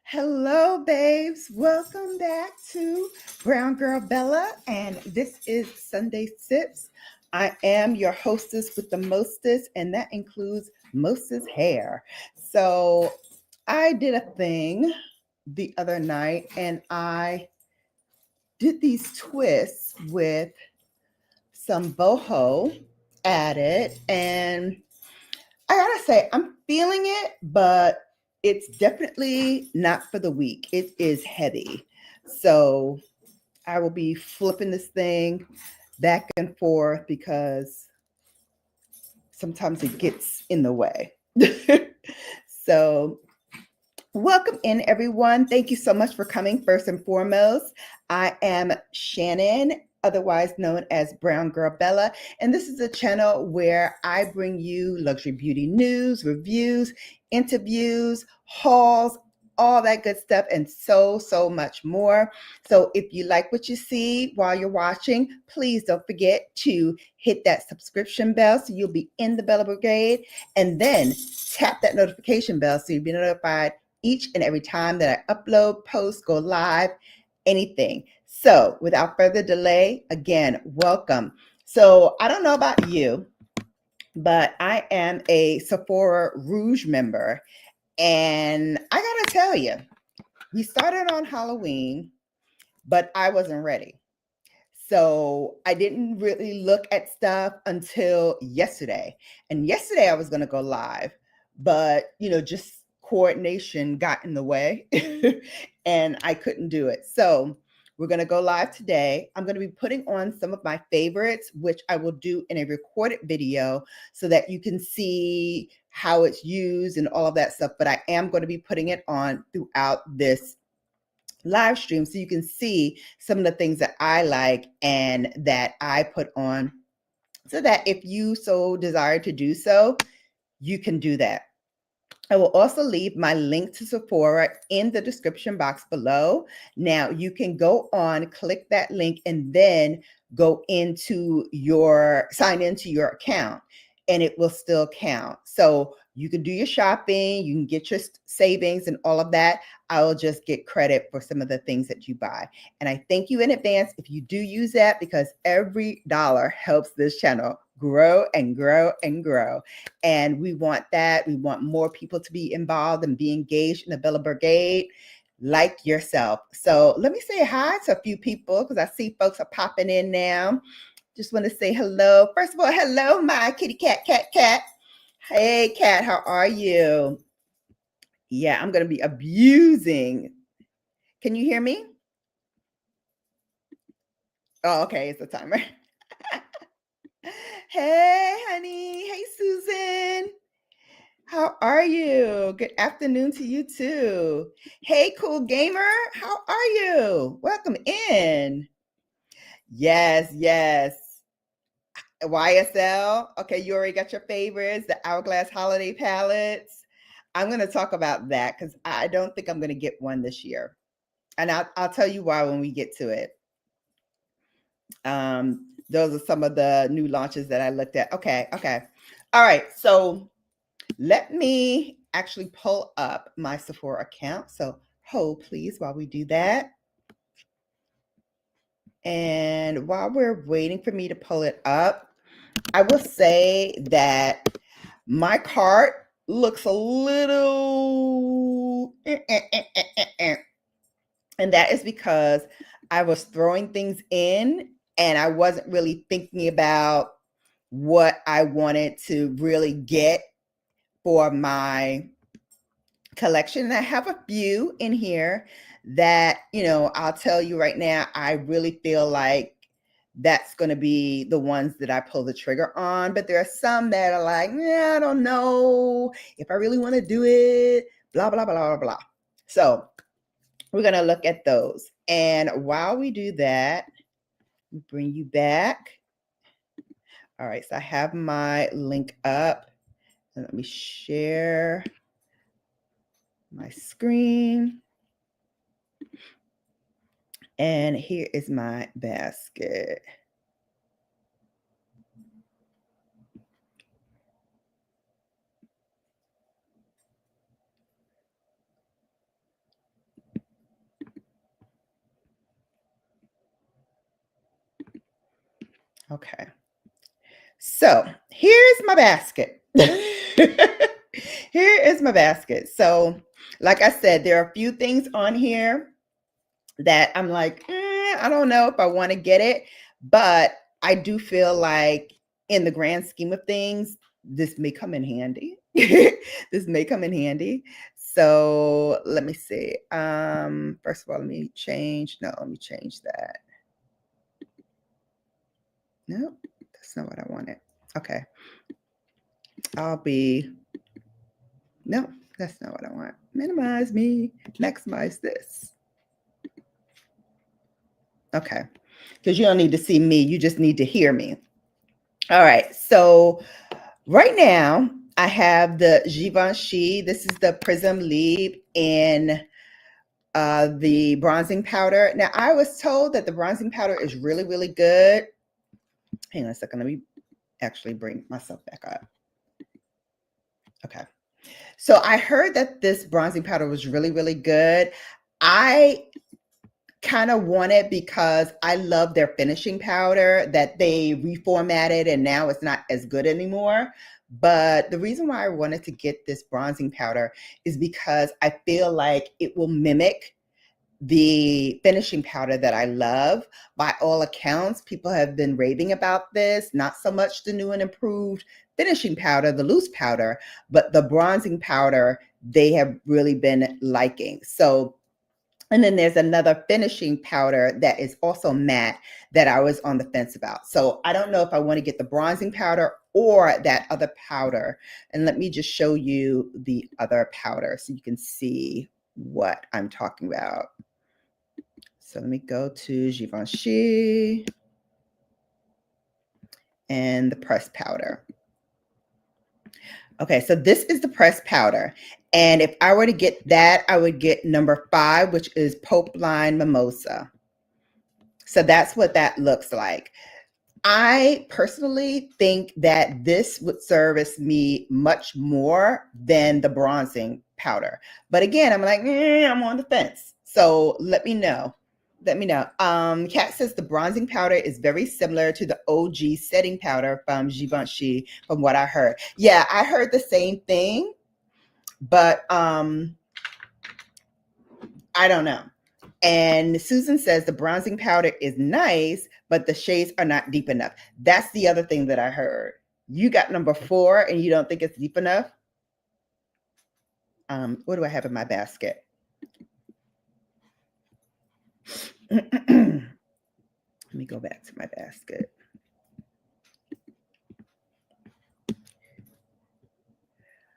Hello, babes. Welcome back to Brown Girl Bella, and this is Sunday Sips. I am your hostess with the mostest, and that includes mostest hair. So, I did a thing the other night, and I did these twists with some boho added, and I gotta say, I'm feeling it, but it's definitely not for the weak. It is heavy. So I will be flipping this thing back and forth because sometimes it gets in the way. So, welcome in, everyone. Thank you so much for coming. First and foremost, I am Shannon, otherwise known as Brown Girl Bella, and this is a channel where I bring you luxury beauty news, reviews, interviews, hauls, all that good stuff, and so much more. So if you like what you see while you're watching, please don't forget to hit that subscription bell so you'll be in the Bella Brigade, and then tap that notification bell so you'll be notified each and every time that I upload, post, go live, anything. So without further delay, again, welcome. So I don't know about you, but I am a Sephora Rouge member. And I gotta tell you, we started on Halloween, but I wasn't ready. So I didn't really look at stuff until yesterday. And yesterday I was going to go live, but just coordination got in the way and I couldn't do it. So we're going to go live today. I'm going to be putting on some of my favorites, which I will do in a recorded video so that you can see how it's used and all of that stuff. But I am going to be putting it on throughout this live stream so you can see some of the things that I like and that I put on, so that if you so desire to do so, you can do that. I will also leave my link to Sephora in the description box below. Now you can go on, click that link, and then go into sign into your account, and it will still count. So you can do your shopping, you can get your savings and all of that. I will just get credit for some of the things that you buy. And I thank you in advance if you do use that, because every dollar helps this channel grow and grow and grow. And we want that. We want more people to be involved and be engaged in the Bella Brigade like yourself. So let me say hi to a few people because I see folks are popping in now. Just want to say hello. First of all, hello, my kitty cat. Hey, cat, how are you? Yeah, I'm going to be abusing. Can you hear me? Oh, okay. It's the timer. Hey, honey. Hey, Susan. How are you? Good afternoon to you too. Hey, cool gamer. How are you? Welcome in. Yes. YSL. Okay, you already got your favorites, the Hourglass Holiday Palettes. I'm going to talk about that because I don't think I'm going to get one this year. And I'll tell you why when we get to it. Those are some of the new launches that I looked at. Okay. All right. So let me actually pull up my Sephora account. So hold please while we do that. And while we're waiting for me to pull it up, I will say that my cart looks a little, and that is because I was throwing things in and I wasn't really thinking about what I wanted to really get for my collection. And I have a few in here that, I'll tell you right now, I really feel like that's going to be the ones that I pull the trigger on. But there are some that are like, I don't know if I really want to do it, blah, blah, blah, blah, blah. So we're going to look at those. And while we do that, bring you back. All right, so I have my link up. And let me share my screen. And here is my basket. Okay. So here's my basket. Here is my basket. So, like I said, there are a few things on here that I'm like, I don't know if I want to get it, but I do feel like in the grand scheme of things, this may come in handy. This may come in handy. So let me see. First of all, let me change that. No, that's not what I wanted. Okay. No, that's not what I want. Minimize me, maximize this. Okay, because you don't need to see me, you just need to hear me. All right, so right now I have the Givenchy. This is the Prism Lead in the bronzing powder. Now, I was told that the bronzing powder is really, really good. Hang on a second, let me actually bring myself back up. Okay. So I heard that this bronzing powder was really, really good. I kind of want it because I love their finishing powder that they reformatted and now it's not as good anymore. But the reason why I wanted to get this bronzing powder is because I feel like it will mimic the finishing powder that I love. By all accounts, people have been raving about this, not so much the new and improved finishing powder, the loose powder, but the bronzing powder they have really been liking. So, and then there's another finishing powder that is also matte that I was on the fence about. So I don't know if I want to get the bronzing powder or that other powder. And let me just show you the other powder so you can see what I'm talking about. So let me go to Givenchy and the pressed powder. Okay, so this is the pressed powder. And if I were to get that, I would get number 5, which is Pope Line Mimosa. So that's what that looks like. I personally think that this would service me much more than the bronzing powder. But again, I'm like, I'm on the fence. So let me know. Let me know. Kat says the bronzing powder is very similar to the OG setting powder from Givenchy, from what I heard. Yeah, I heard the same thing, but I don't know. And Susan says the bronzing powder is nice, but the shades are not deep enough. That's the other thing that I heard. You got number 4 and you don't think it's deep enough? What do I have in my basket? Let me go back to my basket.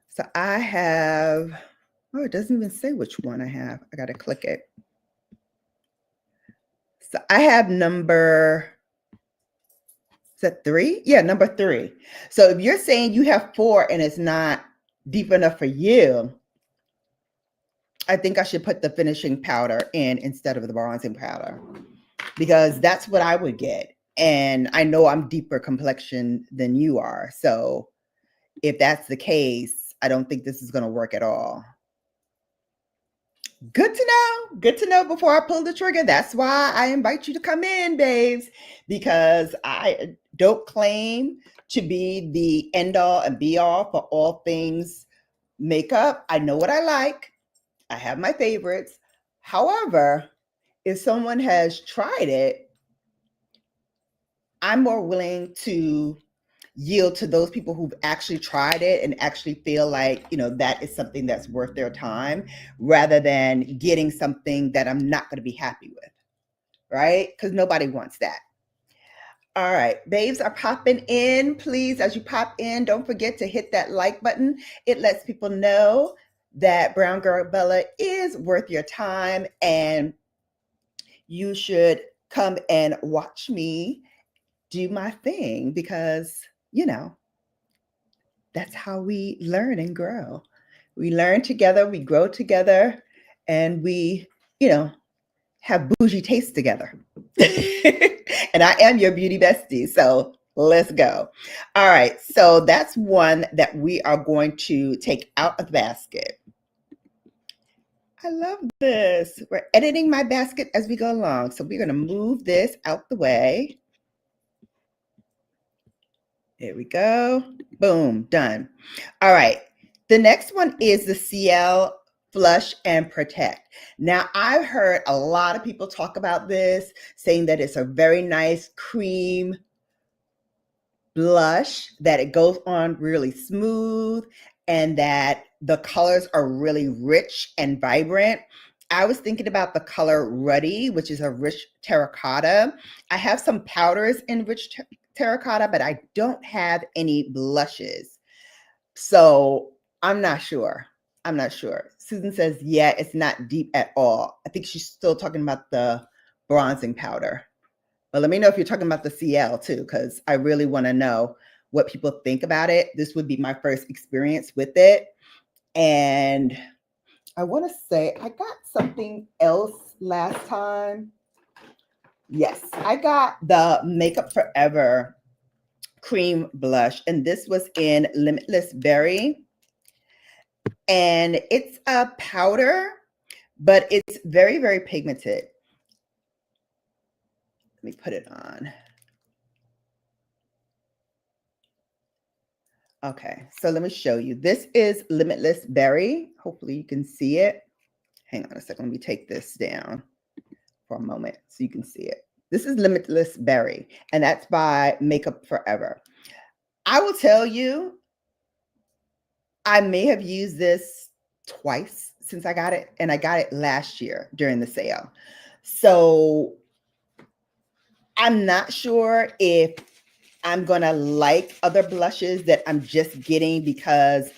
So I have, it doesn't even say which one I have. I got to click it. So I have number, is that 3? Yeah, number 3. So if you're saying you have 4 and it's not deep enough for you, I think I should put the finishing powder in instead of the bronzing powder because that's what I would get. And I know I'm deeper complexion than you are. So if that's the case, I don't think this is going to work at all. Good to know. Good to know before I pull the trigger. That's why I invite you to come in, babes, because I don't claim to be the end all and be all for all things makeup. I know what I like. I have my favorites. However, if someone has tried it, I'm more willing to yield to those people who've actually tried it and actually feel like, that is something that's worth their time rather than getting something that I'm not going to be happy with, right? Because nobody wants that. All right, babes are popping in. Please, as you pop in, don't forget to hit that like button. It lets people know that Brown Girl Bella is worth your time and you should come and watch me do my thing because, that's how we learn and grow. We learn together, we grow together, and we, have bougie tastes together. And I am your beauty bestie. So let's go. All right. So that's one that we are going to take out of the basket. I love this. We're editing my basket as we go along. So we're going to move this out the way. There we go. Boom, done. All right. The next one is the CL Flush and Protect. Now, I've heard a lot of people talk about this, saying that it's a very nice cream blush, that it goes on really smooth, and that the colors are really rich and vibrant. I was thinking about the color Ruddy, which is a rich terracotta. I have some powders in rich terracotta, but I don't have any blushes. So I'm not sure. I'm not sure. Susan says, yeah, it's not deep at all. I think she's still talking about the bronzing powder. But let me know if you're talking about the CL too, because I really want to know what people think about it. This would be my first experience with it. And I want to say I got something else last time. Yes, I got the Makeup Forever cream blush, and this was in Limitless Berry. And it's a powder, but it's very, very pigmented. Let me put it on. Okay, so let me show you. This is Limitless Berry. Hopefully you can see it. Hang on a second. Let me take this down for a moment so you can see it. This is Limitless Berry, and that's by Makeup Forever. I will tell you, I may have used this twice since I got it, and I got it last year during the sale. So I'm not sure if I'm going to like other blushes that I'm just getting because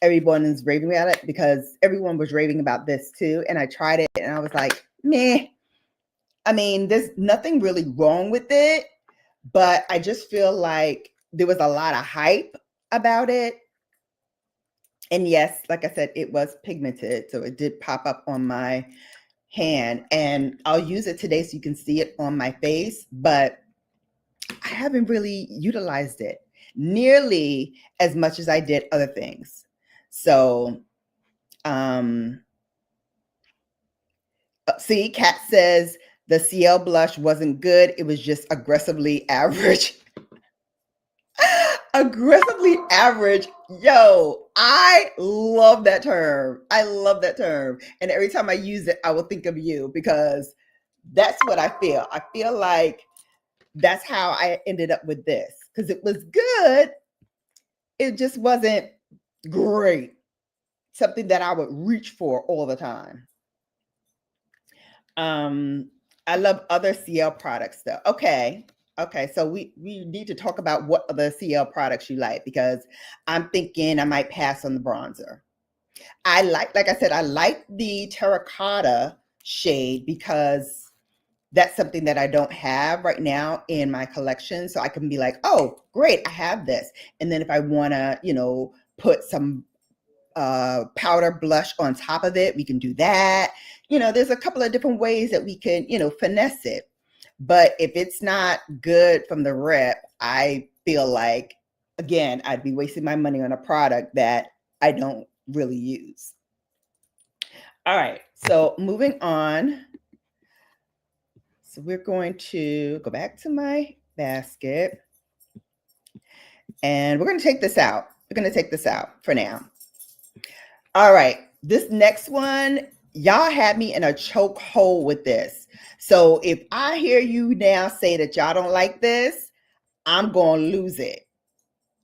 everyone is raving about it, because everyone was raving about this too. And I tried it and I was like, meh. I mean, there's nothing really wrong with it, but I just feel like there was a lot of hype about it. And yes, like I said, it was pigmented. So it did pop up on my hand, and I'll use it today so you can see it on my face, but I haven't really utilized it nearly as much as I did other things. So, see, Kat says the CL blush wasn't good. It was just aggressively average. Aggressively average. Yo, I love that term. I love that term. And every time I use it, I will think of you, because that's what I feel. I feel like that's how I ended up with this, because it was good. It just wasn't great. Something that I would reach for all the time. I love other CL products though. Okay. So we need to talk about what other CL products you like, because I'm thinking I might pass on the bronzer. Like I said, I like the terracotta shade because that's something that I don't have right now in my collection. So I can be like, oh, great, I have this. And then if I want to, put some powder blush on top of it, we can do that. There's a couple of different ways that we can, finesse it. But if it's not good from the rip, I feel like, again, I'd be wasting my money on a product that I don't really use. All right, so moving on. So we're going to go back to my basket, and we're going to take this out. We're going to take this out for now. All right, this next one, y'all had me in a choke hole with this. So if I hear you now say that y'all don't like this, I'm going to lose it.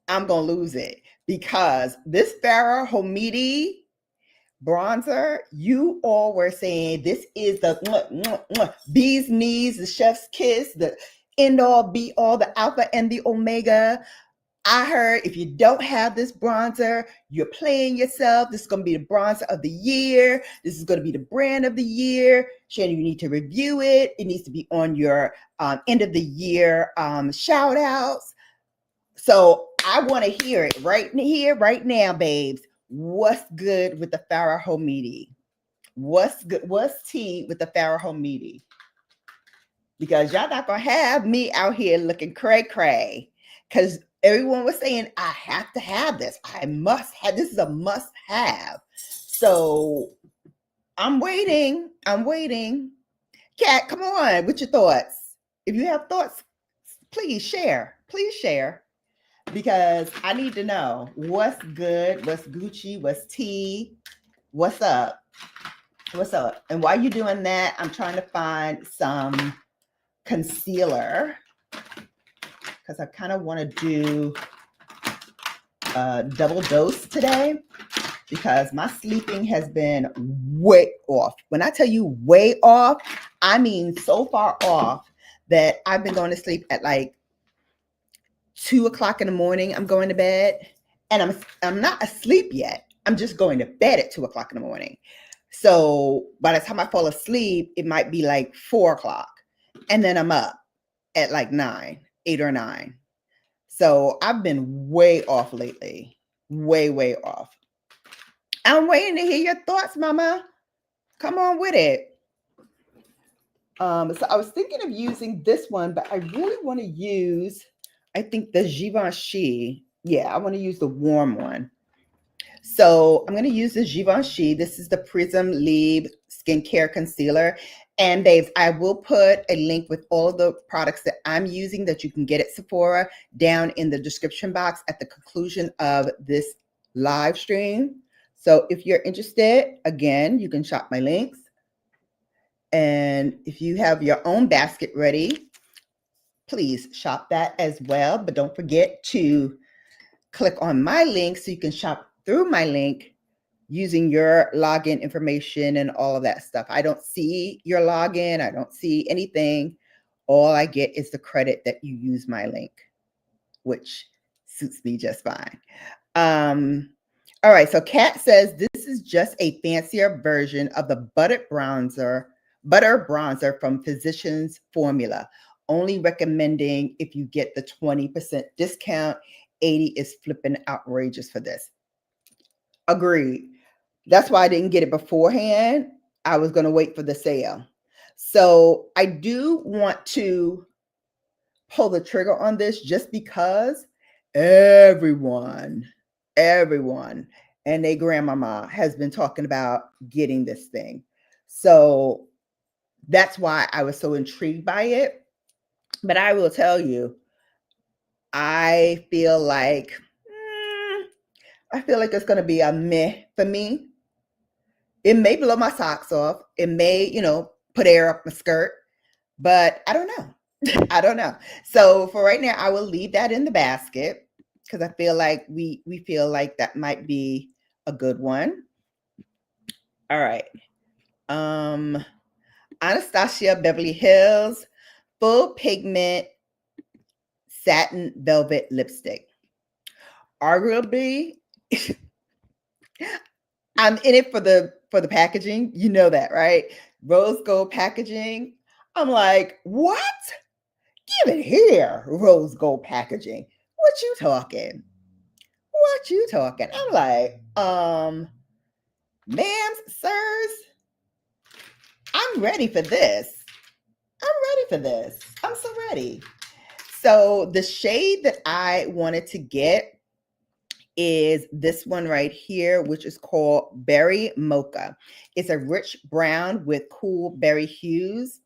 I'm going to lose it, because this Farrah Hamidi bronzer, you all were saying this is the bee's knees, the chef's kiss, the end all, be all, the alpha and the omega. I heard if you don't have this bronzer, you're playing yourself. This is going to be the bronzer of the year. This is going to be the brand of the year. Shannon, you need to review it. It needs to be on your end of the year shout outs. So I want to hear it right here, right now, babes. What's good with the Farrah Hamidi? What's good? What's tea with the Farrah Hamidi? Because y'all not going to have me out here looking cray-cray. Because everyone was saying, I have to have this. I must have. This is a must have. So I'm waiting. I'm waiting. Kat, come on with your thoughts. If you have thoughts, please share. Please share. because I need to know what's good, what's Gucci, what's tea, what's up, what's up. And while you're doing that, I'm trying to find some concealer because I kind of want to do a double dose today because my sleeping has been way off. When I tell you way off, I mean so far off that I've been going to sleep at like 2 o'clock in the morning. I'm going to bed and I'm not asleep yet. I'm just going to bed at 2 o'clock in the morning. So by the time I fall asleep, it might be like 4 o'clock. And then I'm up at like 8 or 9. So I've been way off lately. Way off. I'm waiting to hear your thoughts, Mama. Come on with it. So I was thinking of using this one, but I really want to use, I think the Givenchy. Yeah, I want to use the warm one. So I'm going to use the Givenchy. This is the Prism Leave Skincare Concealer. And babes, I will put a link with all of the products that I'm using that you can get at Sephora down in the description box at the conclusion of this live stream. So if you're interested, again, you can shop my links. And if you have your own basket ready, please shop that as well. But don't forget to click on my link so you can shop through my link using your login information and all of that stuff. I don't see your login. I don't see anything. All I get is the credit that you use my link, which suits me just fine. All right, so Kat says this is just a fancier version of the butter bronzer from Physicians Formula. Only recommending if you get the 20% discount. 80 is flipping outrageous for this. Agreed. That's why I didn't get it beforehand. I was going to wait for the sale. So I do want to pull the trigger on this just because everyone and their grandmama has been talking about getting this thing. So that's why I was so intrigued by it. But I will tell you, I feel like it's going to be a meh for me. It may blow my socks off. It may, put air up my skirt, but I don't know. I don't know. So for right now, I will leave that in the basket because I feel like we feel like that might be a good one. All right. Anastasia Beverly Hills Full Pigment Satin Velvet Lipstick. Arguably, I'm in it for the packaging. You know that, right? Rose gold packaging. I'm like, what? Give it here, rose gold packaging. What you talking? I'm like, ma'ams, sirs, I'm ready for this. I'm so ready. So the shade that I wanted to get is this one right here, which is called Berry Mocha. It's a rich brown with cool berry hues.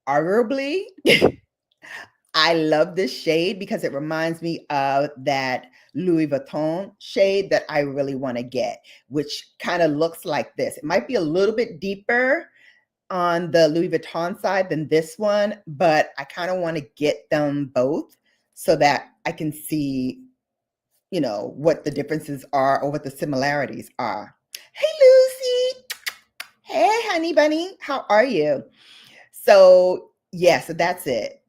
Arguably, I love this shade because it reminds me of that Louis Vuitton shade that I really want to get, which kind of looks like this. It might be a little bit deeper on the Louis Vuitton side than this one, but I kind of want to get them both so that I can see, what the differences are or what the similarities are. Hey, Lucy. Hey, honey bunny. How are you? So, yeah, so that's it.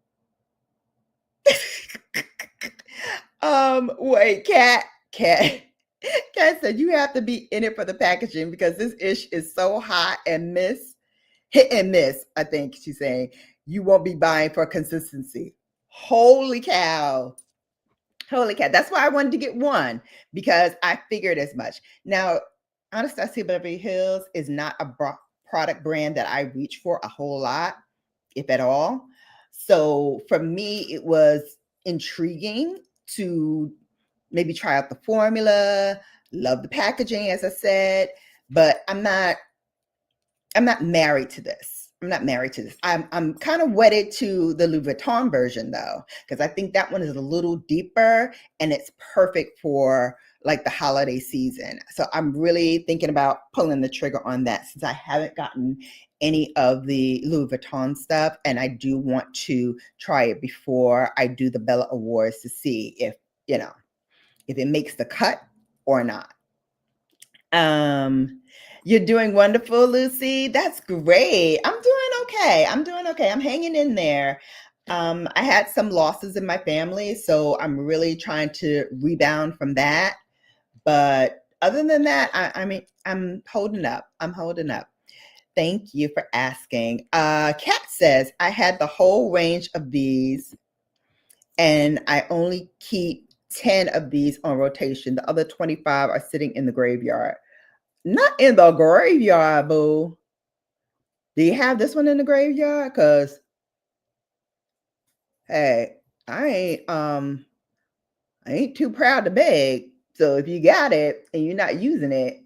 Wait, Kat said you have to be in it for the packaging because this ish is so hot and hit and miss. I think she's saying you won't be buying for consistency. Holy cow. That's why I wanted to get one because I figured as much. Now, Anastasia Beverly Hills is not a product brand that I reach for a whole lot, if at all. So for me, it was intriguing to maybe try out the formula, love the packaging, as I said, but I'm not married to this. I'm not married to this. I'm kind of wedded to the Louis Vuitton version though, because I think that one is a little deeper and it's perfect for like the holiday season. So I'm really thinking about pulling the trigger on that since I haven't gotten any of the Louis Vuitton stuff, and I do want to try it before I do the Bella Awards to see if, you know, if it makes the cut or not. You're doing wonderful, Lucy. That's great. I'm doing okay. I'm doing okay. I'm hanging in there. I had some losses in my family, so I'm really trying to rebound from that. But other than that, I mean, I'm holding up. I'm holding up. Thank you for asking. Kat says, I had the whole range of these and I only keep 10 of these on rotation. The other 25 are sitting in the graveyard. Not in the graveyard, boo. Do you have this one in the graveyard? Because, hey, I ain't too proud to beg. So if you got it and you're not using it,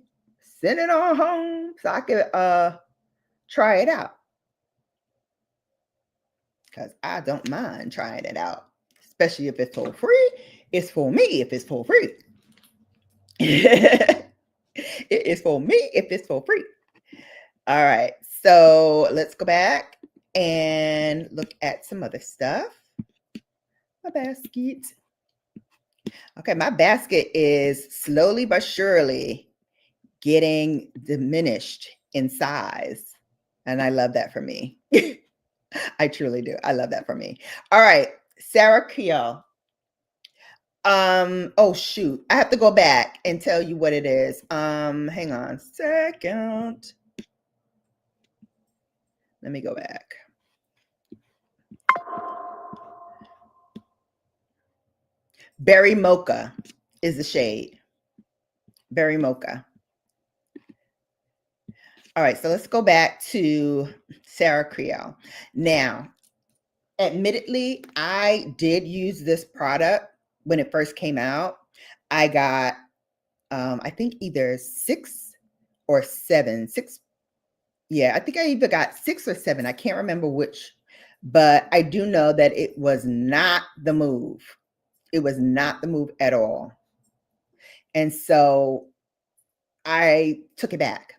send it on home so I could try it out. Because I don't mind trying it out, especially if it's for free. It's for me if it's for free. It is for me if it's for free. All right, so let's go back and look at some other stuff. My basket. Okay, my basket is slowly but surely getting diminished in size. And I love that for me. I truly do. I love that for me. All right, Sarah Keo. Oh shoot, I have to go back and tell you what it is. Hang on a second. Let me go back. Berry Mocha is the shade. Berry Mocha. All right, so let's go back to Sarah Creel. Now, admittedly, I did use this product when it first came out. I got, I think either 6 or 7. 6. Yeah, I think I either got 6 or 7. I can't remember which, but I do know that it was not the move. It was not the move at all. And so I took it back.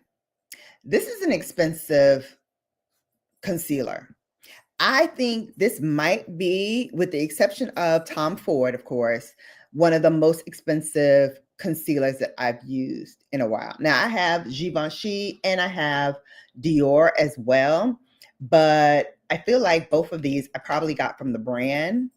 This is an expensive concealer. I think this might be, with the exception of Tom Ford, of course, one of the most expensive concealers that I've used in a while. Now I have Givenchy and I have Dior as well, but I feel like both of these I probably got from the brand.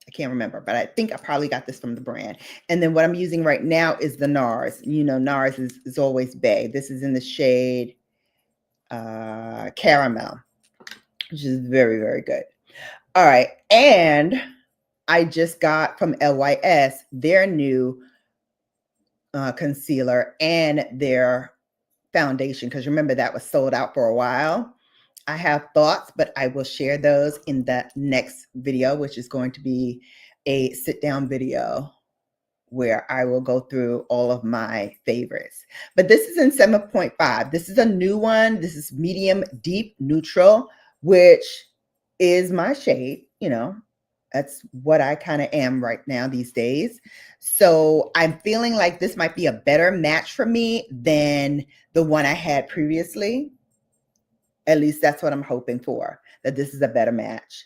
I can't remember, but I think I probably got this from the brand. And then what I'm using right now is the NARS. You know, NARS is always bae. This is in the shade Caramel, which is very, very good. All right. And I just got from LYS their new concealer and their foundation, because remember that was sold out for a while. I have thoughts, but I will share those in the next video, which is going to be a sit down video where I will go through all of my favorites. But this is in 7.5. This is a new one. This is medium deep neutral, which is my shade. You know, that's what I kind of am right now these days. So I'm feeling like this might be a better match for me than the one I had previously. At least that's what I'm hoping for, that this is a better match.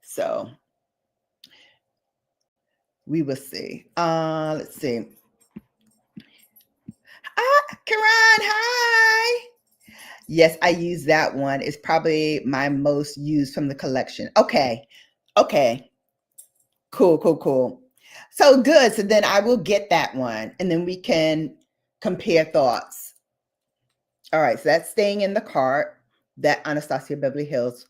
So we will see. Let's see. Karan, hi. Yes, I use that one. It's probably my most used from the collection. Okay. Cool. So good. So then I will get that one and then we can compare thoughts. All right. So that's staying in the cart, that Anastasia Beverly Hills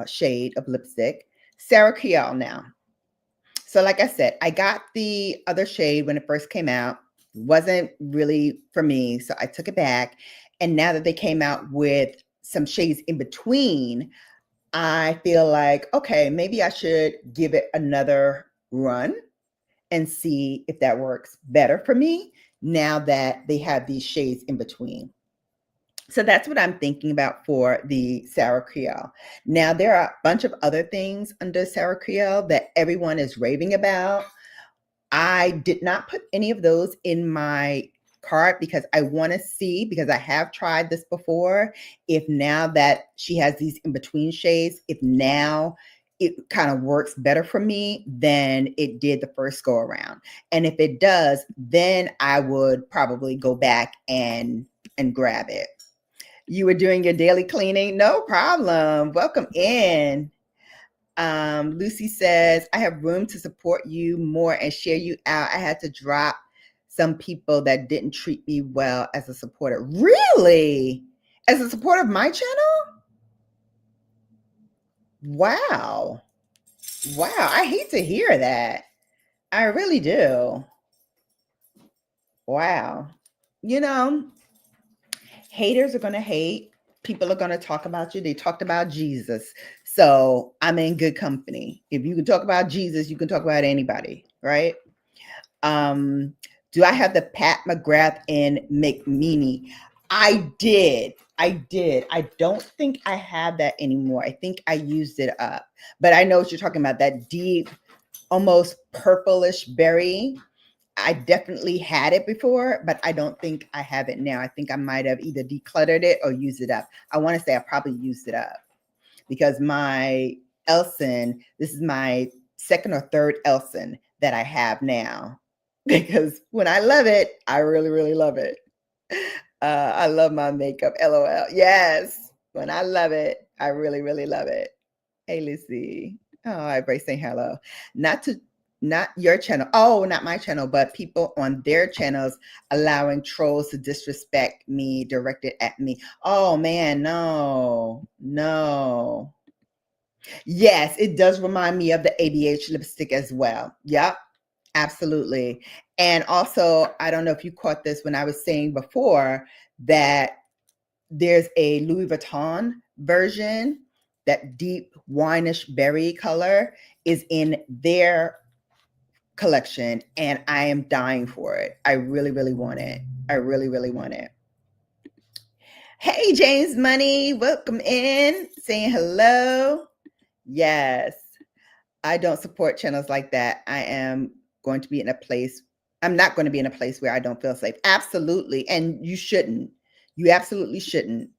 shade of lipstick. Sarah Kiel now. So like I said, I got the other shade when it first came out. It wasn't really for me, so I took it back. And now that they came out with some shades in between, I feel like, okay, maybe I should give it another run and see if that works better for me now that they have these shades in between. So that's what I'm thinking about for the Sarah Creole. Now, there are a bunch of other things under Sarah Creole that everyone is raving about. I did not put any of those in my cart because I want to see, because I have tried this before, if now that she has these in-between shades, if now it kind of works better for me than it did the first go around. And if it does, then I would probably go back and grab it. You were doing your daily cleaning? No problem. Welcome in. Lucy says, I have room to support you more and share you out. I had to drop some people that didn't treat me well as a supporter. Really? As a supporter of my channel? Wow. Wow. I hate to hear that. I really do. Wow. You know, haters are going to hate. People are going to talk about you. They talked about Jesus. So I'm in good company. If you can talk about Jesus, you can talk about anybody, right? Do I have the Pat McGrath in McMeany? I did. I don't think I have that anymore. I think I used it up. But I know what you're talking about, that deep, almost purplish berry. I definitely had it before, but I don't think I have it now. I think I might have either decluttered it or used it up. I want to say I probably used it up because my Elson, this is my second or third Elson that I have now. Because when I love it, I really, really love it. I love my makeup, LOL. Yes, when I love it, I really, really love it. Hey, Lucy. Oh, everybody saying hello. Not your channel. Oh, not my channel, but people on their channels allowing trolls to disrespect me, directed at me. Oh man, no. Yes, it does remind me of the ABH lipstick as well. Yep, absolutely. And also, I don't know if you caught this when I was saying before that there's a Louis Vuitton version, that deep wineish berry color is in their collection, and I am dying for it. I really, really want it. I really, really want it. Hey, James Money, welcome in. Saying hello. Yes, I don't support channels like that. I am going to be in a place, I'm not going to be in a place where I don't feel safe. Absolutely. And you shouldn't. You absolutely shouldn't.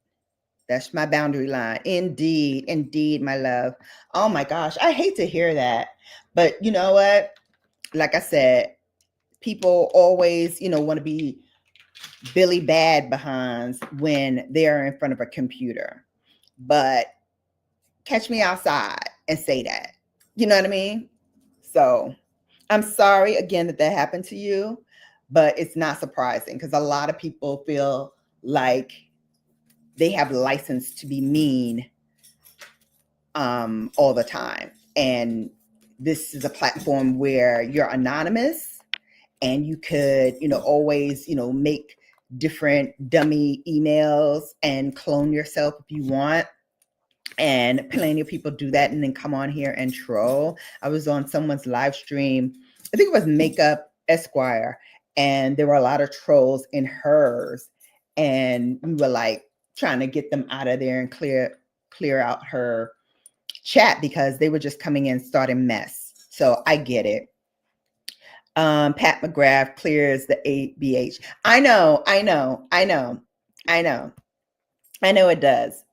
That's my boundary line. Indeed. Indeed, my love. Oh my gosh. I hate to hear that. But you know what? Like I said, people always, want to be Billy Bad behinds when they're in front of a computer. But catch me outside and say that. You know what I mean? So I'm sorry again that happened to you, but it's not surprising because a lot of people feel like they have license to be mean all the time. And this is a platform where you're anonymous and you could, always, make different dummy emails and clone yourself if you want. And plenty of people do that and then come on here and troll. I was on someone's live stream, I think it was Makeup Esquire, and there were a lot of trolls in hers. And we were like trying to get them out of there and clear out her chat because they were just coming in starting mess. So I get it. Pat McGrath clears the ABH. I know it does.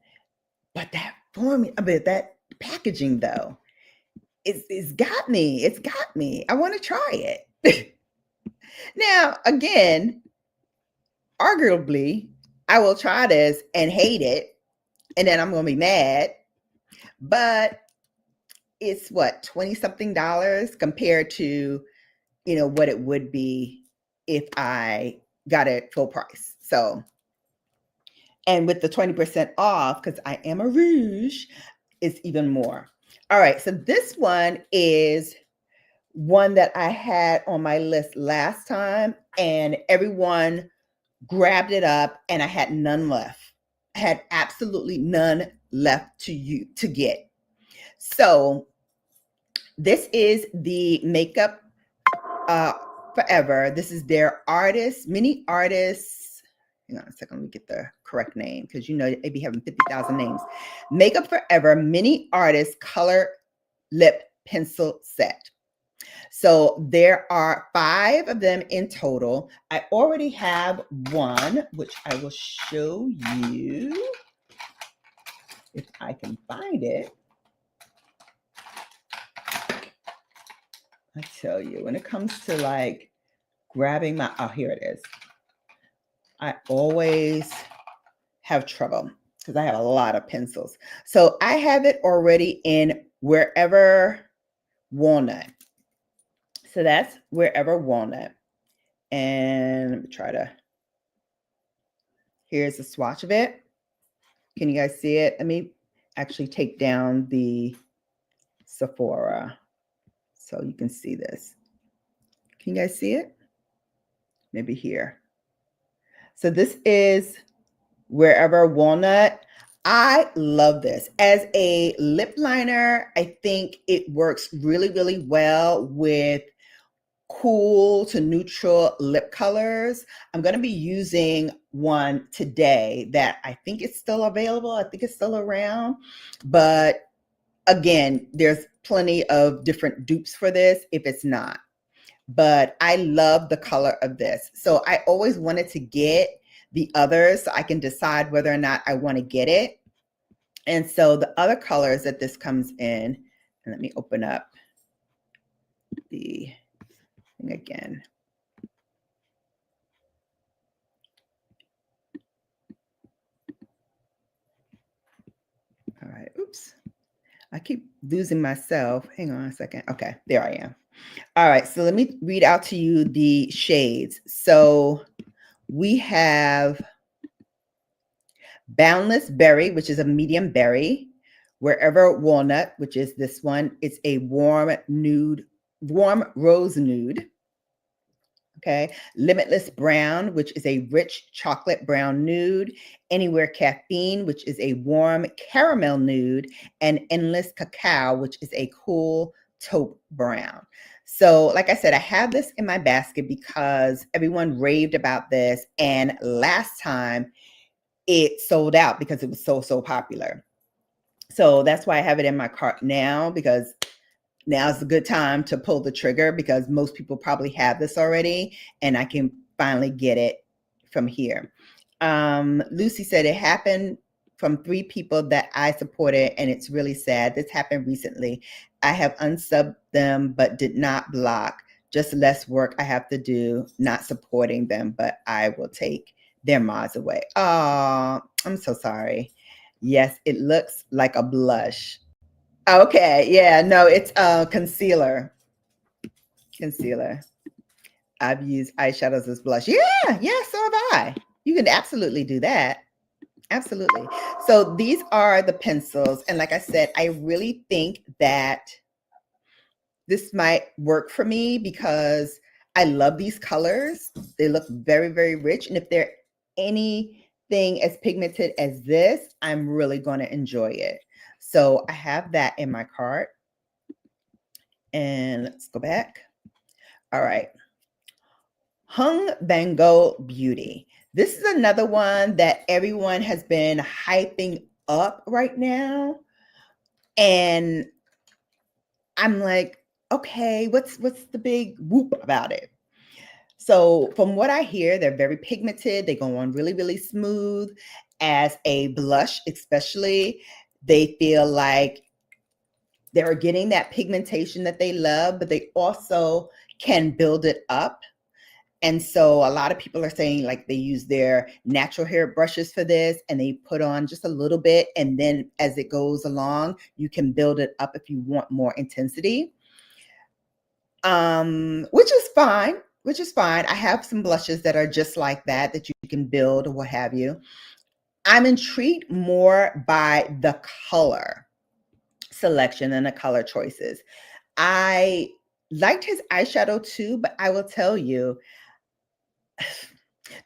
But that formula, that packaging though, it's got me. It's got me. I want to try it. Now, again, arguably, I will try this and hate it, and then I'm going to be mad. But it's what, $20-something compared to, what it would be if I got it full price. So, and with the 20% off, because I am a rouge, it's even more. All right, so this one is one that I had on my list last time, and everyone grabbed it up, and I had none left. I had absolutely none left to get. So this is the Makeup Forever. This is their artist, mini artists. Hang on a second, let me get the correct name because you know they be having 50,000 names. Makeup Forever mini artist color lip pencil set. So there are 5 of them in total. I already have one, which I will show you if I can find it. I tell you, when it comes to like grabbing my, oh, here it is. I always have trouble because I have a lot of pencils. So I have it already in Wherever Walnut. So that's Wherever Walnut. And let me try to, here's a swatch of it. Can you guys see it? Let me actually take down the Sephora so you can see this. Can you guys see it? Maybe here. So this is Wherever Walnut. I love this. As a lip liner, I think it works really, really well with cool to neutral lip colors. I'm going to be using one today that I think is still available. I think it's still around. But again, there's plenty of different dupes for this if it's not. But I love the color of this. So I always wanted to get the others so I can decide whether or not I want to get it. And so the other colors that this comes in, and let me open up the thing again. All right, oops. I keep losing myself. Hang on a second. Okay, there I am. All right, so let me read out to you the shades. So we have Boundless Berry, which is a medium berry. Wherever Walnut, which is this one, it's a warm nude, warm rose nude. Okay. Limitless Brown, which is a rich chocolate brown nude. Anywhere Caffeine, which is a warm caramel nude. And Endless Cacao, which is a cool taupe brown. So like I said, I have this in my basket because everyone raved about this. And last time it sold out because it was so popular. So that's why I have it in my cart now, because now's a good time to pull the trigger because most people probably have this already and I can finally get it from here. Lucy said it happened from 3 people that I supported and it's really sad. This happened recently. I have unsubbed them but did not block. Just less work I have to do, not supporting them, but I will take their mods away. Oh, I'm so sorry. Yes, it looks like a blush. Okay, yeah, no, it's concealer. Concealer. I've used eyeshadows as blush. Yeah, so have I. You can absolutely do that. Absolutely. So these are the pencils. And like I said, I really think that this might work for me because I love these colors. They look very, very rich. And if they're anything as pigmented as this, I'm really going to enjoy it. So I have that in my cart. And let's go back. All right. Hung Bango Beauty. This is another one that everyone has been hyping up right now. And I'm like, okay, what's the big whoop about it? So from what I hear, they're very pigmented. They go on really, really smooth. As a blush, especially, they feel like they're getting that pigmentation that they love, but they also can build it up. And so a lot of people are saying like they use their natural hair brushes for this and they put on just a little bit. And then as it goes along, you can build it up if you want more intensity, which is fine. I have some blushes that are just like that you can build or what have you. I'm intrigued more by the color selection and the color choices. I liked his eyeshadow too, but I will tell you,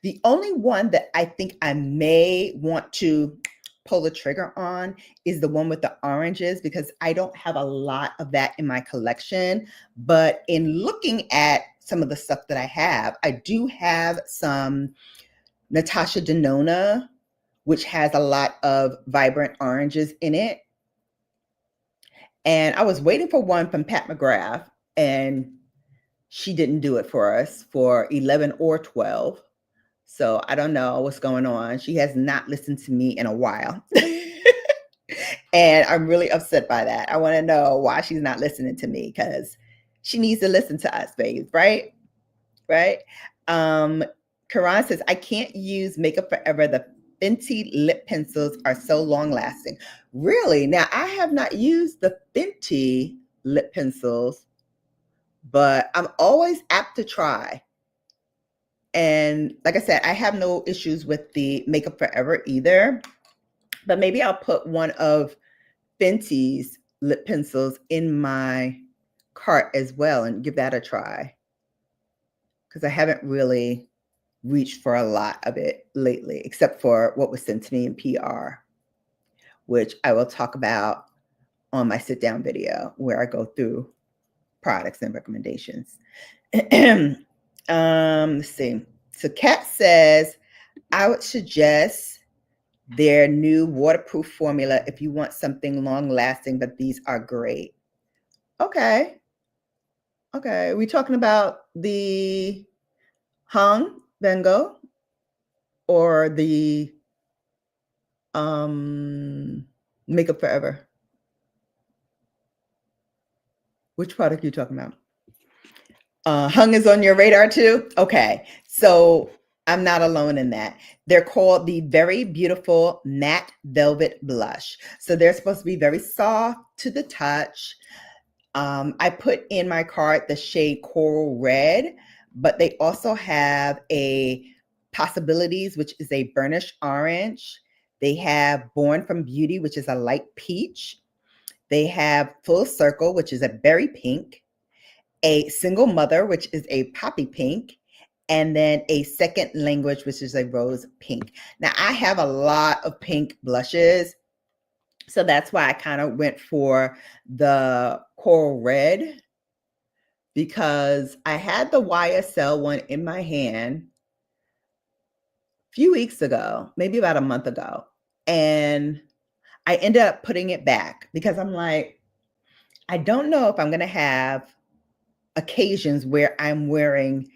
the only one that I think I may want to pull the trigger on is the one with the oranges because I don't have a lot of that in my collection. But in looking at some of the stuff that I have. I do have some Natasha Denona, which has a lot of vibrant oranges in it. And I was waiting for one from Pat McGrath, and she didn't do it for us for 11 or 12. So I don't know what's going on. She has not listened to me in a while. And I'm really upset by that. I want to know why she's not listening to me, because she needs to listen to us, babes, right? Right? Karan says, I can't use Makeup Forever. The Fenty lip pencils are so long lasting. Really? Now, I have not used the Fenty lip pencils, but I'm always apt to try. And like I said, I have no issues with the Makeup Forever either, but maybe I'll put one of Fenty's lip pencils in my cart as well and give that a try, because I haven't really reached for a lot of it lately, except for what was sent to me in PR, which I will talk about on my sit down video where I go through products and recommendations. Let's see. So Kat says, I would suggest their new waterproof formula if you want something long lasting, but these are great. Okay. Okay. Are we talking about the Hung Bengo or the Makeup Forever? Which product are you talking about? Hung is on your radar too? Okay. So I'm not alone in that. They're called the Very Beautiful Matte Velvet Blush. So they're supposed to be very soft to the touch. I put in my cart the shade Coral Red, but they also have a Possibilities, which is a burnished orange. They have Born from Beauty, which is a light peach. They have Full Circle, which is a berry pink. A Single Mother, which is a poppy pink, and then a Second Language, which is a rose pink. Now, I have a lot of pink blushes, so that's why I kind of went for the Coral Red, because I had the YSL one in my hand a few weeks ago, maybe about a month ago, and I ended up putting it back because I'm like, I don't know if I'm going to have occasions where I'm wearing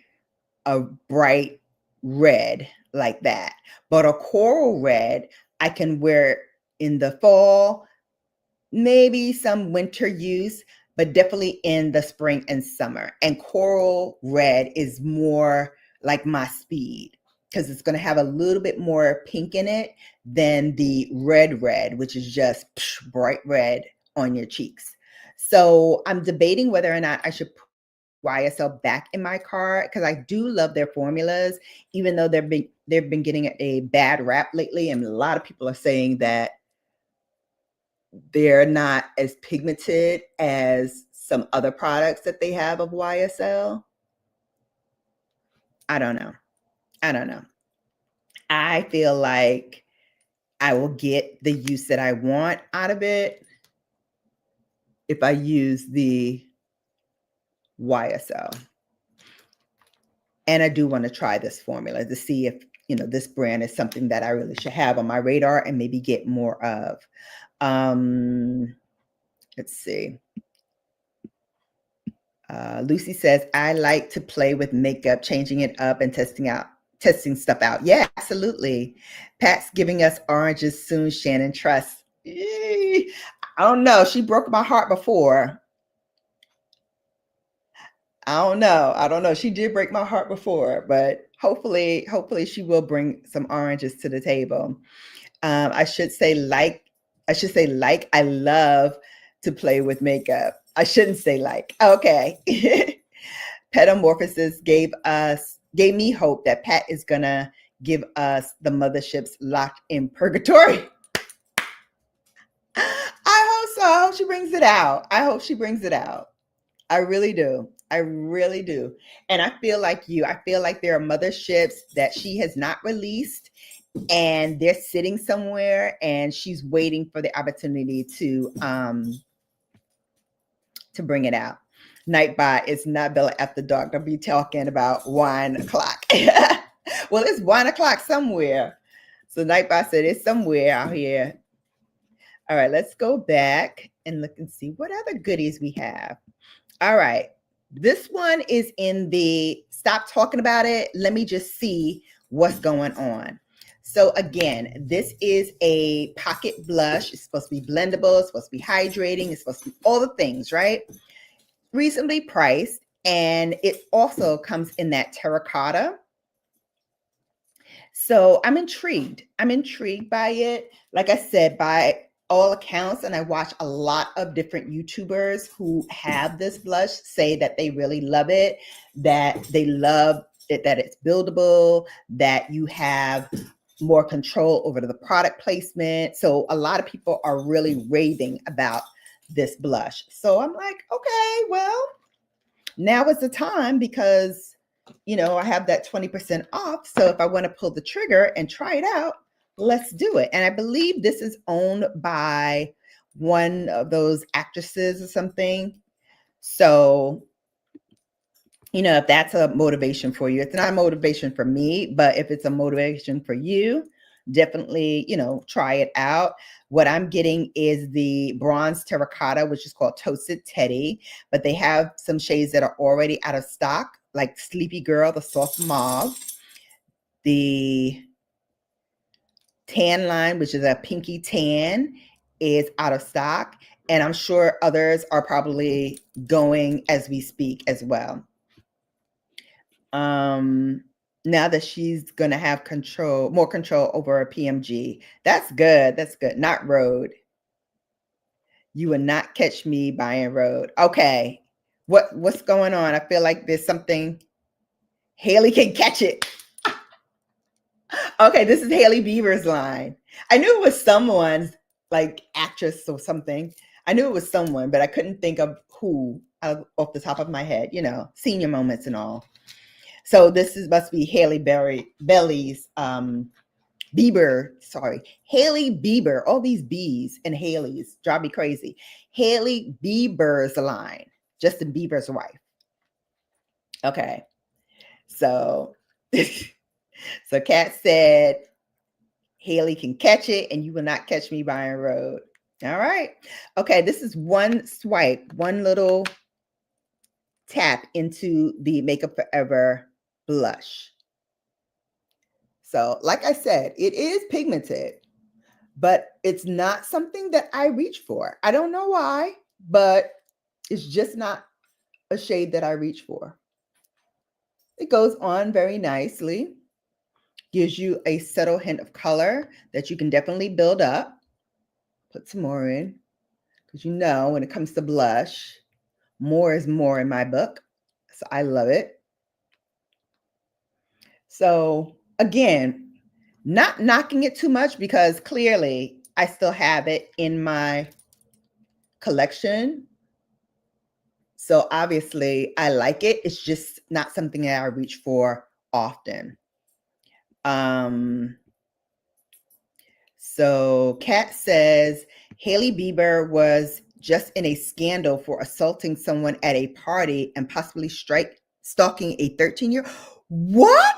a bright red like that. But a coral red, I can wear in the fall, maybe some winter use, but definitely in the spring and summer. And coral red is more like my speed, because it's going to have a little bit more pink in it than the red, which is just bright red on your cheeks. So I'm debating whether or not I should put YSL back in my cart, because I do love their formulas, even though they've been getting a bad rap lately, and a lot of people are saying that they're not as pigmented as some other products that they have of YSL. I don't know. I feel like I will get the use that I want out of it if I use the YSL. And I do want to try this formula to see if, this brand is something that I really should have on my radar and maybe get more of. Let's see. Lucy says, I like to play with makeup, changing it up and testing stuff out. Yeah, absolutely. Pat's giving us oranges soon, Shannon. Trust. I don't know. She broke my heart before. I don't know. She did break my heart before, but hopefully she will bring some oranges to the table. I should say I love to play with makeup. I shouldn't say like. Okay. Petamorphosis gave me hope that Pat is gonna give us the motherships locked in purgatory. I hope so. I hope she brings it out. I really do. And I feel like you. I feel like there are motherships that she has not released, and they're sitting somewhere, and she's waiting for the opportunity to bring it out. Nightbot, it's not Bella After Dark. Don't be talking about 1 o'clock. Well, it's 1 o'clock somewhere. So Nightbot said it's somewhere out here. All right, let's go back and look and see what other goodies we have. All right. This one is in the stop talking about it. Let me just see what's going on. So again, this is a pocket blush. It's supposed to be blendable. It's supposed to be hydrating. It's supposed to be all the things, right? Reasonably priced. And it also comes in that terracotta. So I'm intrigued. I'm intrigued by it. Like I said, by all accounts, and I watch a lot of different YouTubers who have this blush say that they really love it, that they love it, that it's buildable, that you have more control over the product placement. So a lot of people are really raving about this blush. So I'm like, okay, well, now is the time because, you know, I have that 20% off. So if I want to pull the trigger and try it out, let's do it. And I believe this is owned by one of those actresses or something. So, you know, if that's a motivation for you, it's not a motivation for me, but if it's a motivation for you, definitely, you know, try it out. What I'm getting is the bronze terracotta, which is called Toasted Teddy, but they have some shades that are already out of stock, like Sleepy Girl, the soft mauve, the tan line, which is a pinky tan, is out of stock. And I'm sure others are probably going as we speak as well. Now that she's going to have more control over her PMG. That's good. That's good. Not Road. You will not catch me buying Road. Okay. What's going on? I feel like there's something. Haley can catch it. Okay, this is Haley Bieber's line. I knew it was someone, like actress or something. I knew it was someone, but I couldn't think of who off the top of my head, you know, senior moments and all. So this must be Haley Bieber, Haley Bieber. All these B's and Haley's drive me crazy. Haley Bieber's line, Justin Bieber's wife. Okay, so so Kat said Haley can catch it, and you will not catch me buying Road. All right. Okay, this is one swipe, one little tap into the Makeup Forever blush. So like I said, it is pigmented, but it's not something that I reach for. I don't know why, but it's just not a shade that I reach for. It goes on very nicely, gives you a subtle hint of color that you can definitely build up. Put some more in, because you know when it comes to blush, more is more in my book. So I love it. So again, not knocking it too much because clearly I still have it in my collection. So obviously I like it. It's just not something that I reach for often. So Kat says Haley Bieber was just in a scandal for assaulting someone at a party and possibly stalking a 13-year. What?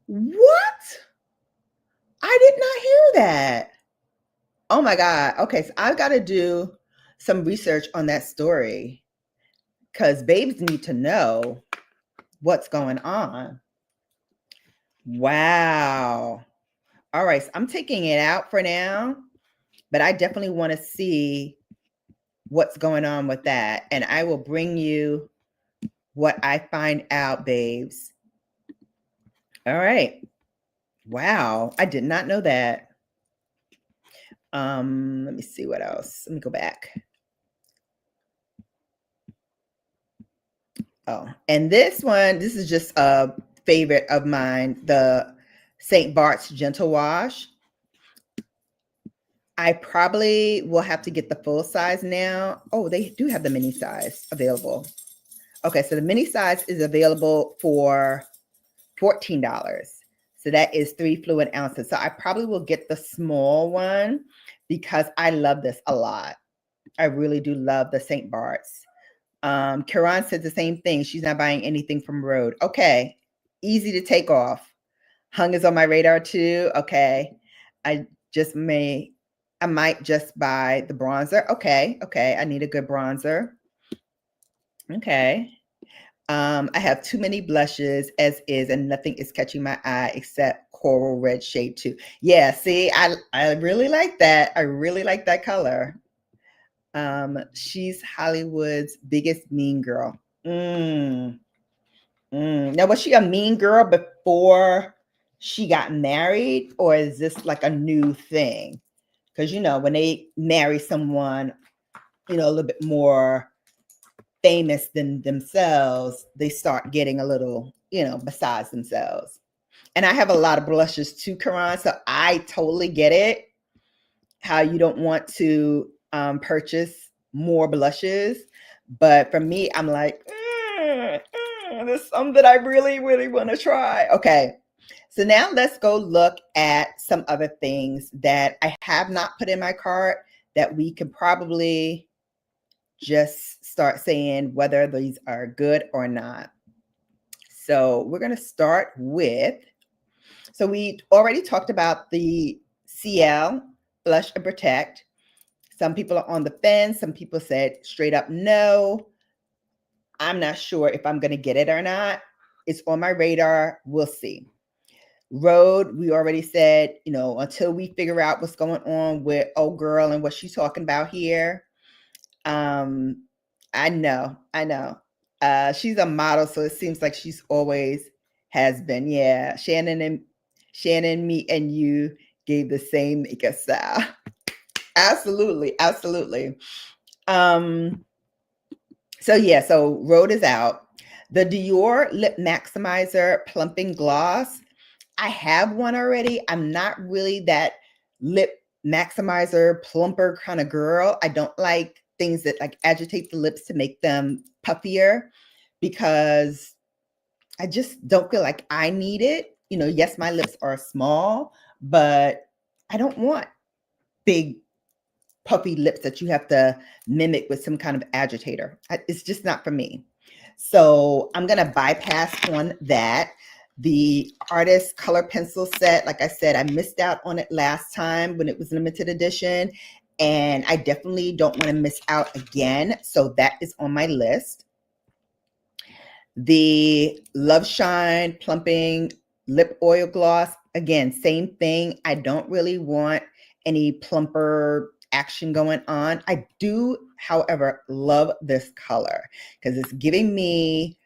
What? I did not hear that. Oh my God. Okay, so I've got to do some research on that story because babes need to know what's going on. Wow. All right, so I'm taking it out for now, but I definitely want to see what's going on with that. And I will bring you what I find out, babes. All right. Wow. I did not know that. Let me see what else. Let me go back. Oh, and this is just a favorite of mine, the St. Bart's Gentle Wash. I probably will have to get the full size now. Oh, they do have the mini size available. Okay, so the mini size is available for $14. So that is 3 fluid ounces. So I probably will get the small one because I love this a lot. I really do love the St. Bart's. Karan said the same thing. She's not buying anything from Rhode. Okay. Easy to take off. Hung is on my radar too. Okay. I just I might just buy the bronzer. Okay. Okay. I need a good bronzer. Okay. I have too many blushes as is, and nothing is catching my eye except coral red shade 2. Yeah, see, I really like that. I really like that color. She's Hollywood's biggest mean girl. Now, was she a mean girl before she got married, or is this like a new thing? Because when they marry someone, a little bit more famous than themselves, they start getting a little, besides themselves. And I have a lot of blushes too, Karan, so I totally get it, how you don't want to purchase more blushes. But for me, I'm like, there's some that I really, really want to try. Okay. So now let's go look at some other things that I have not put in my cart that we could probably just start saying whether these are good or not. So we're going to start with, so we already talked about the CL Blush and Protect. Some people are on the fence. Some people said straight up no. I'm not sure if I'm going to get it or not. It's on my radar. We'll see. Rhode, we already said, until we figure out what's going on with old girl and what she's talking about here. I know. She's a model, so it seems like she's always has been. Yeah. Shannon, me, and you gave the same makeup style. Absolutely. So yeah, so Rhode is out. The Dior Lip Maximizer Plumping Gloss. I have one already. I'm not really that lip maximizer plumper kind of girl. I don't like things that like agitate the lips to make them puffier because I just don't feel like I need it. Yes, my lips are small, but I don't want big puffy lips that you have to mimic with some kind of agitator. It's just not for me. So I'm going to bypass on that. The artist color pencil set, like I said, I missed out on it last time when it was limited edition, and I definitely don't want to miss out again. So that is on my list. The Love Shine Plumping Lip Oil Gloss, again, same thing. I don't really want any plumper action going on. I do, however, love this color because it's giving me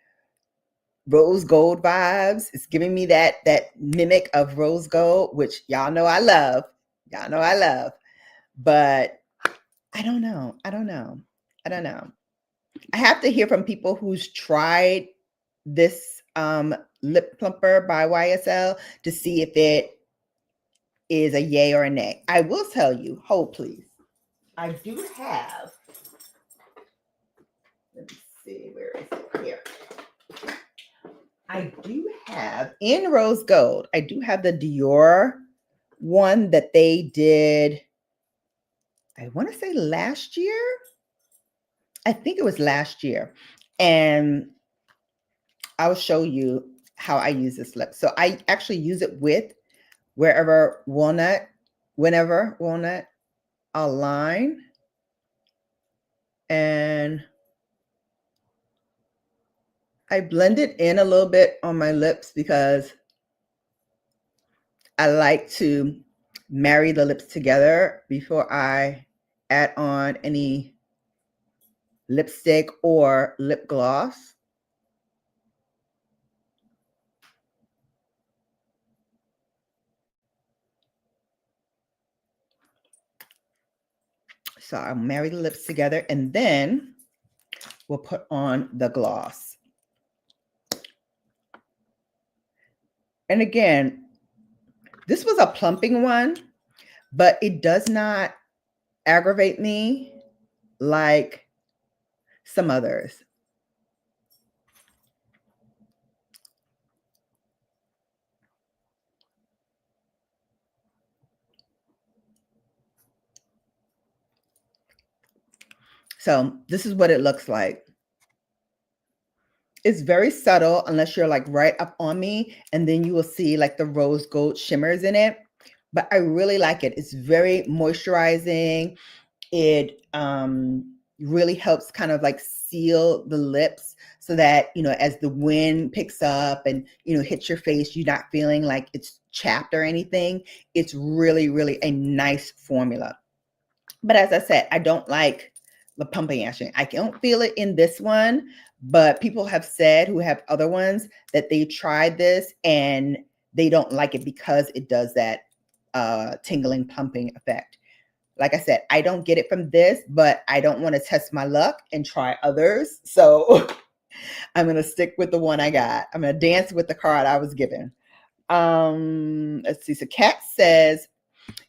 rose gold vibes. It's giving me that mimic of rose gold, which y'all know I love. But I don't know. I have to hear from people who's tried this lip plumper by YSL to see if it is a yay or a nay. I will tell you, hold please. I do have, let me see, where is it? Here. I do have in rose gold, I do have the Dior one that they did, I want to say last year. I think it was last year. And I'll show you how I use this lip. So I actually use it with whenever walnut align. And I blend it in a little bit on my lips because I like to marry the lips together before I add on any lipstick or lip gloss. So I'll marry the lips together and then we'll put on the gloss. And again, this was a plumping one, but it does not aggravate me like some others. So this is what it looks like. It's very subtle unless you're like right up on me, and then you will see like the rose gold shimmers in it. But I really like it. It's very moisturizing. It really helps kind of like seal the lips so that, you know, as the wind picks up and, you know, hits your face, you're not feeling like it's chapped or anything. It's really, really a nice formula. But as I said, I don't like the pumping action. I don't feel it in this one, but people have said who have other ones that they tried this and they don't like it because it does that tingling pumping effect. Like I said, I don't get it from this, but I don't want to test my luck and try others. So I'm going to stick with the one I got. I'm going to dance with the card I was given. Let's see. So Kat says,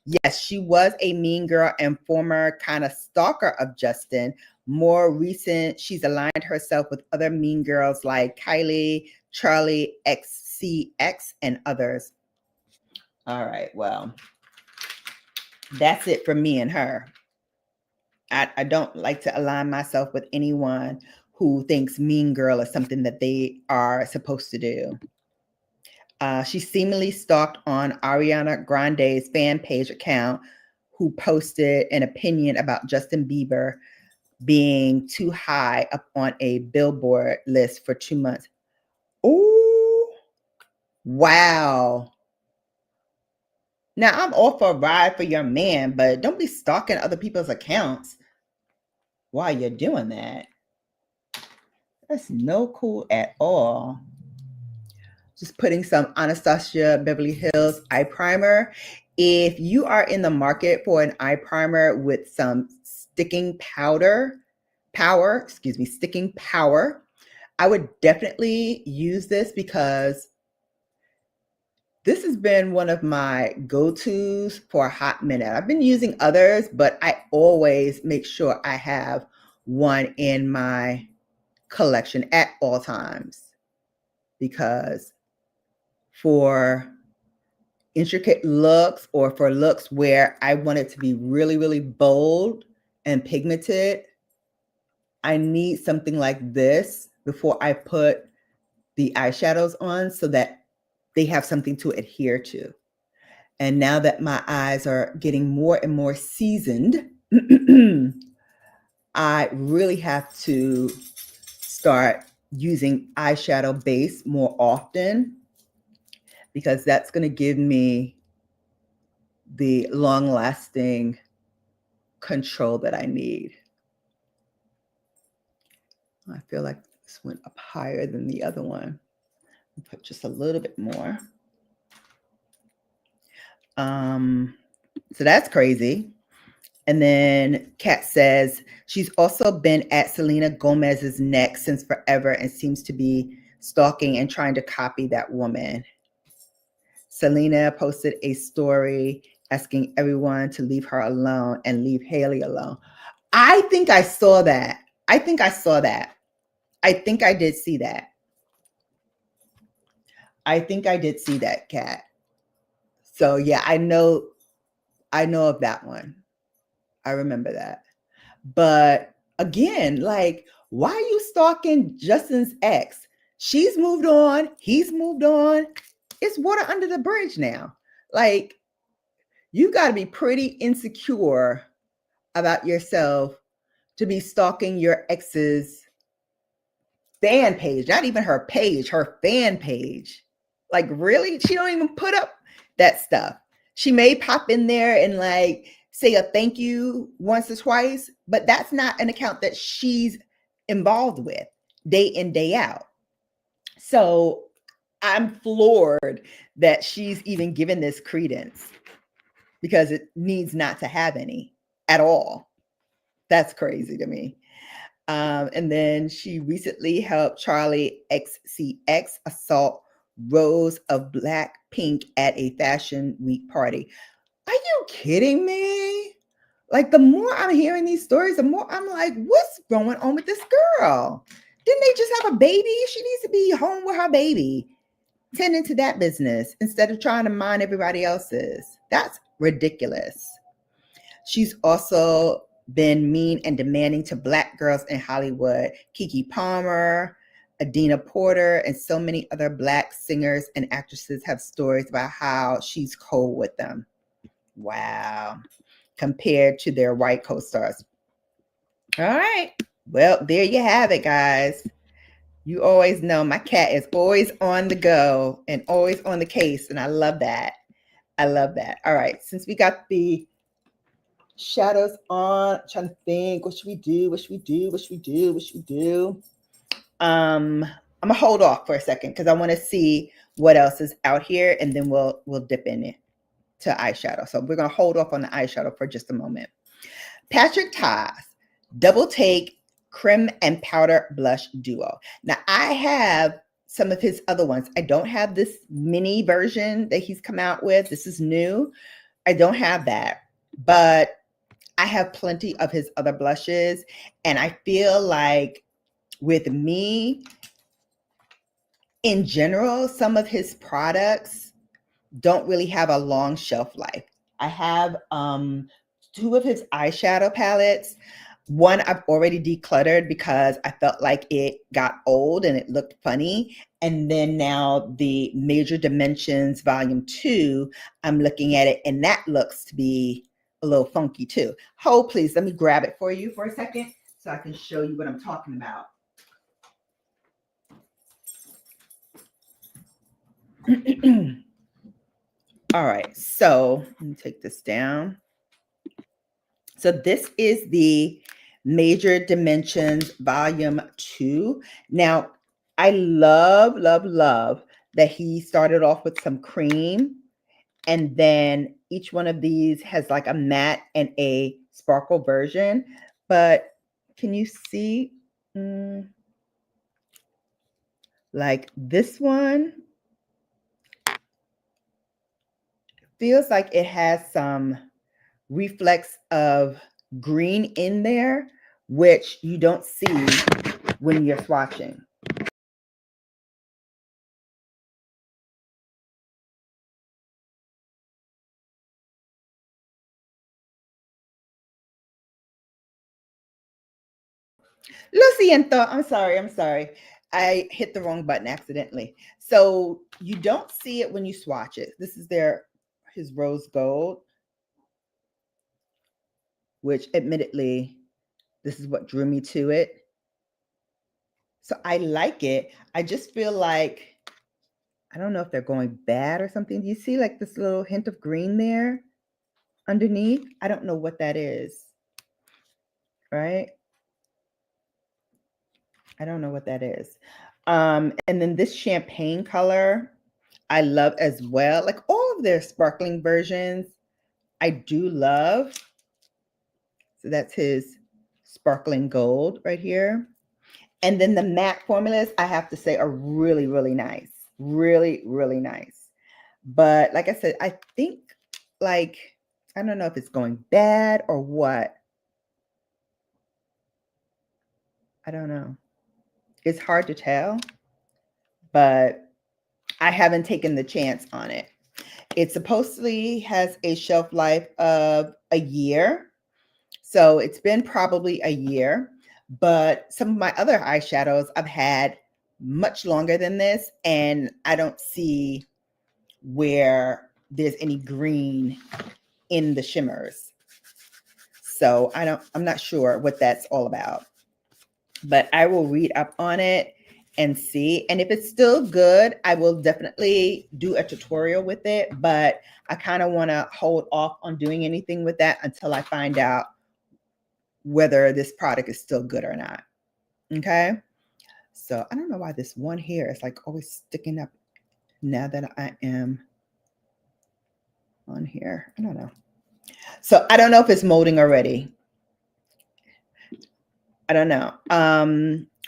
yes, she was a mean girl and former kind of stalker of Justin. More recent, she's aligned herself with other mean girls like Kylie, Charlie, XCX, and others. All right, well, that's it for me and her. I don't like to align myself with anyone who thinks mean girl is something that they are supposed to do. She seemingly stalked on Ariana Grande's fan page account, who posted an opinion about Justin Bieber being too high up on a Billboard list for 2 months. Oh, wow. Now, I'm all for a ride for your man, but don't be stalking other people's accounts while you're doing that. That's no cool at all. Just putting some Anastasia Beverly Hills eye primer. If you are in the market for an eye primer with some sticking power, I would definitely use this because this has been one of my go-tos for a hot minute. I've been using others, but I always make sure I have one in my collection at all times, because for intricate looks or for looks where I want it to be really, really bold and pigmented, I need something like this before I put the eyeshadows on so that they have something to adhere to. And now that my eyes are getting more and more seasoned, I really have to start using eyeshadow base more often, because that's going to give me the long-lasting control that I need. I feel like this went up higher than the other one. I'll put just a little bit more. So that's crazy. And then Kat says she's also been at Selena Gomez's neck since forever and seems to be stalking and trying to copy that woman. Selena posted a story asking everyone to leave her alone and leave Haley alone. I think I saw that. I think I did see that. Kat. So yeah, I know of that one. I remember that. But again, like, why are you stalking Justin's ex? She's moved on. He's moved on. It's water under the bridge now. Like, you got to be pretty insecure about yourself to be stalking your ex's fan page. Not even her page, her fan page. Like, really? She don't even put up that stuff. She may pop in there and like say a thank you once or twice, but that's not an account that she's involved with day in, day out. So I'm floored that she's even given this credence, because it needs not to have any at all. That's crazy to me. And then she recently helped Charlie XCX assault Rose of Blackpink at a Fashion Week party. Are you kidding me? Like, the more I'm hearing these stories, the more I'm like, what's going on with this girl? Didn't they just have a baby? She needs to be home with her baby, tending to that business instead of trying to mind everybody else's. That's ridiculous. She's also been mean and demanding to Black girls in Hollywood. Keke Palmer, Adina Porter, and so many other Black singers and actresses have stories about how she's cold with them. Wow. Compared to their white co-stars. All right. Well, there you have it, guys. You always know my cat is always on the go and always on the case, and I love that. I love that. All right. Since we got the shadows on, I'm trying to think, what should we do? What should we do? What should we do? What should we do? I'm gonna hold off for a second because I want to see what else is out here, and then we'll dip in it to eyeshadow. So we're gonna hold off on the eyeshadow for just a moment. Patrick Ta's Double Take Creme and Powder Blush Duo. Now I have some of his other ones. I don't have this mini version that he's come out with. This is new. I don't have that, but I have plenty of his other blushes, and I feel like with me, in general, some of his products don't really have a long shelf life. I have two of his eyeshadow palettes. One I've already decluttered because I felt like it got old and it looked funny. And then now the Major Dimensions Volume 2, I'm looking at it and that looks to be a little funky too. Hold please, let me grab it for you for a second so I can show you what I'm talking about. All right, so let me take this down. So this is the Major Dimensions Volume 2. Now, I love, love, love that he started off with some cream, and then each one of these has like a matte and a sparkle version. But can you see? Like this one feels like it has some reflex of green in there, which you don't see when you're swatching. Lo siento. I'm sorry. I hit the wrong button accidentally. So you don't see it when you swatch it. This is his rose gold, which admittedly, this is what drew me to it. So I like it. I just feel like, I don't know if they're going bad or something. Do you see like this little hint of green there underneath? I don't know what that is, right? I don't know what that is. And then this champagne color, I love as well. Like all of their sparkling versions, I do love. So that's his sparkling gold right here. And then the matte formulas, I have to say, are really, really nice. Really, really nice. But like I said, I think like, I don't know if it's going bad or what. I don't know. It's hard to tell, but I haven't taken the chance on it. It supposedly has a shelf life of a year. So it's been probably a year, but some of my other eyeshadows I've had much longer than this, and I don't see where there's any green in the shimmers. So I'm not sure what that's all about, but I will read up on it and see. And if it's still good, I will definitely do a tutorial with it, but I kind of want to hold off on doing anything with that until I find out whether this product is still good or not. Okay. So I don't know why this one here is like always sticking up now that I am on here. I don't know. So I don't know if it's molding already. I don't know.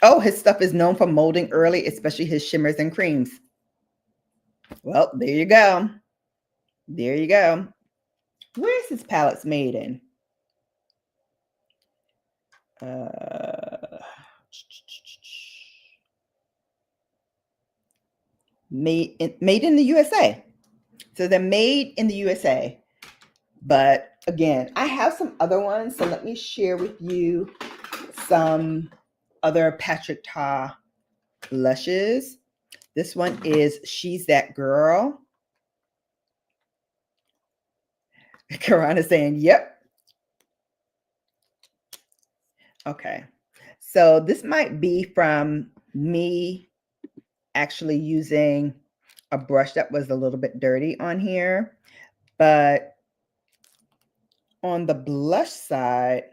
Oh, his stuff is known for molding early, especially his shimmers and creams. Well, there you go. There you go. Where's his palettes made in? Made in the USA. So they're made in the USA, but again, I have some other ones, so let me share with you some other Patrick Ta blushes. This one is She's That Girl. Karan is saying, yep. Okay. So this might be from me actually using a brush that was a little bit dirty on here. But on the blush side,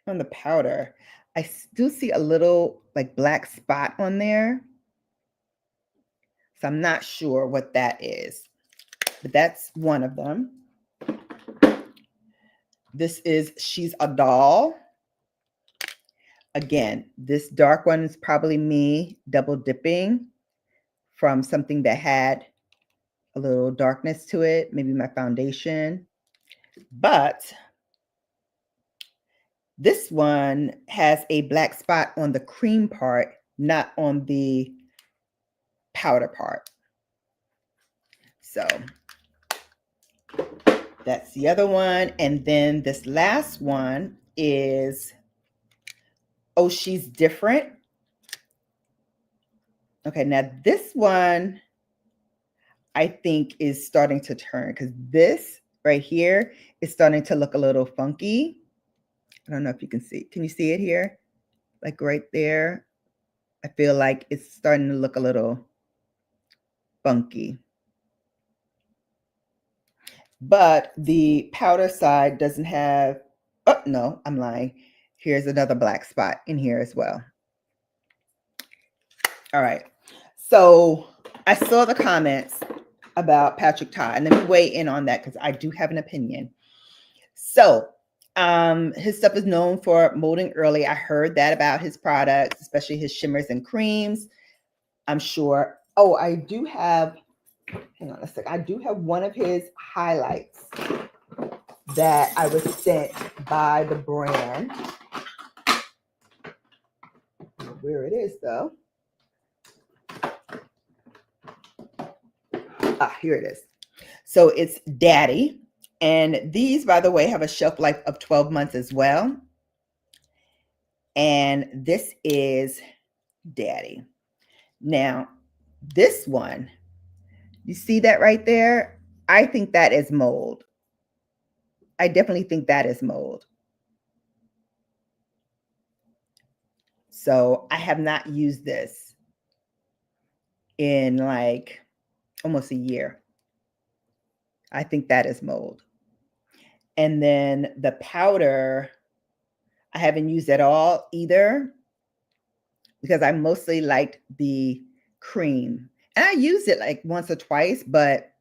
on the powder, I do see a little like black spot on there. So I'm not sure what that is, but that's one of them. This is She's a Doll. Again, this dark one is probably me double dipping from something that had a little darkness to it, maybe my foundation. But this one has a black spot on the cream part, not on the powder part. So that's the other one. And then this last one is Oh, She's Different. Okay, now this one I think is starting to turn because this right here is starting to look a little funky. I don't know if you can see. Can you see it here? Like right there. I feel like it's starting to look a little funky. But the powder side doesn't have, oh no, I'm lying. Here's another black spot in here as well. All right. So I saw the comments about Patrick Ta, and let me weigh in on that because I do have an opinion. So his stuff is known for molding early. I heard that about his products, especially his shimmers and creams. I'm sure. Oh, I do have, hang on a sec. I do have one of his highlights that I was sent by the brand. Where it is though. Ah, here it is. So it's Daddy. And these, by the way, have a shelf life of 12 months as well. And this is Daddy. Now, this one, you see that right there? I think that is mold. I definitely think that is mold. So I have not used this in like almost a year. I think that is mold. And then the powder, I haven't used at all either because I mostly liked the cream. And I used it like once or twice, but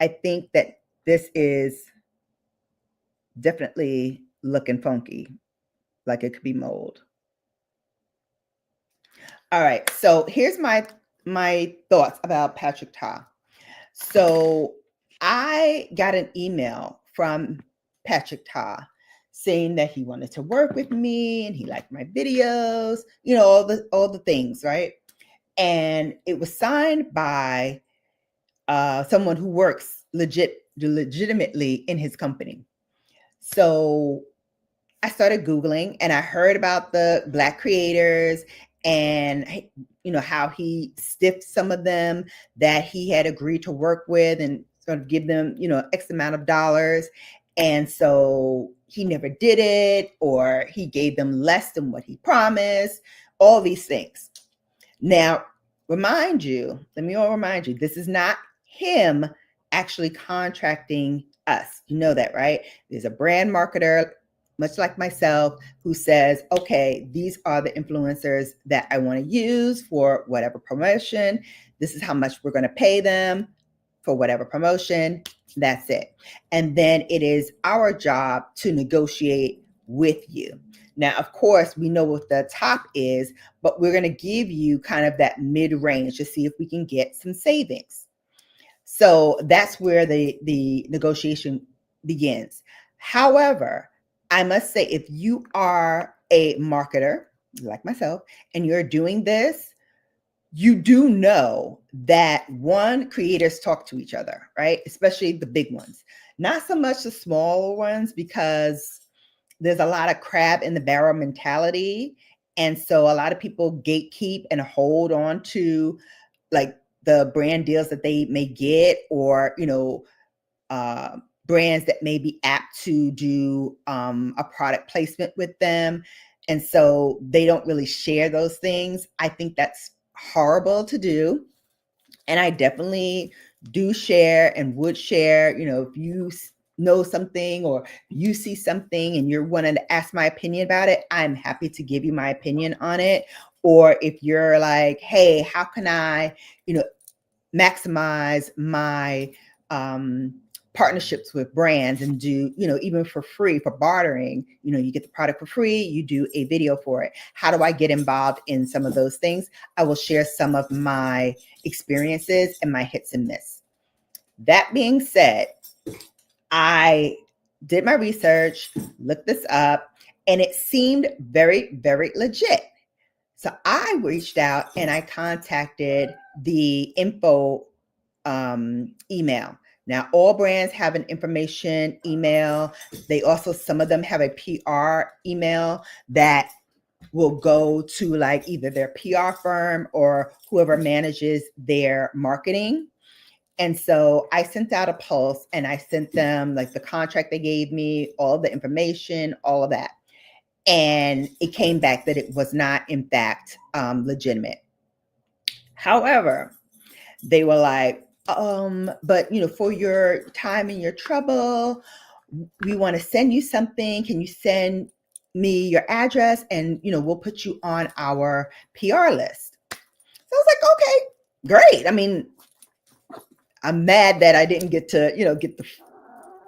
I think that this is definitely looking funky, like it could be mold. All right, so here's my thoughts about Patrick Ta. So I got an email from Patrick Ta saying that he wanted to work with me and he liked my videos, you know, all the things, right? And it was signed by someone who works legitimately in his company. So I started Googling and I heard about the Black creators and, you know, how he stiffed some of them that he had agreed to work with and sort of give them, you know, X amount of dollars. And so he never did it, or he gave them less than what he promised, all these things. Now, let me all remind you, this is not him actually contracting us. You know that, right? There's a brand marketer, much like myself, who says, okay, these are the influencers that I want to use for whatever promotion. This is how much we're going to pay them for whatever promotion. That's it. And then it is our job to negotiate with you. Now, of course, we know what the top is, but we're going to give you kind of that mid-range to see if we can get some savings. So that's where the negotiation begins. However, I must say, if you are a marketer like myself and you're doing this, you do know that one, creators talk to each other, right? Especially the big ones, not so much the smaller ones, because there's a lot of crab in the barrel mentality. And so a lot of people gatekeep and hold on to like the brand deals that they may get, or, uh, brands that may be apt to do a product placement with them. And so they don't really share those things. I think that's horrible to do. And I definitely do share and would share, if you know something or you see something and you're wanting to ask my opinion about it, I'm happy to give you my opinion on it. Or if you're like, hey, how can I, maximize my partnerships with brands and do, even for free, for bartering, you get the product for free, you do a video for it. How do I get involved in some of those things? I will share some of my experiences and my hits and miss. That being said, I did my research, looked this up, and it seemed very, very legit. So I reached out and I contacted the info email. Now, all brands have an information email. They also, some of them have a PR email that will go to like either their PR firm or whoever manages their marketing. And so I sent out a pulse and I sent them like the contract they gave me, all the information, all of that. And it came back that it was not, in fact, legitimate. However, they were like, but for your time and your trouble, we want to send you something. Can you send me your address? And we'll put you on our PR list. So I was like, okay, great. I mean, I'm mad that I didn't get to, get the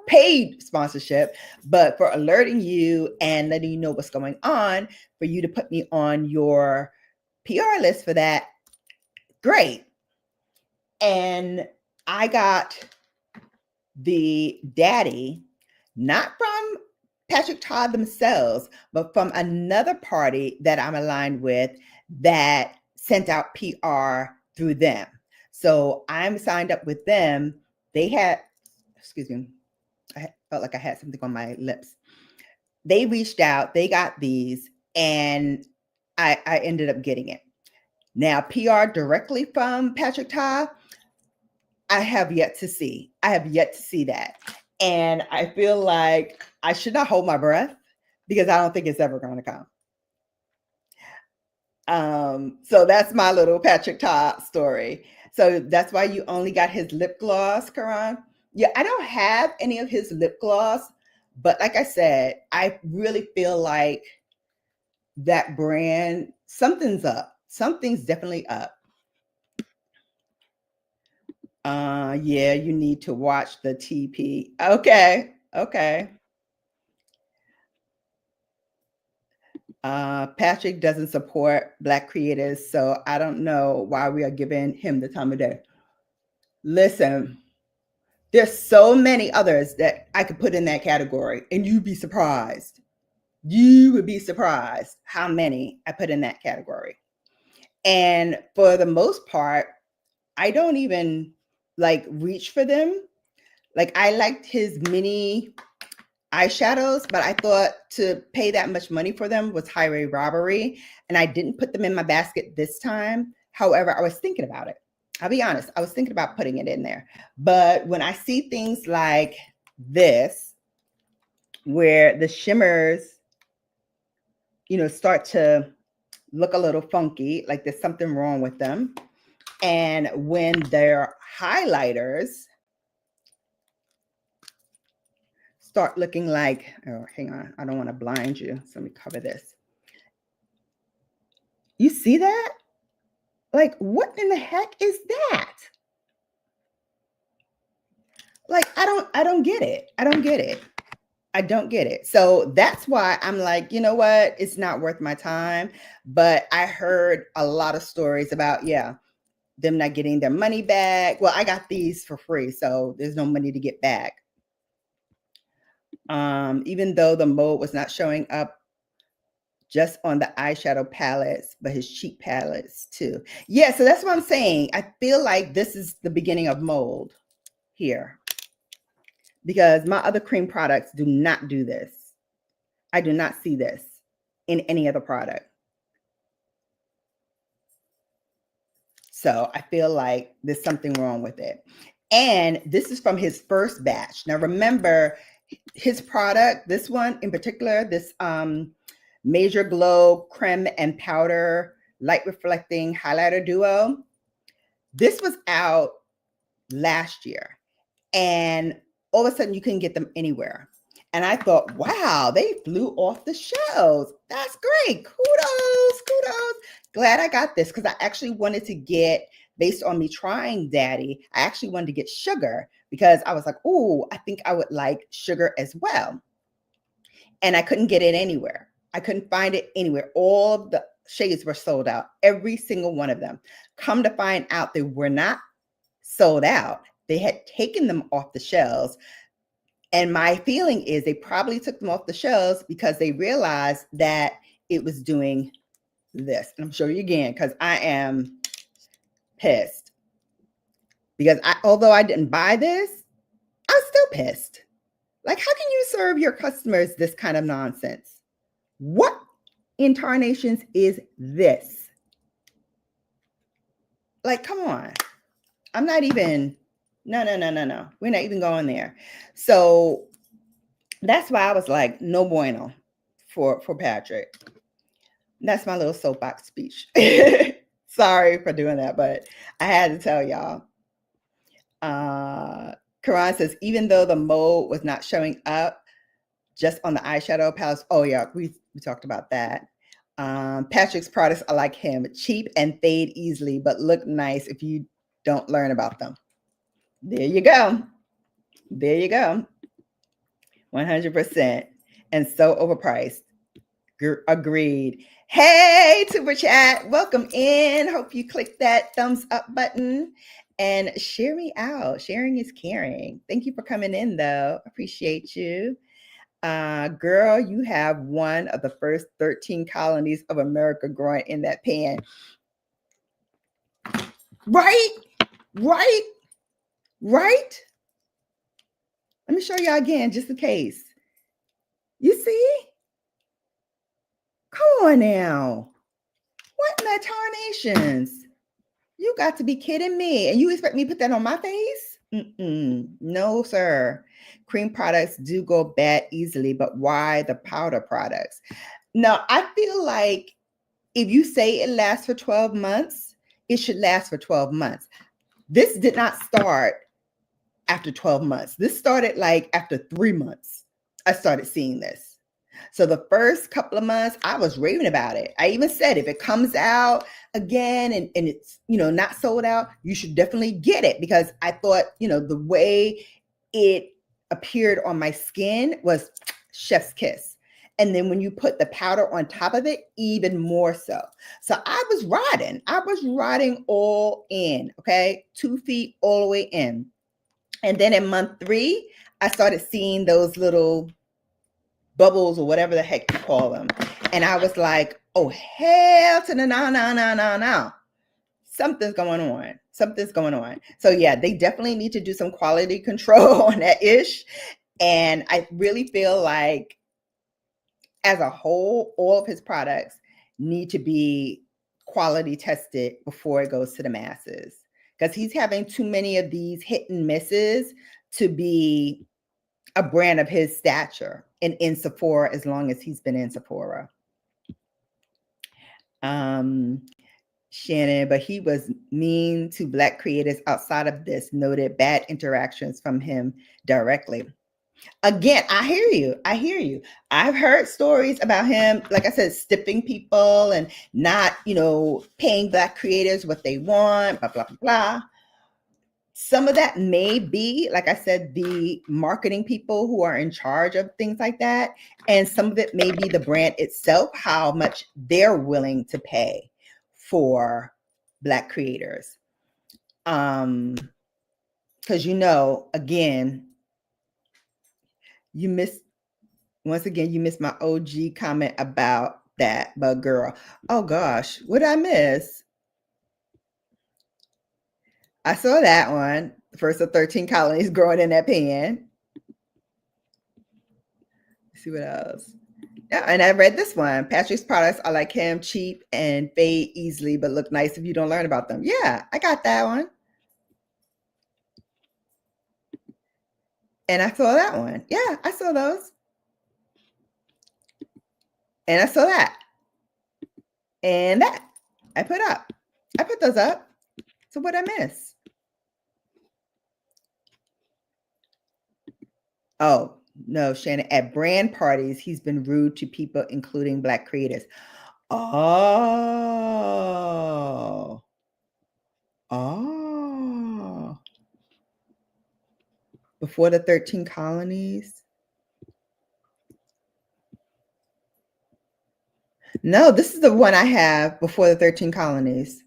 paid sponsorship, but for alerting you and letting you know what's going on, for you to put me on your PR list for that, great. And I got the daddy, not from Patrick Todd themselves, but from another party that I'm aligned with that sent out PR through them. So I'm signed up with them. They had, excuse me, I felt like I had something on my lips. They reached out, they got these, and I ended up getting it. Now, PR directly from Patrick Todd, I have yet to see. I have yet to see that. And I feel like I should not hold my breath because I don't think it's ever going to come. So that's my little Patrick Todd story. So that's why you only got his lip gloss, Karan. Yeah, I don't have any of his lip gloss, but like I said, I really feel like that brand, something's up. Something's definitely up. Yeah, you need to watch the TP. Okay, okay. Patrick doesn't support Black creators, so I don't know why we are giving him the time of day. Listen, there's so many others that I could put in that category, and you'd be surprised. You would be surprised how many I put in that category. And for the most part, I don't even like reach for them. Like I liked his mini eyeshadows, but I thought to pay that much money for them was highway robbery. And I didn't put them in my basket this time. However, I was thinking about it. I'll be honest, I was thinking about putting it in there. But when I see things like this, where the shimmers, start to look a little funky, like there's something wrong with them. And when their highlighters start looking like, oh, hang on, I don't want to blind you. So let me cover this. You see that? Like, what in the heck is that? Like, I don't get it. I don't get it. I don't get it. So that's why I'm like, you know what? It's not worth my time. But I heard a lot of stories about, yeah, them not getting their money back. Well, I got these for free, so there's no money to get back. Even though the mode was not showing up just on the eyeshadow palettes, but his cheek palettes too. Yeah, so that's what I'm saying. I feel like this is the beginning of mold here, because my other cream products do not do this. I do not see this in any other product. So I feel like there's something wrong with it. And this is from his first batch. Now remember, his product, this one in particular, this Major Glow Creme and Powder Light Reflecting Highlighter Duo, this was out last year. And all of a sudden you couldn't get them anywhere. And I thought, wow, they flew off the shelves. That's great. Kudos, kudos. Glad I got this, because I actually wanted to get, based on me trying Daddy, I actually wanted to get sugar, because I was like, oh, I think I would like sugar as well. And I couldn't get it anywhere. I couldn't find it anywhere. All of the shades were sold out, every single one of them. Come to find out, they were not sold out. They had taken them off the shelves. And my feeling is they probably took them off the shelves because they realized that it was doing this. And I'm showing you again, because I am pissed. Because although I didn't buy this, I'm still pissed. Like, how can you serve your customers this kind of nonsense? What in tarnations is this? Like, come on. I'm not even... No. We're not even going there. So that's why I was like, no bueno for Patrick. That's my little soapbox speech. Sorry for doing that, but I had to tell y'all. Karan says, even though the mold was not showing up just on the eyeshadow palettes. Oh yeah, we talked about that. Patrick's products are like him, cheap and fade easily, but look nice if you don't learn about them. There you go. There you go. 100%. And so overpriced. Agreed. Hey, Super Chat. Welcome in. Hope you click that thumbs up button and share me out. Sharing is caring. Thank you for coming in, though. Appreciate you. Girl, you have one of the first 13 colonies of America growing in that pan. Right? Let me show y'all again, just in case. You see? Come on now. What in the tarnations? You got to be kidding me. And you expect me to put that on my face? No, sir. Cream products do go bad easily, but why the powder products? Now, I feel like if you say it lasts for 12 months, it should last for 12 months. This did not start after 12 months. This started like after 3 months. I started seeing this. So the first couple of months, I was raving about it. I even said, if it comes out again and it's, not sold out, you should definitely get it, because I thought, the way it appeared on my skin was chef's kiss. And then when you put the powder on top of it, even more so. So I was riding all in, okay? 2 feet all the way in. And then in month 3, I started seeing those little bubbles or whatever the heck you call them. And I was like, oh, hell to the no. Something's going on. So yeah, they definitely need to do some quality control on that ish. And I really feel like as a whole, all of his products need to be quality tested before it goes to the masses, because he's having too many of these hit and misses to be a brand of his stature and in Sephora as long as he's been in Sephora. Shannon, but he was mean to Black creators outside of this, noted bad interactions from him directly. Again, I hear you. I've heard stories about him, like I said, stiffing people and not, paying Black creators what they want, blah, blah, blah, blah. Some of that may be, like I said, the marketing people who are in charge of things like that. And some of it may be the brand itself, how much they're willing to pay for Black creators. Because, again, you missed my OG comment about that, but girl, oh gosh, what did I miss? I saw that one. The first of 13 colonies growing in that pan. Let's see what else. Yeah, and I read this one. Patrick's products are like him, cheap and fade easily, but look nice if you don't learn about them. Yeah, I got that one. And I saw that one. Yeah, I saw those. And I saw that. And that. I put up. I put those up. So what I miss? Oh, no, Shannon. At brand parties, he's been rude to people, including Black creators. Oh. Oh. Before the 13 colonies? No, this is the one I have before the 13 colonies.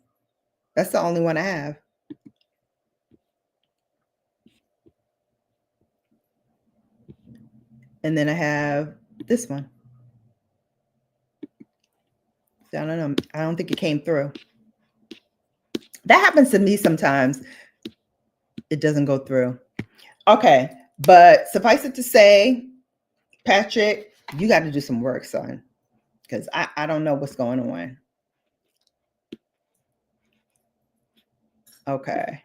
That's the only one I have. And then I have this one. So I don't know. I don't think it came through. That happens to me sometimes. It doesn't go through. Okay. But suffice it to say, Patrick, you got to do some work, son. Because I don't know what's going on. Okay.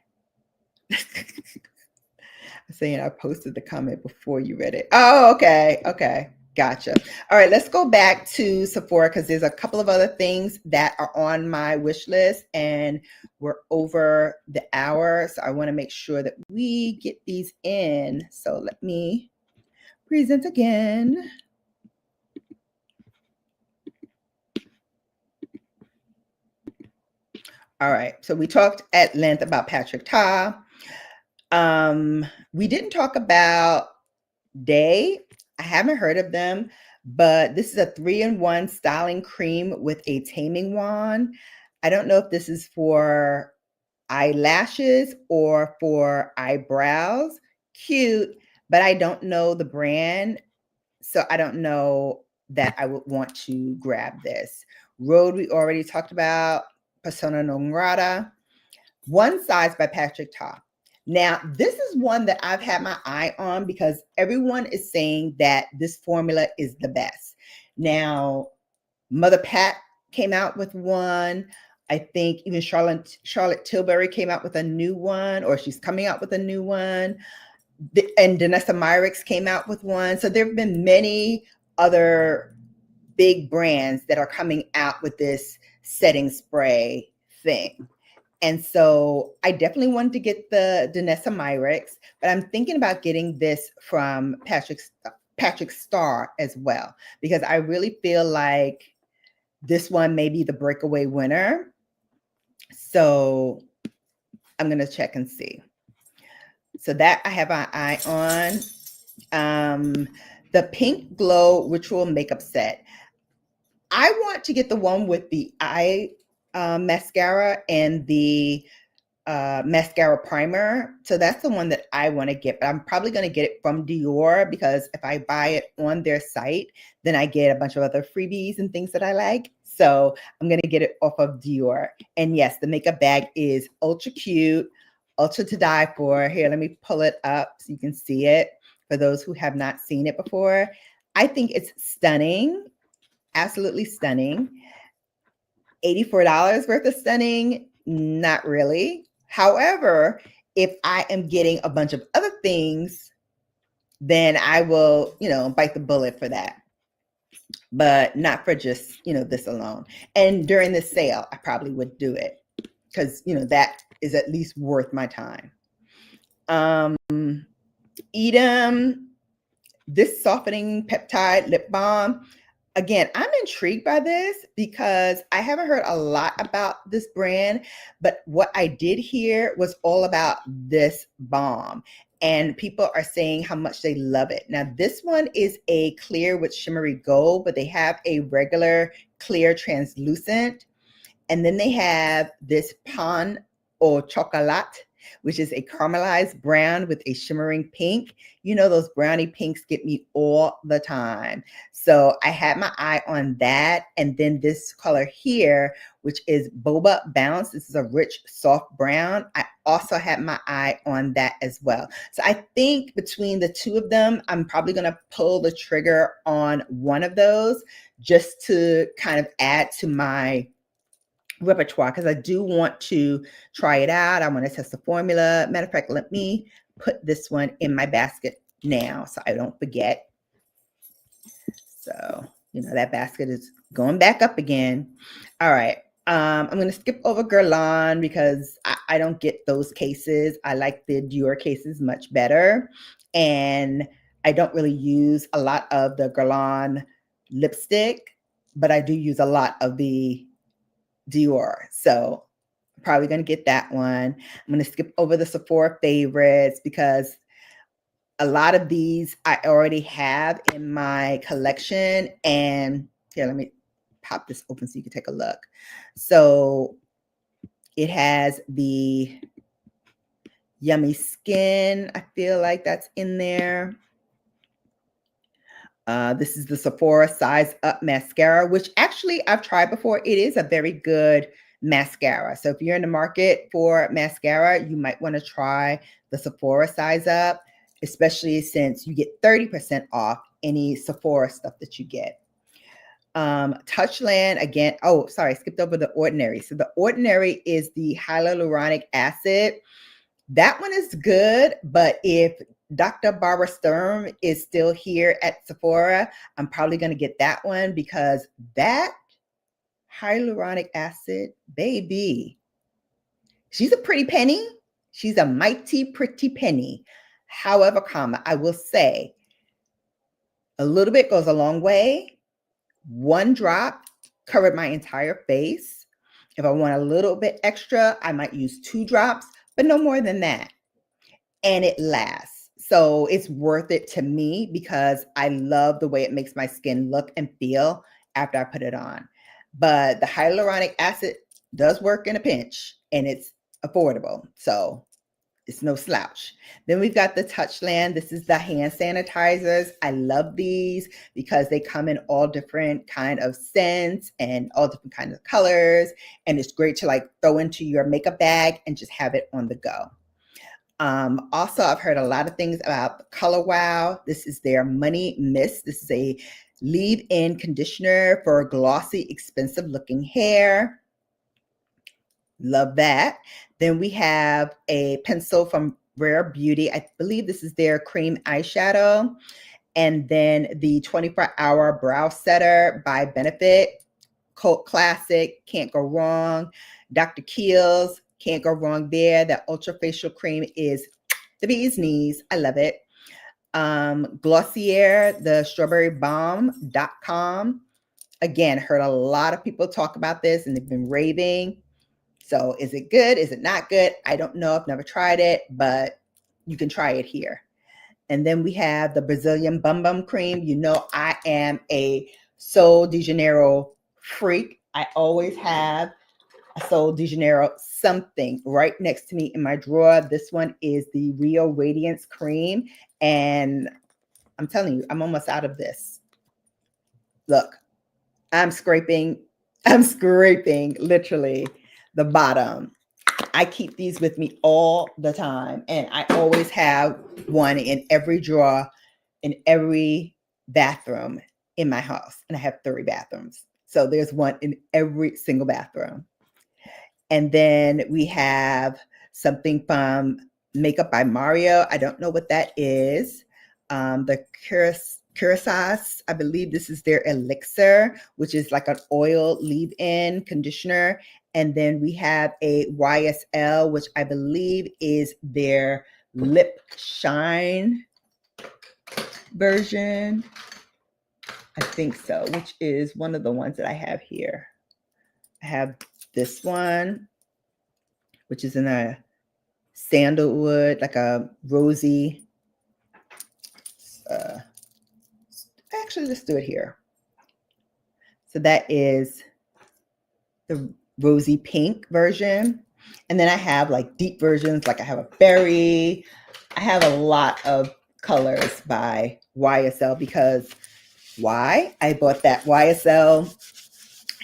I'm saying I posted the comment before you read it. Oh, okay. Okay. Gotcha. All right, let's go back to Sephora because there's a couple of other things that are on my wish list and we're over the hour. So I want to make sure that we get these in. So let me present again. All right, so we talked at length about Patrick Ta. We didn't talk about Day. I haven't heard of them, but this is a 3-in-1 styling cream with a taming wand. I don't know if this is for eyelashes or for eyebrows. Cute, but I don't know the brand, so I don't know that I would want to grab this. Rhode, we already talked about. Persona non grata. One Size by Patrick Ta. Now, this is one that I've had my eye on because everyone is saying that this formula is the best. Now, Mother Pat came out with one. I think even Charlotte Tilbury came out with a new one, or she's coming out with a new one. And Danessa Myricks came out with one. So there have been many other big brands that are coming out with this setting spray thing. And so I definitely wanted to get the Danessa Myricks, but I'm thinking about getting this from Patrick Star as well, because I really feel like this one may be the breakaway winner. So I'm going to check and see. So that I have my eye on. The Pink Glow Ritual Makeup Set. I want to get the one with the eye mascara and the mascara primer. So that's the one that I want to get, but I'm probably going to get it from Dior because if I buy it on their site, then I get a bunch of other freebies and things that I like. So I'm going to get it off of Dior. And yes, the makeup bag is ultra cute, ultra to die for. Here, let me pull it up so you can see it for those who have not seen it before. I think it's stunning, absolutely stunning. $84 worth of stunning? Not really. However, if I am getting a bunch of other things, then I will, bite the bullet for that. But not for just, this alone. And during the sale, I probably would do it because, that is at least worth my time. Edam, this softening peptide lip balm. Again, I'm intrigued by this because I haven't heard a lot about this brand, but what I did hear was all about this balm. And people are saying how much they love it. Now, this one is a clear with shimmery gold, but they have a regular clear translucent. And then they have this pan au chocolat. which is a caramelized brown with a shimmering pink. You know, those brownie pinks get me all the time. So I had my eye on that. And then this color here, which is Boba Bounce. This is a rich, soft brown. I also had my eye on that as well. So I think between the two of them, I'm probably going to pull the trigger on one of those just to kind of add to my repertoire, because I do want to try it out. I want to test the formula. Matter of fact, let me put this one in my basket now so I don't forget. So, you know, that basket is going back up again. All right. I'm going to skip over Guerlain because I don't get those cases. I like the Dior cases much better. And I don't really use a lot of the Guerlain lipstick, but I do use a lot of the Dior. So probably going to get that one. I'm going to skip over the Sephora favorites because a lot of these I already have in my collection. And here, let me pop this open so you can take a look. So it has the Yummy Skin. I feel like that's in there. This is the Sephora Size Up Mascara, which actually I've tried before. It is a very good mascara. So if you're in the market for mascara, you might want to try the Sephora Size Up, especially since you get 30% off any Sephora stuff that you get. Touchland, again, oh, sorry, I skipped over the Ordinary. So the Ordinary is the hyaluronic acid. That one is good, but if Dr. Barbara Sturm is still here at Sephora, I'm probably going to get that one because that hyaluronic acid, baby, she's a pretty penny. She's a mighty pretty penny. However, I will say a little bit goes a long way. One drop covered my entire face. If I want a little bit extra, I might use 2 drops, but no more than that. And it lasts. So it's worth it to me because I love the way it makes my skin look and feel after I put it on. But the hyaluronic acid does work in a pinch and it's affordable. So it's no slouch. Then we've got the Touchland. This is the hand sanitizers. I love these because they come in all different kind of scents and all different kinds of colors. And it's great to like throw into your makeup bag and just have it on the go. Also, I've heard a lot of things about Color Wow. This is their Money Mist. This is a leave-in conditioner for glossy, expensive-looking hair. Love that. Then we have a pencil from Rare Beauty. I believe this is their cream eyeshadow. And then the 24-hour brow setter by Benefit. Cult classic, can't go wrong. Dr. Kiehl's, can't go wrong there. That Ultra Facial Cream is the bee's knees. I love it. Glossier, the strawberrybomb.com. Again, heard a lot of people talk about this and they've been raving. So is it good? Is it not good? I don't know. I've never tried it, but you can try it here. And then we have the Brazilian Bum Bum Cream. You know, I am a Sol de Janeiro freak. I always have a Sol de Janeiro something right next to me in my drawer. This one is the Rio Radiance Cream. And I'm telling you, I'm almost out of this. Look, I'm scraping literally the bottom. I keep these with me all the time. And I always have one in every drawer, in every bathroom in my house. And I have 3 bathrooms. So there's one in every single bathroom. And then we have something from Makeup by Mario. I don't know what that is. The Curacas, I believe this is their elixir, which is like an oil leave-in conditioner. And then we have a YSL, which I believe is their lip shine version. I think so, which is one of the ones that I have here. I have this one, which is in a sandalwood, like a rosy. Actually, let's do it here. So that is the rosy pink version. And then I have like deep versions, like I have a berry. I have a lot of colors by YSL because why? I bought that YSL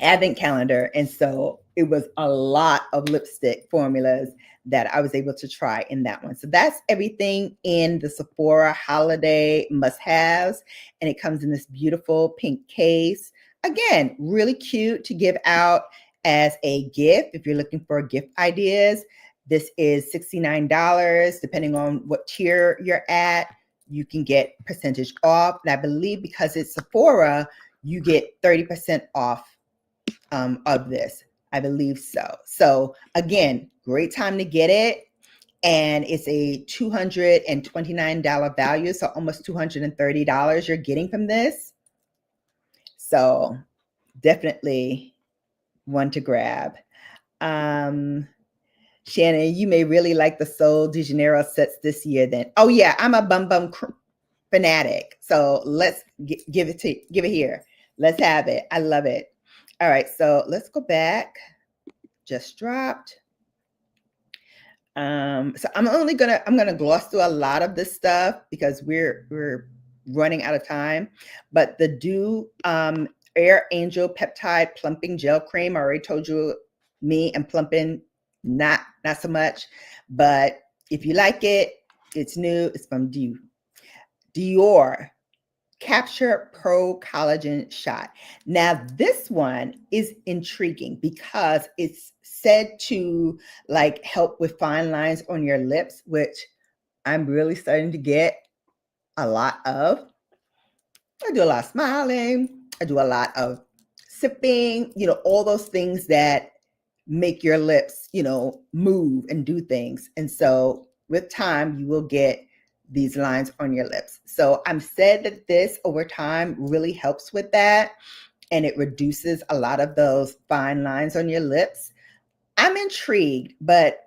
advent calendar. And so it was a lot of lipstick formulas that I was able to try in that one. So that's everything in the Sephora holiday must-haves. And it comes in this beautiful pink case. Again, really cute to give out as a gift if you're looking for gift ideas. This is $69. Depending on what tier you're at, you can get percentage off. And I believe because it's Sephora, you get 30% off of this. I believe so. So again, great time to get it. And it's a $229 value. So almost $230 you're getting from this. So definitely one to grab. Shannon, you may really like the Sol de Janeiro sets this year then. Oh yeah, I'm a bum fanatic. So let's give it here. Let's have it. I love it. All right, so let's go back. Just dropped. So I'm gonna gloss through a lot of this stuff because we're running out of time. But the Dew Air Angel Peptide Plumping Gel Cream, I already told you, me and plumping, not so much. But if you like it, it's new. It's from Dior Capture Pro Collagen Shot. Now, this one is intriguing because it's said to like help with fine lines on your lips, which I'm really starting to get a lot of. I do a lot of smiling. I do a lot of sipping, all those things that make your lips, move and do things. And so with time, you will get these lines on your lips. So I'm said that this over time really helps with that. And it reduces a lot of those fine lines on your lips. I'm intrigued, but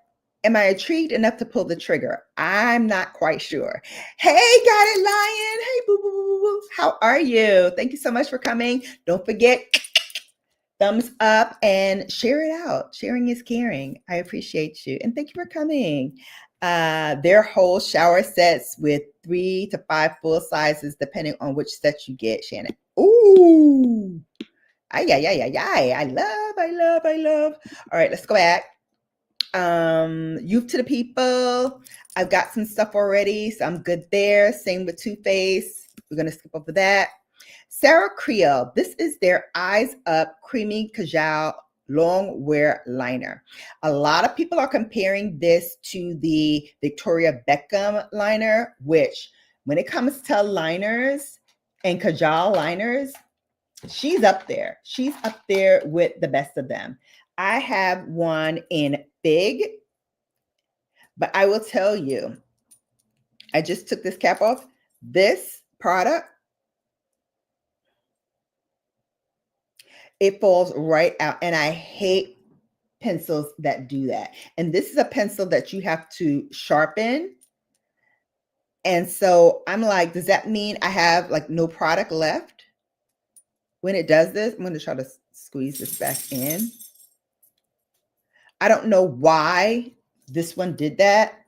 am I intrigued enough to pull the trigger? I'm not quite sure. Hey, Guided Lion. Hey, boo, boo, boo, boo. How are you? Thank you so much for coming. Don't forget, thumbs up and share it out. Sharing is caring. I appreciate you. And thank you for coming. Their whole shower sets with 3 to 5 full sizes, depending on which set you get, Shannon. Ooh. Ay. I love. All right, let's go back. Youth to the people. I've got some stuff already, so I'm good there. Same with Too Faced. We're going to skip over that. Sarah Creel, this is their Eyes Up Creamy Kajal Long Wear Liner. A lot of people are comparing this to the Victoria Beckham liner, which when it comes to liners and Kajal liners, she's up there. She's up there with the best of them. I have one in Fig, but I will tell you, I just took this cap off. This product, it falls right out. And I hate pencils that do that. And this is a pencil that you have to sharpen. And so I'm like, does that mean I have like no product left? When it does this, I'm going to try to squeeze this back in. I don't know why this one did that,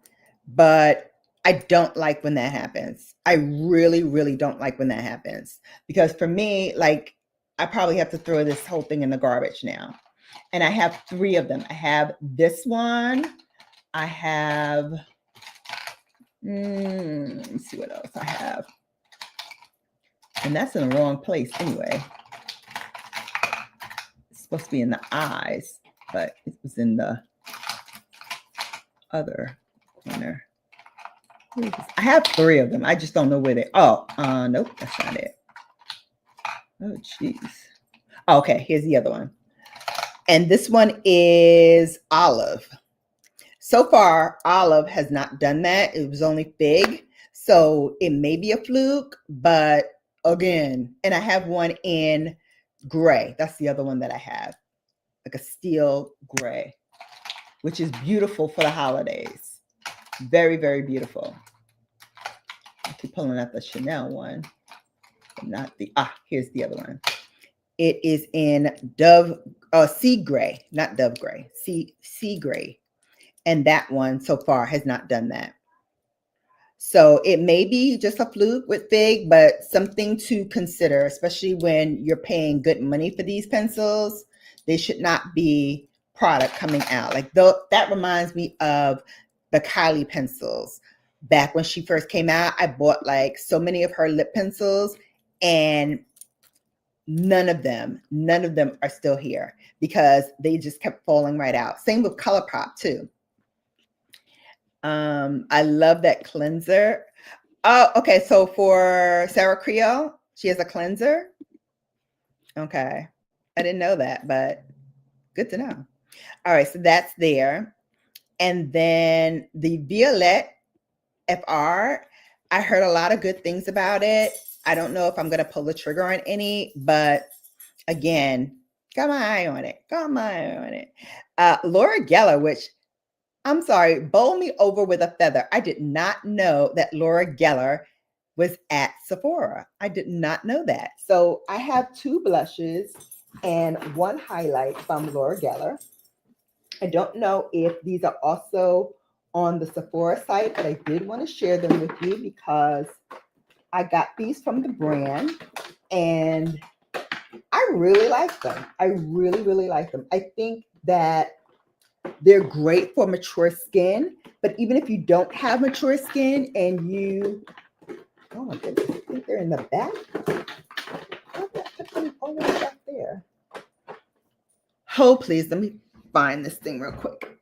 but I don't like when that happens. I really, really don't like when that happens. Because for me, like, I probably have to throw this whole thing in the garbage now. And I have 3 of them. I have this one. I have, let me see what else I have. And that's in the wrong place anyway. It's supposed to be in the eyes, but it was in the other corner. I have 3 of them. I just don't know where they, nope, that's not it. Oh, jeez. Okay, here's the other one. And this one is Olive. So far, Olive has not done that. It was only Fig. So it may be a fluke, but again, and I have one in gray. That's the other one that I have, like a steel gray, which is beautiful for the holidays. Very, very beautiful. I keep pulling out the Chanel one, but not the, here's the other one. It is in sea gray, not dove gray, sea gray. And that one so far has not done that. So it may be just a fluke with Fig, but something to consider, especially when you're paying good money for these pencils. They should not be product coming out. Like that reminds me of the Kylie pencils. Back when she first came out, I bought like so many of her lip pencils, and none of them are still here because they just kept falling right out. Same with ColourPop too. I love that cleanser. Oh, okay. So for Sarah Creole, she has a cleanser. Okay. I didn't know that, but good to know. All right. So that's there. And then the Violette FR, I heard a lot of good things about it. I don't know if I'm going to pull the trigger on any, but again, got my eye on it. Laura Geller, which I'm sorry, bowl me over with a feather. I did not know that Laura Geller was at Sephora. I did not know that. So I have 2 blushes and 1 highlight from Laura Geller. I don't know if these are also on the Sephora site, but I did want to share them with you because I got these from the brand and I really like them. I really, really like them. I think that they're great for mature skin, but even if you don't have mature skin and you, oh my goodness, I think they're in the back. How did I put them all the way back there? Oh, please, let me find this thing real quick.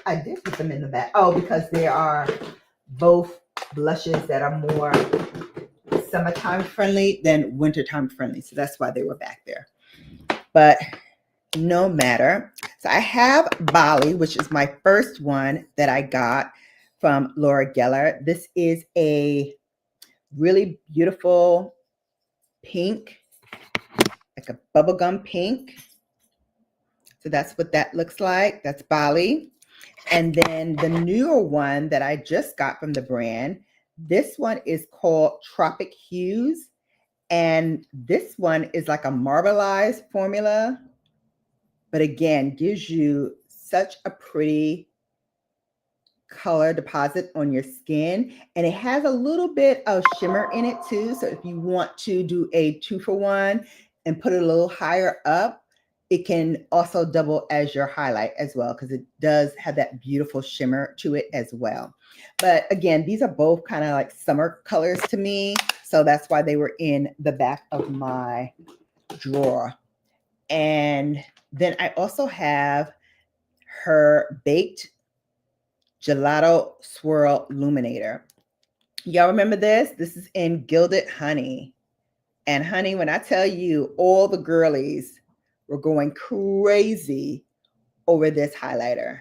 I did put them in the back. Oh, because they are both blushes that are more summertime friendly than wintertime friendly. So that's why they were back there. But no matter. So I have Bali, which is my first one that I got from Laura Geller. This is a really beautiful pink, like a bubblegum pink. So that's what that looks like. That's Bali. And then the newer one that I just got from the brand, this one is called Tropic Hues. And this one is like a marbleized formula, but again, gives you such a pretty color deposit on your skin. And it has a little bit of shimmer in it too. So if you want to do a 2-for-1 and put it a little higher up, it can also double as your highlight as well, because it does have that beautiful shimmer to it as well. But again, these are both kind of like summer colors to me. So that's why they were in the back of my drawer. And then I also have her Baked Gelato Swirl Illuminator. Y'all remember this? This is in Gilded Honey. And honey, when I tell you, all the girlies were going crazy over this highlighter.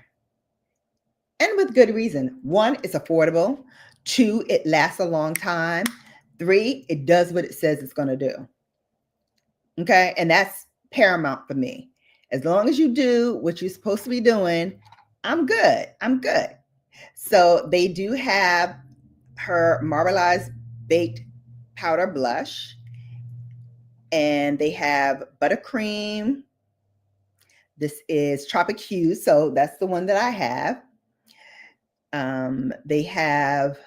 And with good reason. 1, it's affordable. 2, it lasts a long time. 3, it does what it says it's going to do. Okay? And that's paramount for me. As long as you do what you're supposed to be doing, I'm good. I'm good. So they do have her marbleized baked powder blush, and they have buttercream. This is Tropic Hues, so that's the one that I have. They have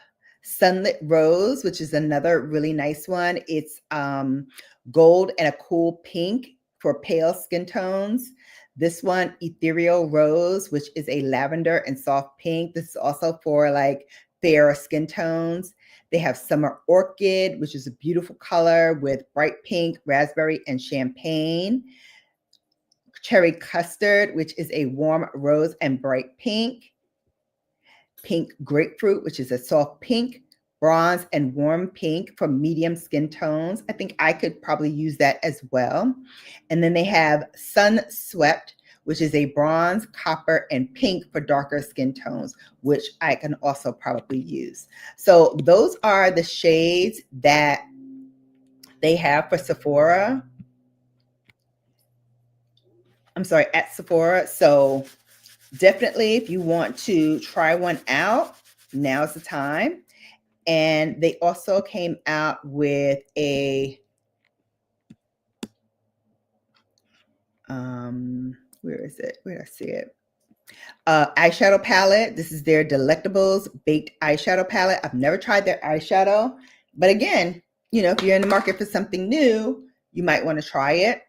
Sunlit Rose, which is another really nice one. It's gold and a cool pink for pale skin tones. This one, Ethereal Rose, which is a lavender and soft pink. This is also for like fair skin tones. They have Summer Orchid, which is a beautiful color with bright pink, raspberry, and champagne. Cherry Custard, which is a warm rose and bright pink. Pink Grapefruit, which is a soft pink. Bronze and warm pink for medium skin tones. I think I could probably use that as well. And then they have Sun Swept, which is a bronze, copper, and pink for darker skin tones, which I can also probably use. So those are the shades that they have for Sephora. I'm sorry, at Sephora. So definitely, if you want to try one out, now's the time. And they also came out with a Where is it? Where did I see it? Eyeshadow palette. This is their Delectables Baked Eyeshadow Palette. I've never tried their eyeshadow, but again, you know, if you're in the market for something new, you might want to try it.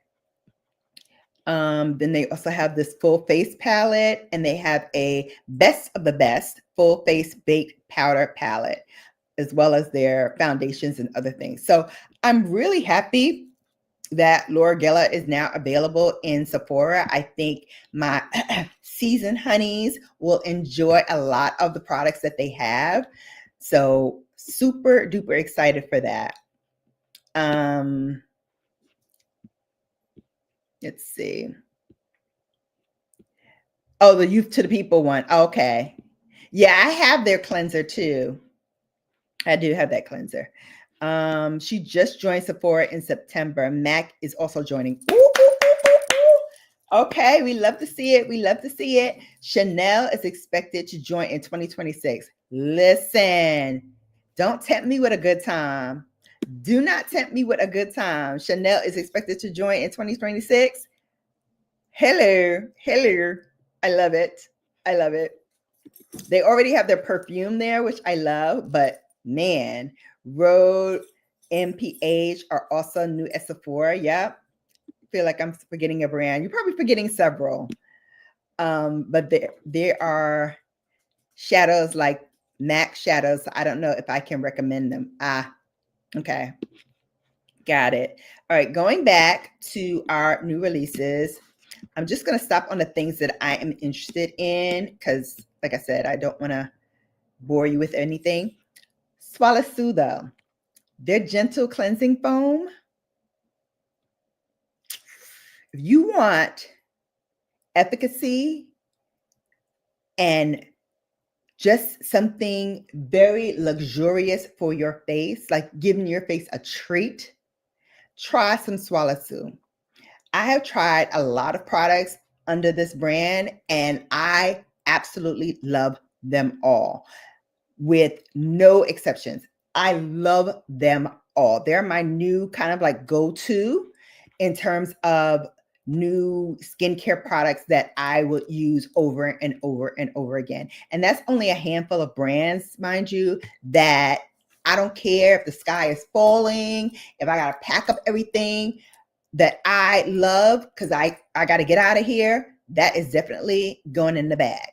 Then they also have this full face palette, and they have a best of the best full face baked powder palette, as well as their foundations and other things. So I'm really happy that LEGENDARY is now available in Sephora. I think my seasoned honeys will enjoy a lot of the products that they have. So super duper excited for that. Let's see. Oh, the Youth to the People one. Okay. Yeah, I have their cleanser too. I do have that cleanser. She just joined Sephora in September. MAC is also joining. Ooh, ooh, ooh, ooh, ooh. Okay, we love to see it. We love to see it. Chanel is expected to join in 2026. Listen, don't tempt me with a good time. Do not tempt me with a good time. Chanel is expected to join in 2026. Hello, hello. I love it. I love it. They already have their perfume there, which I love, but man, Rode MPH are also new at Sephora. Yep. I feel like I'm forgetting a brand. You're probably forgetting several. But there are shadows like MAC shadows. I don't know if I can recommend them. Okay. Got it. All right. Going back to our new releases, I'm just going to stop on the things that I am interested in because, like I said, I don't want to bore you with anything. Swalasu, though, their gentle cleansing foam. If you want efficacy and just something very luxurious for your face, like giving your face a treat, try some Swalasu. I have tried a lot of products under this brand, and I absolutely love them all with no exceptions. I love them all. They're my new kind of like go-to in terms of new skincare products that I would use over and over and over again. And that's only a handful of brands, mind you, that I don't care if the sky is falling, if I got to pack up everything that I love because I got to get out of here. That is definitely going in the bag.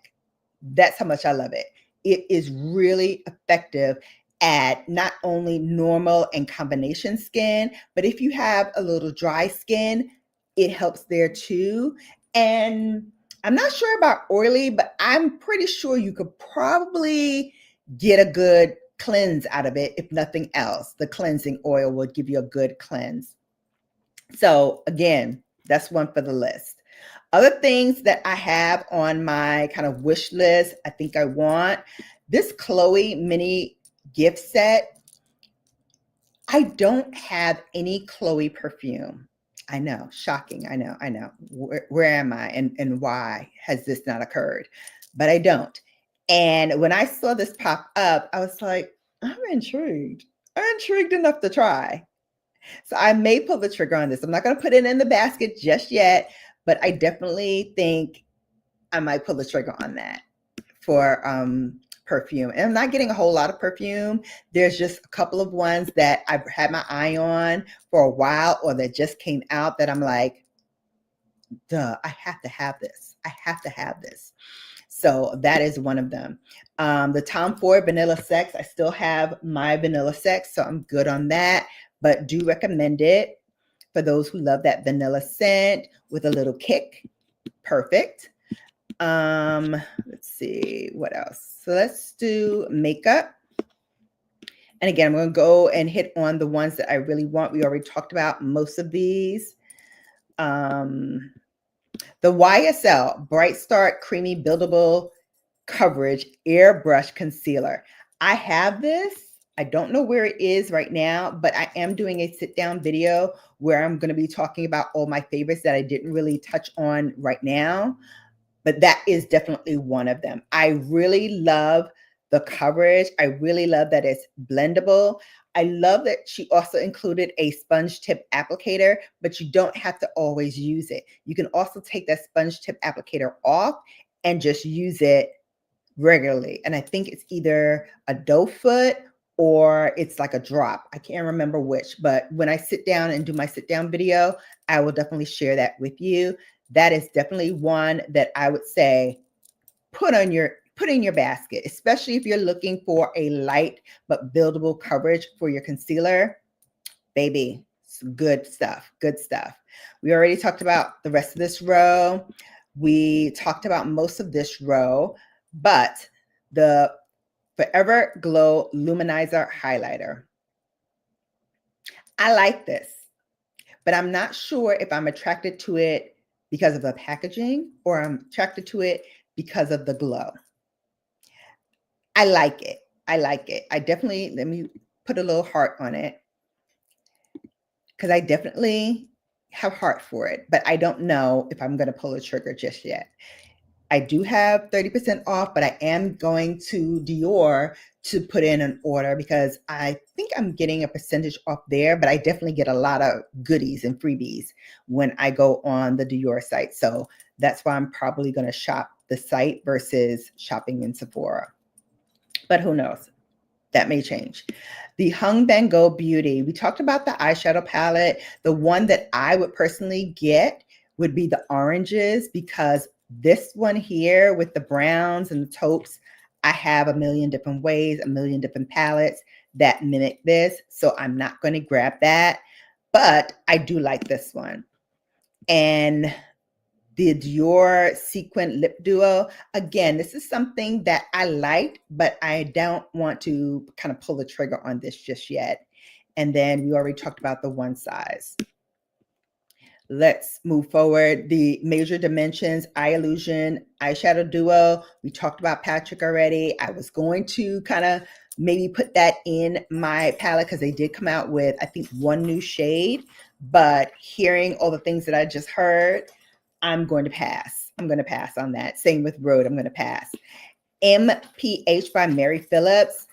That's how much I love it. It is really effective at not only normal and combination skin, but if you have a little dry skin, it helps there too. And I'm not sure about oily, but I'm pretty sure you could probably get a good cleanse out of it. If nothing else, the cleansing oil would give you a good cleanse. So again, that's one for the list. Other things that I have on my kind of wish list, I think I want this Chloe mini gift set. I don't have any Chloe perfume. I know, shocking. I know. Where am I and why has this not occurred? But I don't. And when I saw this pop up, I was like, I'm intrigued. I'm intrigued enough to try. So I may pull the trigger on this. I'm not going to put it in the basket just yet, but I definitely think I might pull the trigger on that for perfume. And I'm not getting a whole lot of perfume. There's just a couple of ones that I've had my eye on for a while or that just came out that I'm like, duh, I have to have this. I have to have this. So that is one of them. The Tom Ford Vanilla Sex, I still have my Vanilla Sex, so I'm good on that, but do recommend it for those who love that vanilla scent with a little kick. Perfect. Let's see what else. So let's do makeup. And again, I'm going to go and hit on the ones that I really want. We already talked about most of these. The YSL Bright Start Creamy Buildable Coverage Airbrush Concealer. I have this. I don't know where it is right now, but I am doing a sit down video where I'm going to be talking about all my favorites that I didn't really touch on right now. But that is definitely one of them. I really love the coverage. I really love that it's blendable. I love that she also included a sponge tip applicator, but you don't have to always use it. You can also take that sponge tip applicator off and just use it regularly. And I think it's either a doe foot or it's like a drop. I can't remember which, but when I sit down and do my sit down video, I will definitely share that with you. That is definitely one that I would say put in your basket, especially if you're looking for a light but buildable coverage for your concealer. Baby, it's good stuff, good stuff. We already talked about the rest of this row. We talked about most of this row, but the Forever Glow Luminizer Highlighter. I like this, but I'm not sure if I'm attracted to it because of the packaging or I'm attracted to it because of the glow. I like it. I like it. I definitely, let me put a little heart on it because I definitely have heart for it, but I don't know if I'm going to pull a trigger just yet. I do have 30% off, but I am going to Dior to put in an order because I think I'm getting a percentage off there, but I definitely get a lot of goodies and freebies when I go on the Dior site. So that's why I'm probably going to shop the site versus shopping in Sephora. But who knows? That may change. The Hung Bango Beauty. We talked about the eyeshadow palette. The one that I would personally get would be the oranges because this one here with the browns and the taupes, I have a million different ways, a million different palettes that mimic this. So I'm not going to grab that, but I do like this one. And the Dior Sequin Lip Duo. Again, this is something that I liked, but I don't want to kind of pull the trigger on this just yet. And then we already talked about the one size. Let's move forward. The Major Dimensions Eye Illusion Eyeshadow Duo. We talked about Patrick already. I was going to kind of maybe put that in my palette because they did come out with, I think, one new shade. But hearing all the things that I just heard, I'm going to pass. I'm going to pass on that. Same with Rhode. I'm going to pass. MPH by Mary Phillips.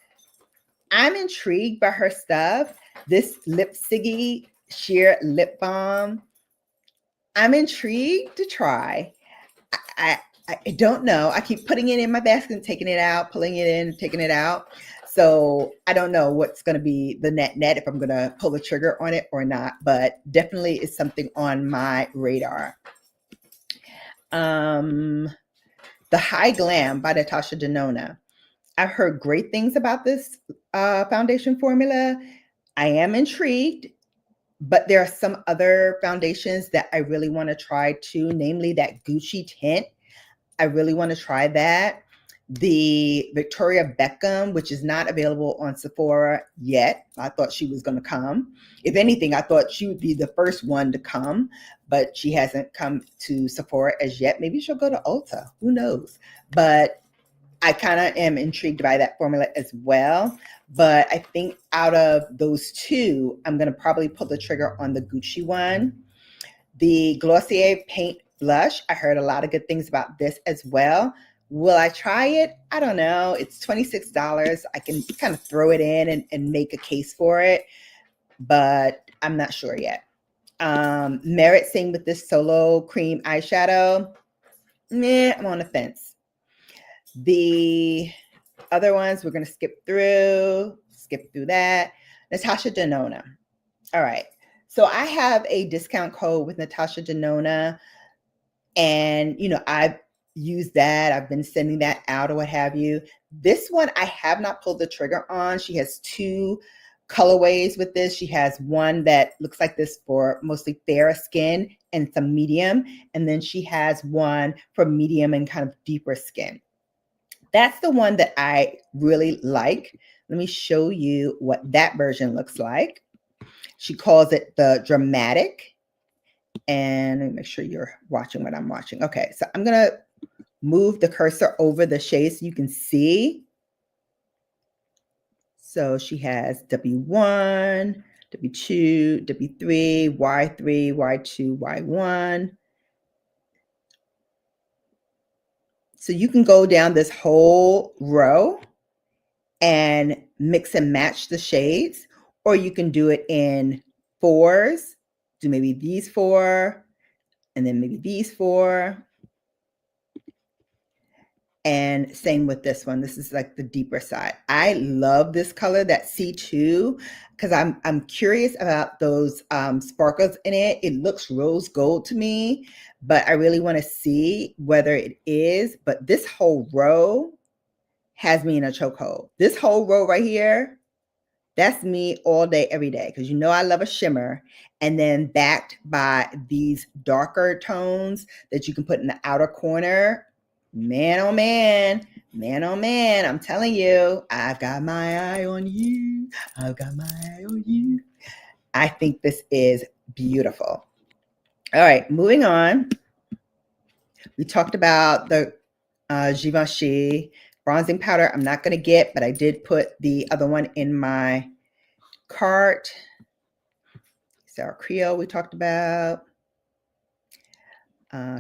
I'm intrigued by her stuff. This Lip Siggy Sheer Lip Balm. I'm intrigued to try. I don't know. I keep putting it in my basket and taking it out, pulling it in, taking it out. So I don't know what's going to be the net, if I'm going to pull the trigger on it or not, but definitely is something on my radar. The High Glam by Natasha Denona. I've heard great things about this foundation formula. I am intrigued, but there are some other foundations that I really want to try too, namely that Gucci tint. I really want to try that. The Victoria Beckham, which is not available on Sephora yet. I thought she was going to come. If anything, I thought she would be the first one to come, but she hasn't come to Sephora as yet. Maybe she'll go to Ulta. Who knows? But I kind of am intrigued by that formula as well. But I think out of those two, I'm going to probably pull the trigger on the Gucci one. The Glossier Paint Blush. I heard a lot of good things about this as well. Will I try it? I don't know. It's $26. I can kind of throw it in and make a case for it, but I'm not sure yet. Merit Sing with this Solo Cream Eyeshadow. I'm on the fence. The other ones we're going to skip through that. Natasha Denona. All right. So I have a discount code with Natasha Denona, and I've used that. I've been sending that out or what have you. This one I have not pulled the trigger on. She has two colorways with this. She has one that looks like this for mostly fairer skin and some medium, and then she has one for medium and kind of deeper skin. That's the one that I really like. Let me show you what that version looks like. She calls it the Dramatic. And let me make sure you're watching what I'm watching. Okay, so I'm going to move the cursor over the shade so you can see. So she has W1, W2, W3, Y3, Y2, Y1. So you can go down this whole row and mix and match the shades, or you can do it in 4s. Do maybe these 4, and then maybe these 4. And same with this one. This is like the deeper side. I love this color, that C2, because I'm curious about those sparkles in it. It looks rose gold to me, but I really want to see whether it is. But this whole row has me in a chokehold. This whole row right here, that's me all day, every day, because you know I love a shimmer. And then backed by these darker tones that you can put in the outer corner. Man, oh man, man, oh man, I'm telling you, I've got my eye on you. I've got my eye on you. I think this is beautiful. All right, moving on. We talked about the Givenchy bronzing powder. I'm not going to get, but I did put the other one in my cart. Sarah Creole we talked about.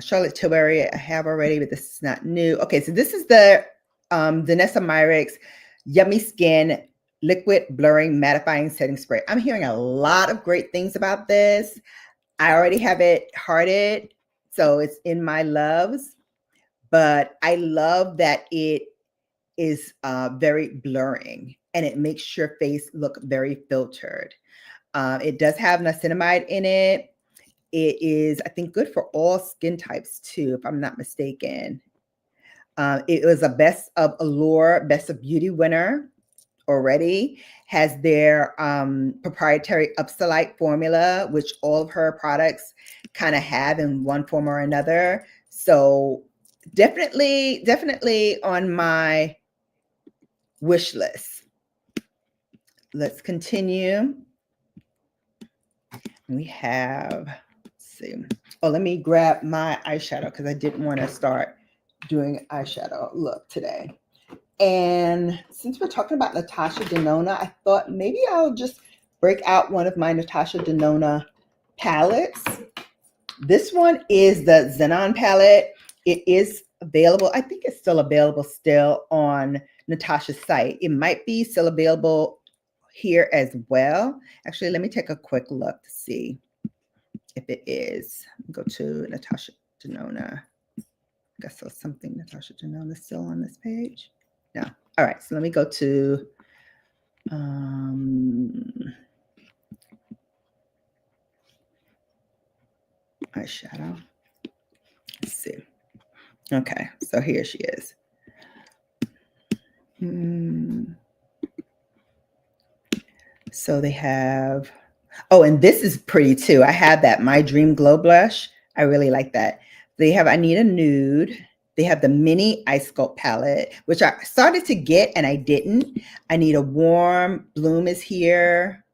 Charlotte Tilbury I have already, but this is not new. Okay, so this is the Danessa Myricks Yummy Skin Liquid Blurring Mattifying Setting Spray. I'm hearing a lot of great things about this. I already have it hearted, so it's in my loves, but I love that it is very blurring and it makes your face look very filtered. It does have niacinamide in it. It is, I think, good for all skin types too, if I'm not mistaken. It was a Best of Allure, Best of Beauty winner already. Has their proprietary Upsilite formula, which all of her products kind of have in one form or another. So definitely on my wish list. Let's continue. We have, let's see. Oh, let me grab my eyeshadow because I didn't want to start doing eyeshadow look today. And since we're talking about Natasha Denona, I thought maybe I'll just break out one of my Natasha Denona palettes. This one is the Xenon palette. It is available. I think it's still available on Natasha's site. It might be still available here as well. Actually, let me take a quick look to see if it is. Go to Natasha Denona. I guess there's something Natasha Denona is still on this page. No. All right. So let me go to eyeshadow. Let's see. Okay. So here she is. So they have, oh, and this is pretty too. I have that My Dream Glow Blush. I really like that. They have I Need a Nude. They have the mini Ice Sculpt palette, which I started to get and I didn't. I Need a Warm. Bloom is here.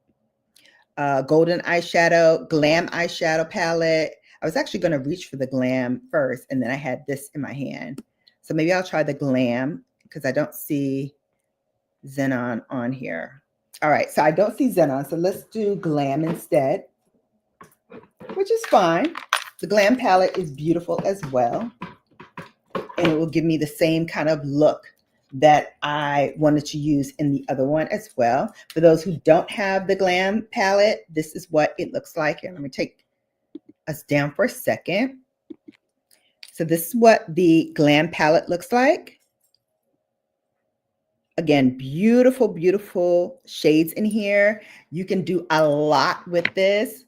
Golden eyeshadow, Glam eyeshadow palette. I was actually going to reach for the Glam first, and then I had this in my hand. So maybe I'll try the Glam because I don't see Xenon on here. All right, so I don't see Xenon, so let's do Glam instead, which is fine. The Glam palette is beautiful as well, and it will give me the same kind of look that I wanted to use in the other one as well. For those who don't have the Glam palette, this is what it looks like. Here, let me take us down for a second. So this is what the Glam palette looks like. Again, beautiful, beautiful shades in here. You can do a lot with this.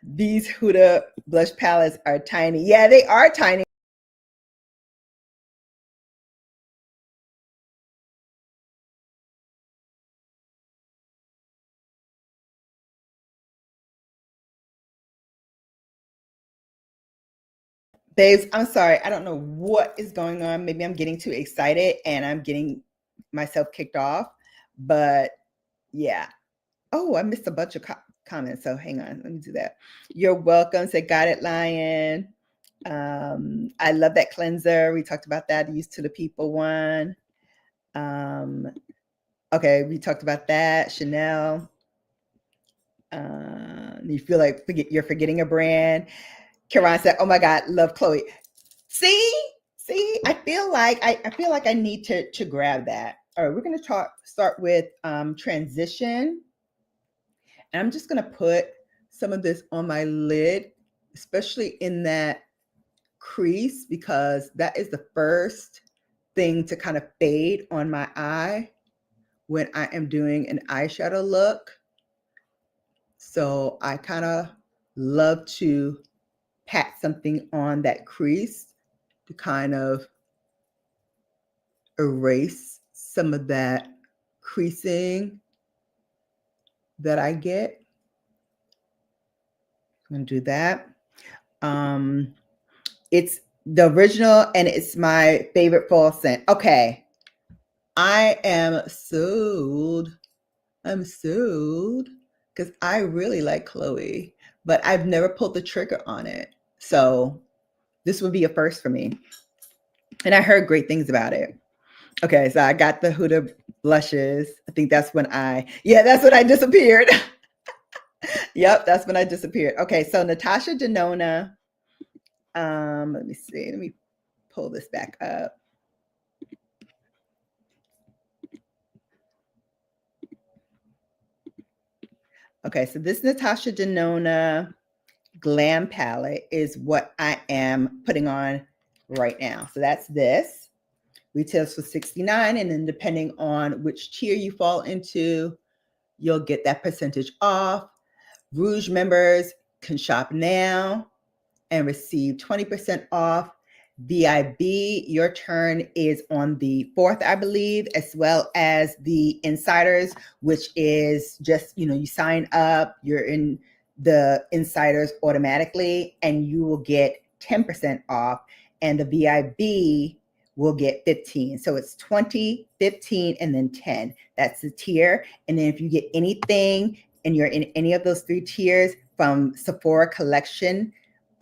These Huda blush palettes are tiny. Yeah, they are tiny. Babes, I'm sorry. I don't know what is going on. Maybe I'm getting too excited and I'm getting myself kicked off. But yeah. Oh, I missed a bunch of comments. So hang on. Let me do that. You're welcome. Say Guided Lion. I love that cleanser. We talked about that. Used to the People one. Okay, we talked about that. Chanel. You feel like you're forgetting a brand. Karan said, "Oh my God, love Chloe." See, I feel like I need to grab that. All right, we're going to start with transition. And I'm just going to put some of this on my lid, especially in that crease, because that is the first thing to kind of fade on my eye when I am doing an eyeshadow look. So I kind of love to pat something on that crease to kind of erase some of that creasing that I get. I'm going to do that. It's the original and it's my favorite fall scent. Okay. I am sold. I'm sold because I really like Chloe, but I've never pulled the trigger on it. So this would be a first for me. And I heard great things about it. Okay, so I got the Huda blushes. I think that's when that's when I disappeared. Yep, that's when I disappeared. Okay, so Natasha Denona. Let me see. Let me pull this back up. Okay, so this Natasha Denona Glam palette is what I am putting on right now. So that's this. Retails for $69, and then depending on which tier you fall into, you'll get that percentage off. Rouge members can shop now and receive 20% off. VIB, your turn is on the 4th, I believe, as well as the insiders, which is just, you sign up, you're in the insiders automatically, and you will get 10% off. And the VIB will get 15. So it's 20, 15, and then 10. That's the tier. And then if you get anything and you're in any of those 3 tiers from Sephora collection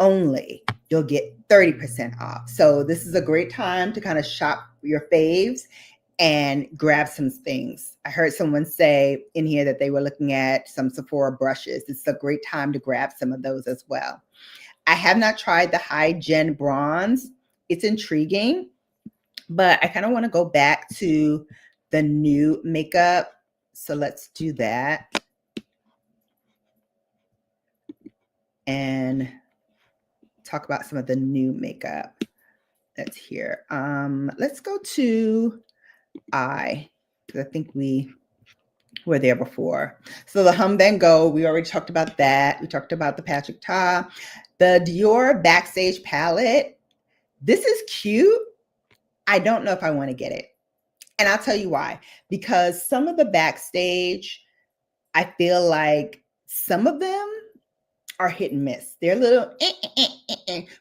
only, you'll get 30% off. So this is a great time to kind of shop your faves and grab some things. I heard someone say in here that they were looking at some Sephora brushes. It's a great time to grab some of those as well. I have not tried the High Gen Bronze. It's intriguing, but I kind of want to go back to the new makeup. So let's do that. And talk about some of the new makeup that's here. Let's go to eye, because I think we were there before. So the Hum Then Go, we already talked about that. We talked about the Patrick Ta. The Dior Backstage palette. This is cute. I don't know if I want to get it. And I'll tell you why. Because some of the Backstage, I feel like some of them are hit and miss. They're a little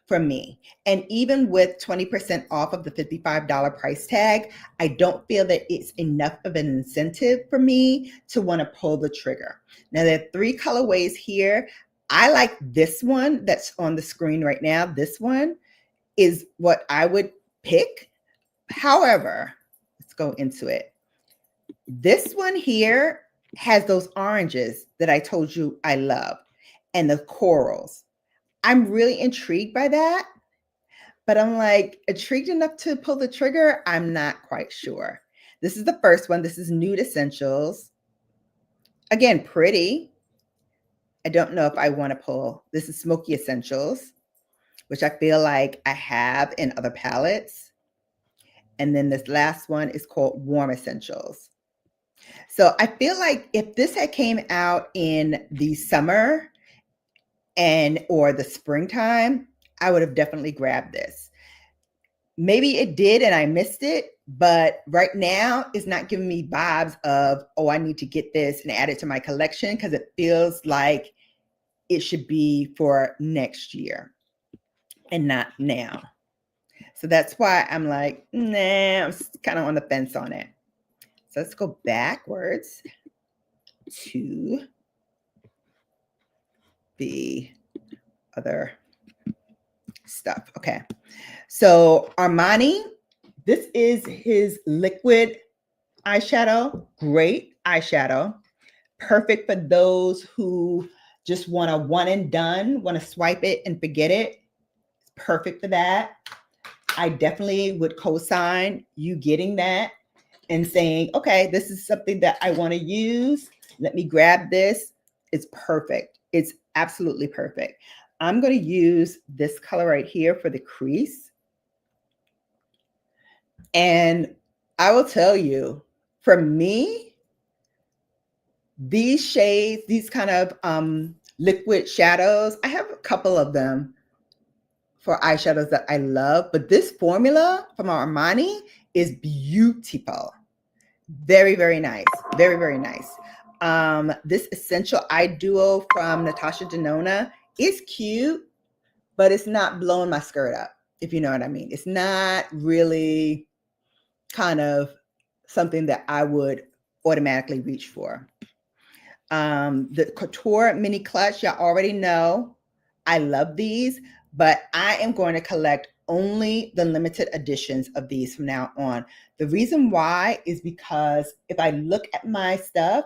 for me. And even with 20% off of the $55 price tag, I don't feel that it's enough of an incentive for me to want to pull the trigger. Now, there are 3 colorways here. I like this one that's on the screen right now. This one is what I would pick. However, let's go into it. This one here has those oranges that I told you I love, and the corals. I'm really intrigued by that, but I'm like intrigued enough to pull the trigger. I'm not quite sure. This is the first one. This is Nude Essentials. Again, pretty. I don't know if I want to pull. This is Smoky Essentials, which I feel like I have in other palettes. And then this last one is called Warm Essentials. So I feel like if this had came out in the summer or the springtime, I would have definitely grabbed this. Maybe it did and I missed it, but right now it's not giving me vibes of, oh, I need to get this and add it to my collection, because it feels like it should be for next year and not now. So that's why I'm like, nah, I'm kind of on the fence on it. So let's go backwards to the other stuff. Okay. So Armani, this is his liquid eyeshadow. Great eyeshadow. Perfect for those who just want a one and done, want to swipe it and forget it. Perfect for that. I definitely would co-sign you getting that. and saying, okay, this is something that I want to use. Let me grab this. It's perfect. It's absolutely perfect. I'm going to use this color right here for the crease. And I will tell you, for me, these shades, these kind of liquid shadows, I have a couple of them for eyeshadows that I love, but this formula from Armani is beautiful. Very, very nice. Very, very nice. This Essential Eye Duo from Natasha Denona is cute, but it's not blowing my skirt up, if you know what I mean. It's not really kind of something that I would automatically reach for. The Couture Mini Clutch, y'all already know. I love these, but I am going to collect only the limited editions of these from now on. The reason why is because if I look at my stuff,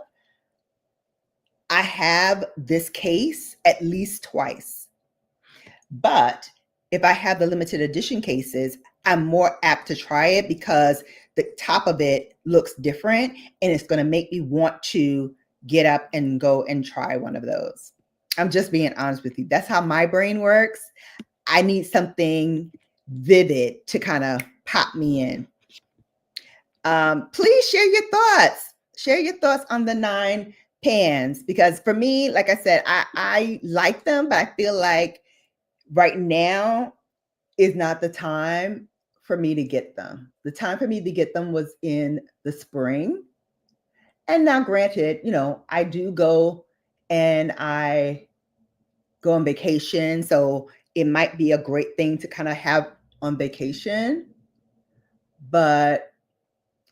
I have this case at least twice. But if I have the limited edition cases, I'm more apt to try it because the top of it looks different and it's going to make me want to get up and go and try one of those. I'm just being honest with you. That's how my brain works. I need something vivid to kind of pop me in. Please share your thoughts. Share your thoughts on the 9 pans, because for me, like I said, I like them, but I feel like right now is not the time for me to get them. The time for me to get them was in the spring. And now granted, you know, I do go and I go on vacation. So it might be a great thing to kind of have on vacation, but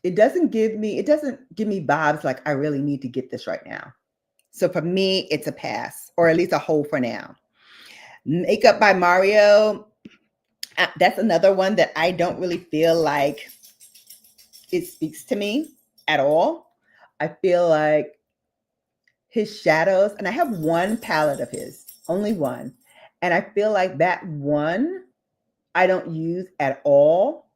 it doesn't give me vibes like I really need to get this right now. So for me, it's a pass, or at least a hold for now. Makeup by Mario, that's another one that I don't really feel like it speaks to me at all. I feel like his shadows, and I have one palette of his, only one. And I feel like that one I don't use at all.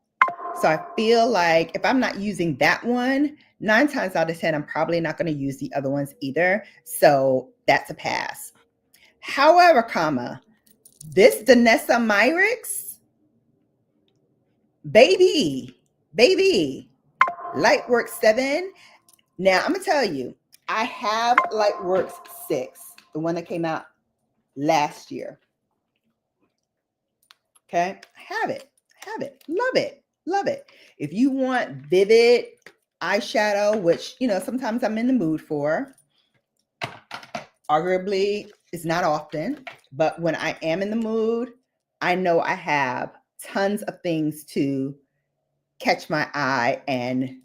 So I feel like if I'm not using that one, 9 times out of 10, I'm probably not going to use the other ones either. So that's a pass. However, this Danessa Myricks, baby, Lightworks 7. Now I'm going to tell you, I have Lightworks 6, the one that came out last year. Okay, have it, love it. If you want vivid eyeshadow, which, you know, sometimes I'm in the mood for, arguably it's not often, but when I am in the mood, I know I have tons of things to catch my eye and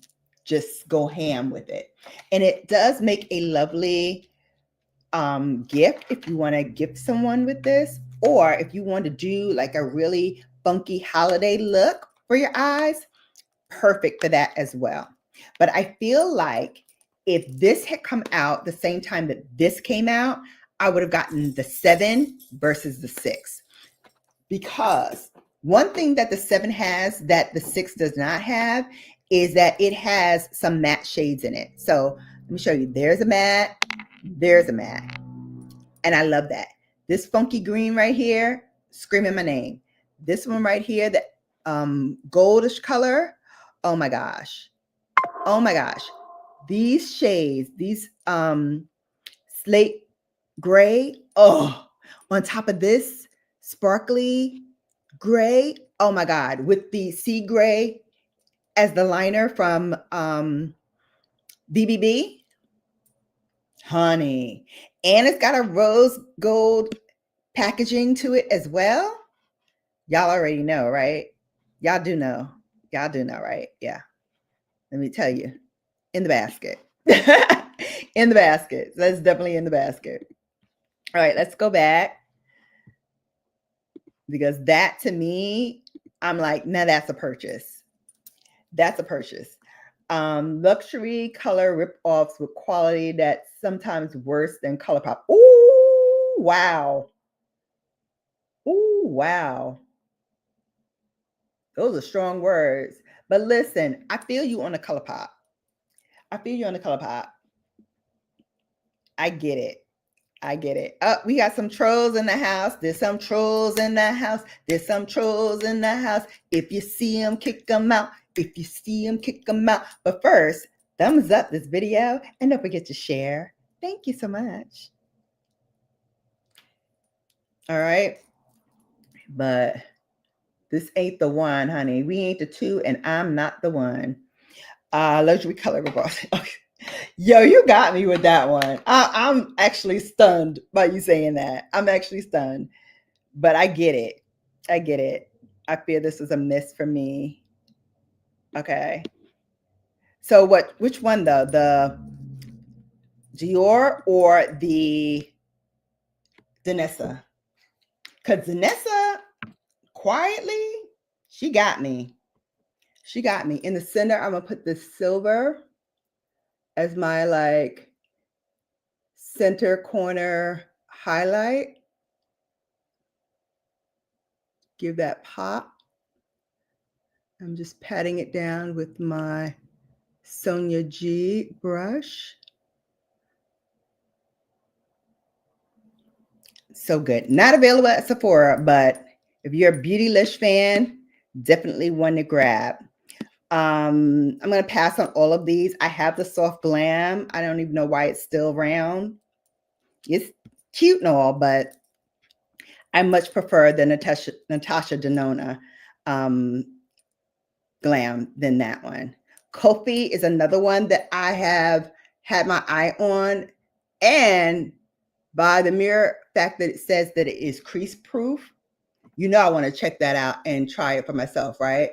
just go ham with it. And it does make a lovely gift if you want to gift someone with this, or if you want to do like a really funky holiday look for your eyes, perfect for that as well. But I feel like if this had come out the same time that this came out, I would have gotten the 7 versus the 6. Because one thing that the 7 has that the 6 does not have is that it has some matte shades in it. So let me show you. There's a matte. There's a matte. And I love that. This funky green right here, screaming my name. This one right here, that goldish color. Oh my gosh. Oh my gosh. These shades, these slate gray. Oh, on top of this sparkly gray. Oh my God. With the sea gray as the liner from BBB. Honey. And it's got a rose gold packaging to it as well. Y'all already know, right? Y'all do know. Y'all do know, right? Yeah. Let me tell you. In the basket. In the basket. That's definitely in the basket. All right, let's go back. Because that to me, I'm like, now that's a purchase. That's a purchase. Luxury color rip-offs with quality that's sometimes worse than ColourPop. Ooh, wow. Ooh, wow. Those are strong words. But listen, I feel you on the ColourPop. I feel you on the color pop. I get it. I get it. We got some trolls in the house. There's some trolls in the house. There's some trolls in the house. If you see them, kick them out. If you see them, kick them out. But first, thumbs up this video and don't forget to share. Thank you so much. All right. But this ain't the one, honey. We ain't the two, and I'm not the one. Luxury color reverse. Okay. Yo, you got me with that one. I'm actually stunned by you saying that. I'm actually stunned. But I get it. I get it. I feel this was a miss for me. Okay. So which one though? The Dior or the Danessa? Because Danessa, quietly, she got me. She got me. In the center, I'm going to put this silver as my like center corner highlight. Give that pop. I'm just patting it down with my Sonia G brush. So good. Not available at Sephora, but if you're a Beautylish fan, definitely one to grab. I'm going to pass on all of these. I have the Soft Glam. I don't even know why it's still around. It's cute and all, but I much prefer the Natasha Denona Glam than that one. Kofi is another one that I have had my eye on, and by the mere fact that it says that it is crease proof, you know I want to check that out and try it for myself, right?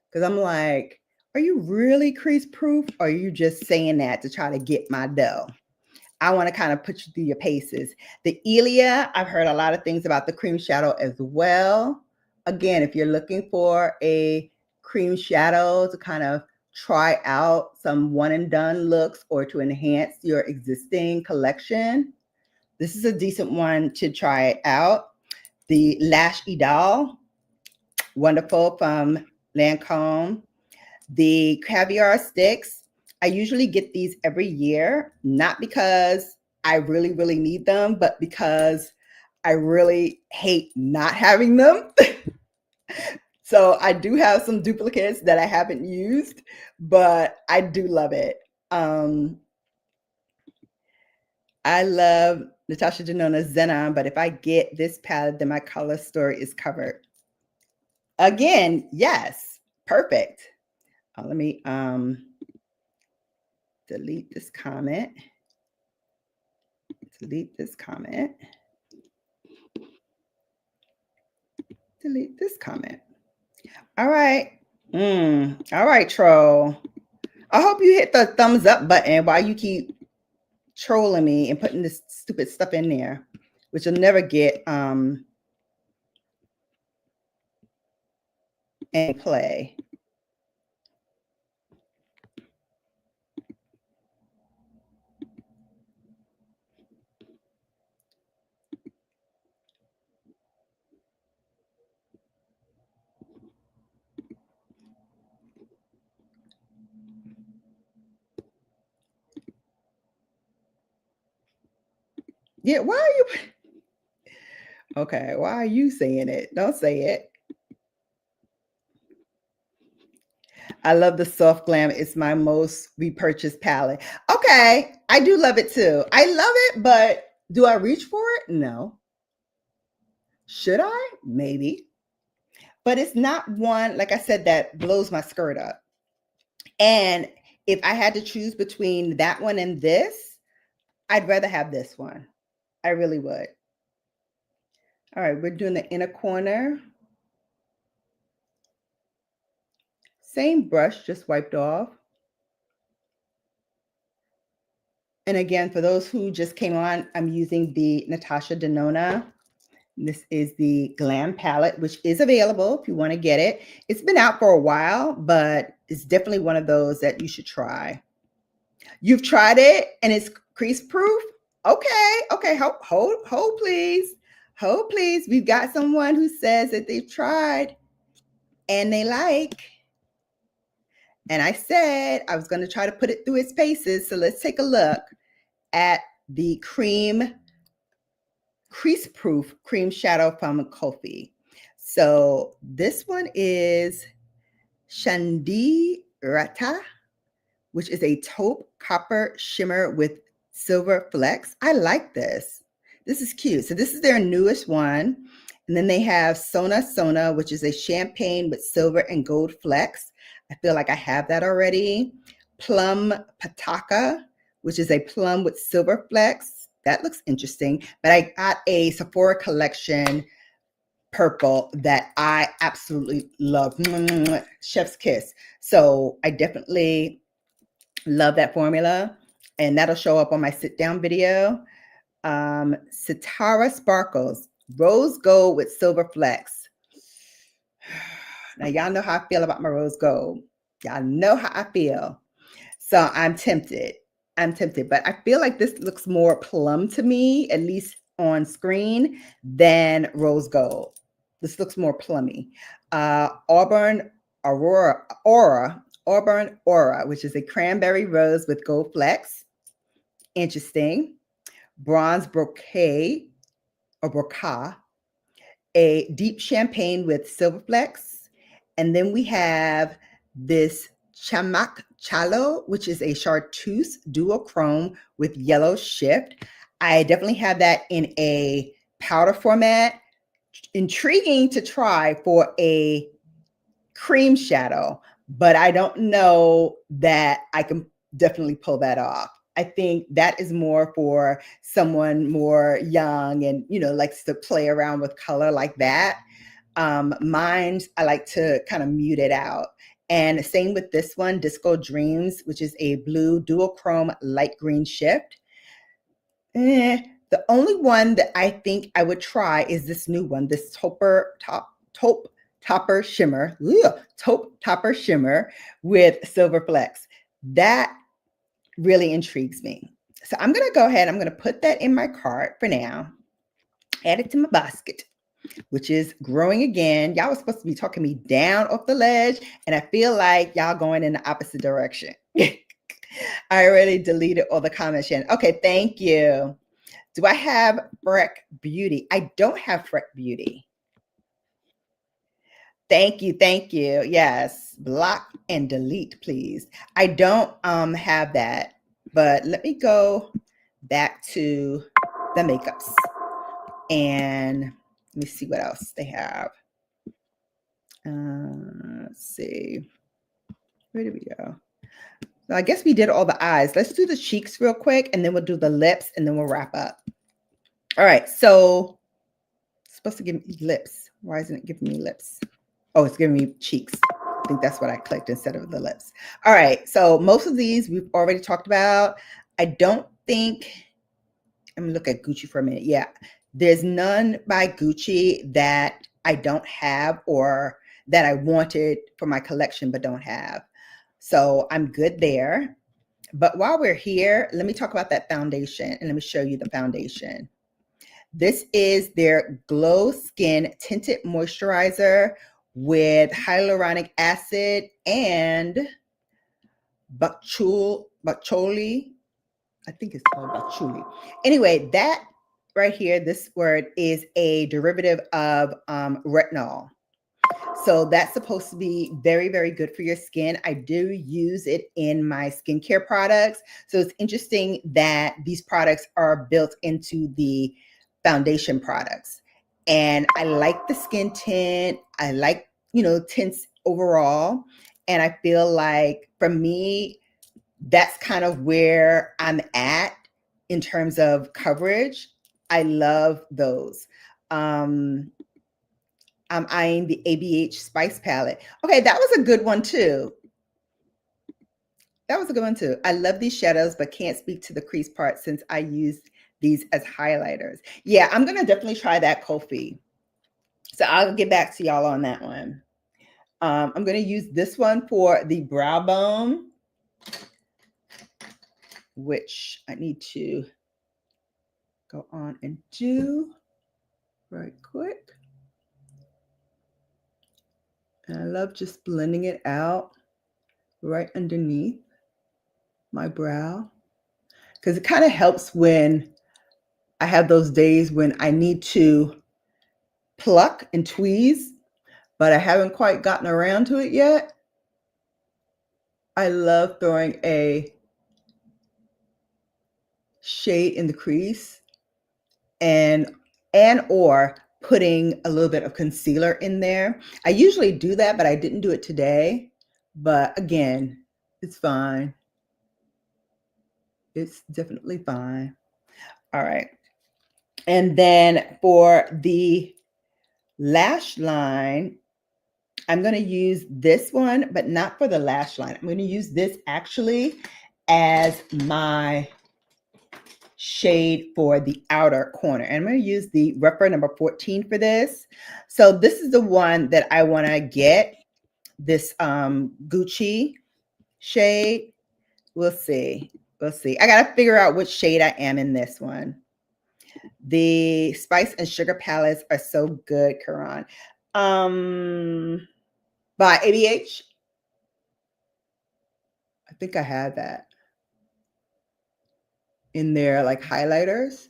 Because I'm like, are you really crease proof, or are you just saying that to try to get my dough? I want to kind of put you through your paces. The Ilia, I've heard a lot of things about the cream shadow as well. Again, if you're looking for a cream shadow to kind of try out some one and done looks or to enhance your existing collection, this is a decent one to try it out. The Lash Idol, wonderful, from Lancome. The Caviar Sticks, I usually get these every year, not because I really, really need them, but because I really hate not having them. So I do have some duplicates that I haven't used, but I do love it. I love Natasha Denona Xenon, but if I get this palette, then my color story is covered. Again, yes, perfect. Let me delete this comment. Delete this comment. Delete this comment. All right. All right, troll. I hope you hit the thumbs up button while you keep trolling me and putting this stupid stuff in there, which you'll never get any play. Yeah, why are you? Okay, why are you saying it? Don't say it. I love the Soft Glam. It's my most repurchased palette. Okay, I do love it too. I love it, but do I reach for it? No. Should I? Maybe. But it's not one, like I said, that blows my skirt up. And if I had to choose between that one and this, I'd rather have this one. I really would. All right, we're doing the inner corner. Same brush, just wiped off. And again, for those who just came on, I'm using the Natasha Denona. This is the Glam palette, which is available if you want to get it. It's been out for a while, but it's definitely one of those that you should try. You've tried it and it's crease proof? Okay, okay, hold please. Hold please. We've got someone who says that they've tried and they like. And I said I was going to try to put it through its paces. So let's take a look at the crease proof cream shadow from Kofi. So this one is Shandirata, which is a taupe copper shimmer with silver flecks. I like this. This is cute. So this is their newest one. And then they have Sona, which is a champagne with silver and gold flecks. I feel like I have that already. Plum Pataka, which is a plum with silver flecks. That looks interesting. But I got a Sephora collection purple that I absolutely love. Chef's kiss. So I definitely love that formula. And that'll show up on my sit down video. Sitara Sparkles, rose gold with silver flecks. Now, y'all know how I feel about my rose gold. Y'all know how I feel. So I'm tempted. But I feel like this looks more plum to me, at least on screen, than rose gold. This looks more plummy. Auburn Aura, which is a cranberry rose with gold flecks. Interesting. Bronze Bouquet, or Broca, a deep champagne with silver flecks. And then we have this Chamak Chalo, which is a chartreuse duochrome with yellow shift. I definitely have that in a powder format. Intriguing to try for a cream shadow, but I don't know that I can definitely pull that off. I think that is more for someone more young and, likes to play around with color like that. Mine, I like to kind of mute it out. And same with this one, Disco Dreams, which is a blue duochrome light green shift. The only one that I think I would try is this new one, this taupe topper shimmer with silver flecks. That really intrigues me. So I'm going to go ahead. I'm going to put that in my cart for now. Add it to my basket, which is growing again. Y'all was supposed to be talking me down off the ledge, and I feel like y'all going in the opposite direction. I already deleted all the comments, Shannon. Okay, thank you. Do I have Freck Beauty? I don't have Freck Beauty. Thank you. Yes, block and delete, please. I don't have that, but let me go back to the makeups and let me see what else they have. Let's see. Where did we go? So I guess we did all the eyes. Let's do the cheeks real quick, and then we'll do the lips, and then we'll wrap up. All right. So it's supposed to give me lips. Why isn't it giving me lips? Oh, it's giving me cheeks. I think that's what I clicked instead of the lips. All right. So most of these we've already talked about. I don't think, let me look at Gucci for a minute. Yeah. There's none by Gucci that I don't have or that I wanted for my collection but don't have. So I'm good there. But while we're here, let me talk about that foundation and let me show you the foundation. This is their Glow Skin Tinted Moisturizer with hyaluronic acid and baccholi. I think it's called baccholi. Anyway, that right here, this word is a derivative of retinol. So that's supposed to be very, very good for your skin. I do use it in my skincare products. So it's interesting that these products are built into the foundation products. And I like the skin tint. I like, tints overall. And I feel like for me, that's kind of where I'm at in terms of coverage. I love those. I'm eyeing the ABH Spice Palette. Okay, that was a good one too. I love these shadows, but can't speak to the crease part since I use these as highlighters. Yeah, I'm going to definitely try that, Kofi. So I'll get back to y'all on that one. I'm going to use this one for the brow bone, which I need to go on and do right quick. And I love just blending it out right underneath my brow, because it kind of helps when I have those days when I need to pluck and tweeze, but I haven't quite gotten around to it yet. I love throwing a shade in the crease and or putting a little bit of concealer in there. I usually do that, but I didn't do it today. But again, it's fine. It's definitely fine. All right. And then for the lash line, I'm going to use this one, but not for the lash line. I'm going to use this actually as my shade for the outer corner. And I'm going to use the Rephr number 14 for this. So this is the one that I want to get, this Gucci shade. We'll see. We'll see. I got to figure out which shade I am in this one. The Spice and Sugar palettes are so good, Karan. By ABH. I think I had that in there, like highlighters.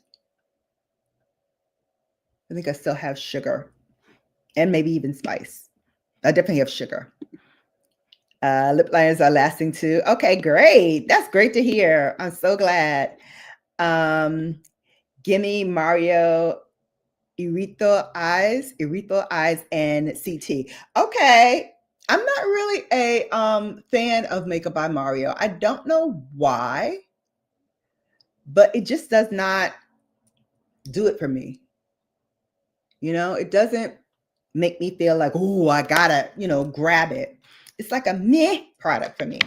I think I still have Sugar and maybe even Spice. I definitely have Sugar. Lip liners are lasting too. Okay, great. That's great to hear. I'm so glad. Gimme Mario Erythro Eyes, and CT. Okay. I'm not really a fan of Makeup by Mario. I don't know why, but it just does not do it for me. You know, it doesn't make me feel like, oh, I gotta, grab it. It's like a meh product for me.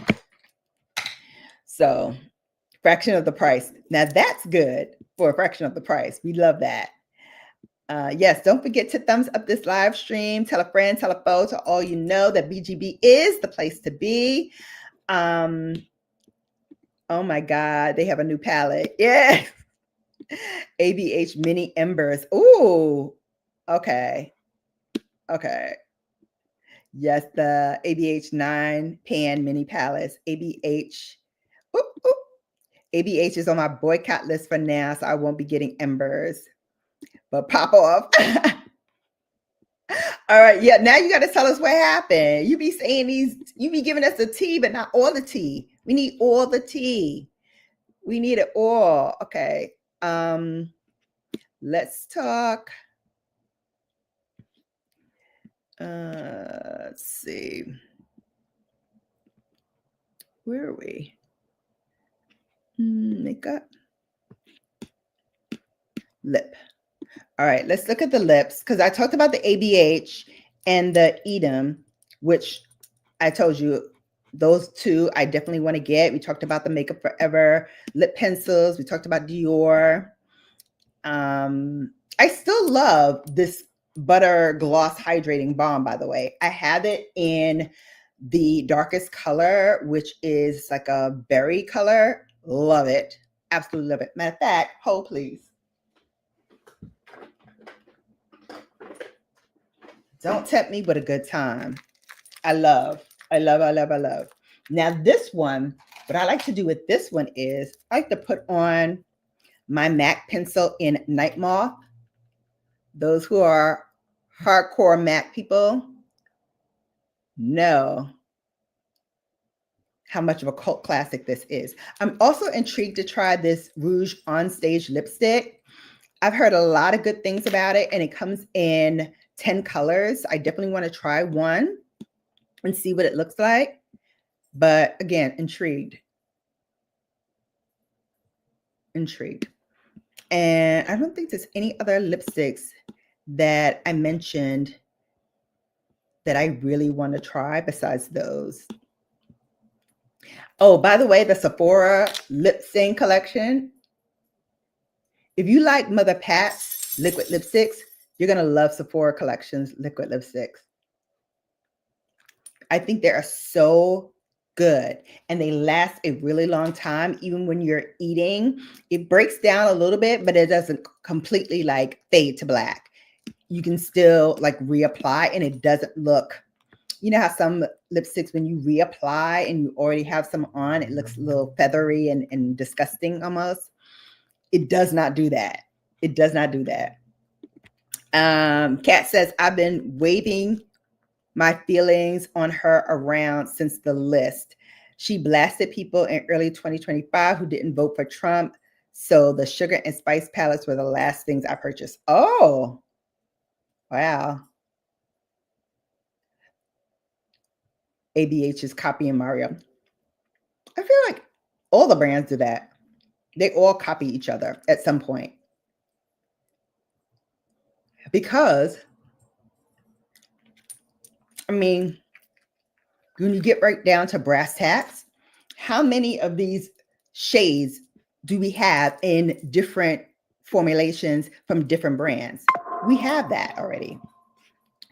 So, fraction of the price. Now that's good for a fraction of the price. We love that. Yes, don't forget to thumbs up this live stream. Tell a friend, tell a foe, to all you know that BGB is the place to be. Oh my God, they have a new palette. Yeah. ABH Mini Embers. Ooh, okay. Okay. Yes, the ABH 9 Pan Mini Palettes. ABH. Ooh, ooh. ABH is on my boycott list for now, so I won't be getting embers. But pop off. All right. Yeah. Now you got to tell us what happened. You be saying you be giving us the tea, but not all the tea. We need all the tea. We need it all. Okay. Let's talk. Let's see. Where are we? Makeup. Lip. All right, let's look at the lips, because I talked about the ABH and the Edam, which I told you those two I definitely want to get. We talked about the Makeup Forever lip pencils. We talked about Dior. I still love this Butter Gloss Hydrating Balm, by the way. I have it in the darkest color, which is like a berry color. Love it. Absolutely love it. Matter of fact, hold please. Don't tempt me with a good time. I love. Now this one, what I like to do with this one is I like to put on my MAC pencil in Night Moth. Those who are hardcore MAC people know how much of a cult classic this is. I'm also intrigued to try this Rouge On Stage lipstick. I've heard a lot of good things about it, and it comes in 10 colors. I definitely want to try one and see what it looks like. But again, intrigued. And I don't think there's any other lipsticks that I mentioned that I really want to try besides those. Oh, by the way, the Sephora lip stain collection. If you like Mother Pat's liquid lipsticks, you're going to love Sephora Collection's liquid lipsticks. I think they are so good and they last a really long time. Even when you're eating, it breaks down a little bit, but it doesn't completely like fade to black. You can still like reapply and it doesn't look, you know how some lipsticks, when you reapply and you already have some on, it looks a little feathery and disgusting almost. It does not do that. It does not do that. Kat says, I've been waving my feelings on her around since the list. She blasted people in early 2025 who didn't vote for Trump. So the sugar and spice palettes were the last things I purchased. Oh, wow. ABH is copying Mario. I feel like all the brands do that. They all copy each other at some point. Because, I mean, when you get right down to brass tacks, how many of these shades do we have in different formulations from different brands? We have that already.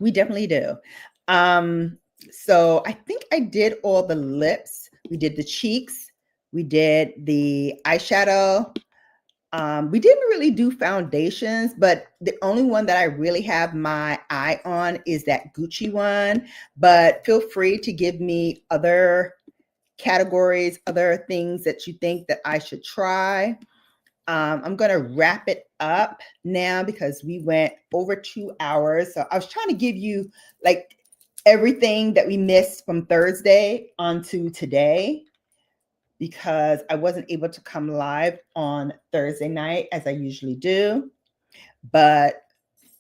We definitely do. So I think I did all the lips. We did the cheeks. We did the eyeshadow. We didn't really do foundations, but the only one that I really have my eye on is that Gucci one. But feel free to give me other categories, other things that you think that I should try. I'm going to wrap it up now because we went over 2 hours. So I was trying to give you like everything that we missed from Thursday onto today, because I wasn't able to come live on Thursday night as I usually do. But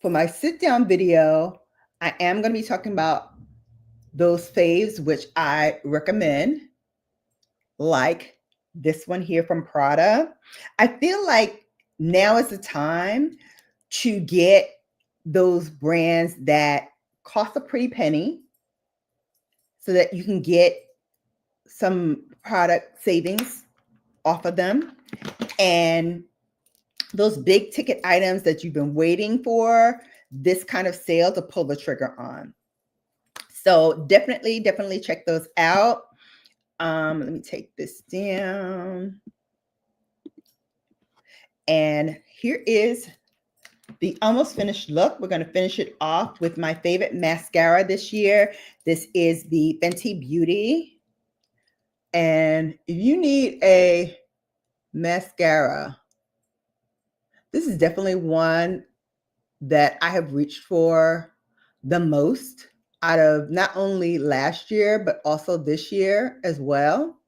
for my sit down video, I am going to be talking about those faves, which I recommend, like this one here from Prada. I feel like now is the time to get those brands that cost a pretty penny so that you can get some product savings off of them. And those big ticket items that you've been waiting for this kind of sale to pull the trigger on. So definitely check those out. Let me take this down. And here is the almost finished look. We're going to finish it off with my favorite mascara this year. This is the Fenty Beauty. And if you need a mascara, this is definitely one that I have reached for the most out of not only last year, but also this year as well.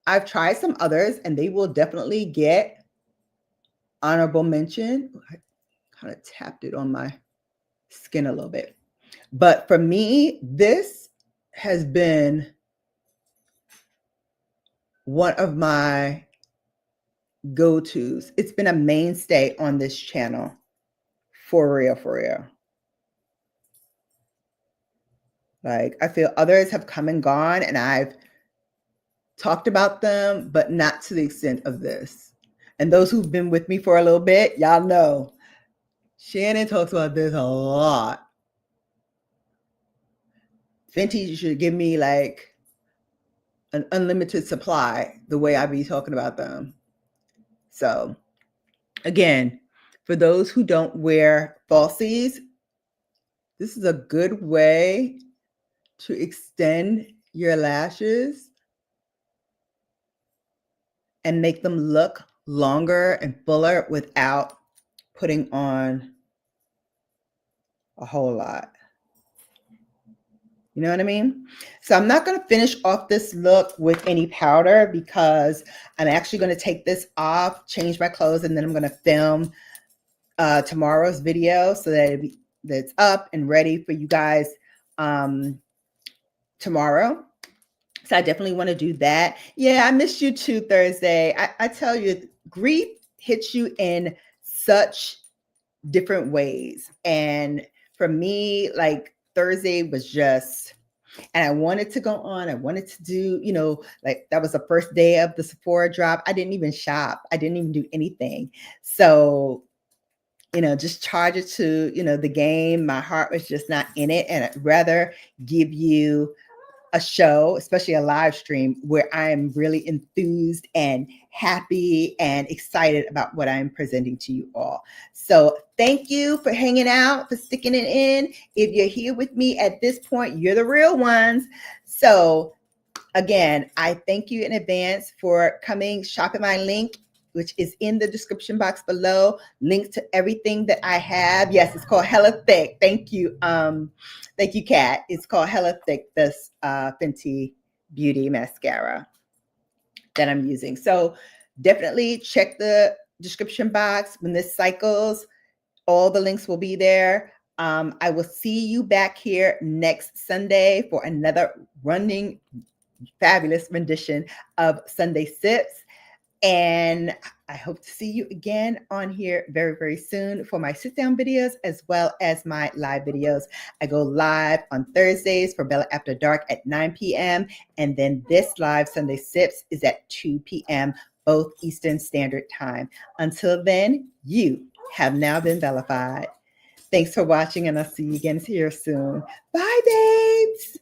I've tried some others and they will definitely get honorable mention. I kind of tapped it on my skin a little bit. But for me, this has been one of my go-tos. It's been a mainstay on this channel. For real, for real. Like, I feel others have come and gone and I've talked about them, but not to the extent of this. And those who've been with me for a little bit, y'all know Shannon talks about this a lot. Fenty should give me like an unlimited supply the way I be talking about them. So again, for those who don't wear falsies, this is a good way to extend your lashes and make them look longer and fuller without putting on a whole lot. You know what I mean? So I'm not going to finish off this look with any powder because I'm actually going to take this off, change my clothes, and then I'm going to film tomorrow's video so that it's up and ready for you guys tomorrow. So I definitely want to do that. Yeah, I missed you too, Thursday. I tell you, grief hits you in such different ways. And for me, like Thursday was just, and I wanted to go on. I wanted to do, you know, like that was the first day of the Sephora drop. I didn't even shop. I didn't even do anything. So, you know, just charge it to, you know, the game. My heart was just not in it. And I'd rather give you a show, especially a live stream, where I am really enthused and happy and excited about what I'm presenting to you all. So thank you for hanging out, for sticking it in. If you're here with me at this point, you're the real ones. So again, I thank you in advance for coming, shopping my link, which is in the description box below. Links to everything that I have. Yes, it's called Hella Thick. Thank you. Thank you, Kat. It's called Hella Thick, this Fenty Beauty mascara that I'm using. So definitely check the description box. When this cycles, all the links will be there. I will see you back here next Sunday for another running fabulous rendition of Sunday Sips. And I hope to see you again on here very, very soon for my sit down videos as well as my live videos. I go live on Thursdays for Bella After Dark at 9 p.m. And then this live Sunday Sips is at 2 p.m., both Eastern Standard Time. Until then, you have now been Bellafied. Thanks for watching, and I'll see you again here soon. Bye, babes.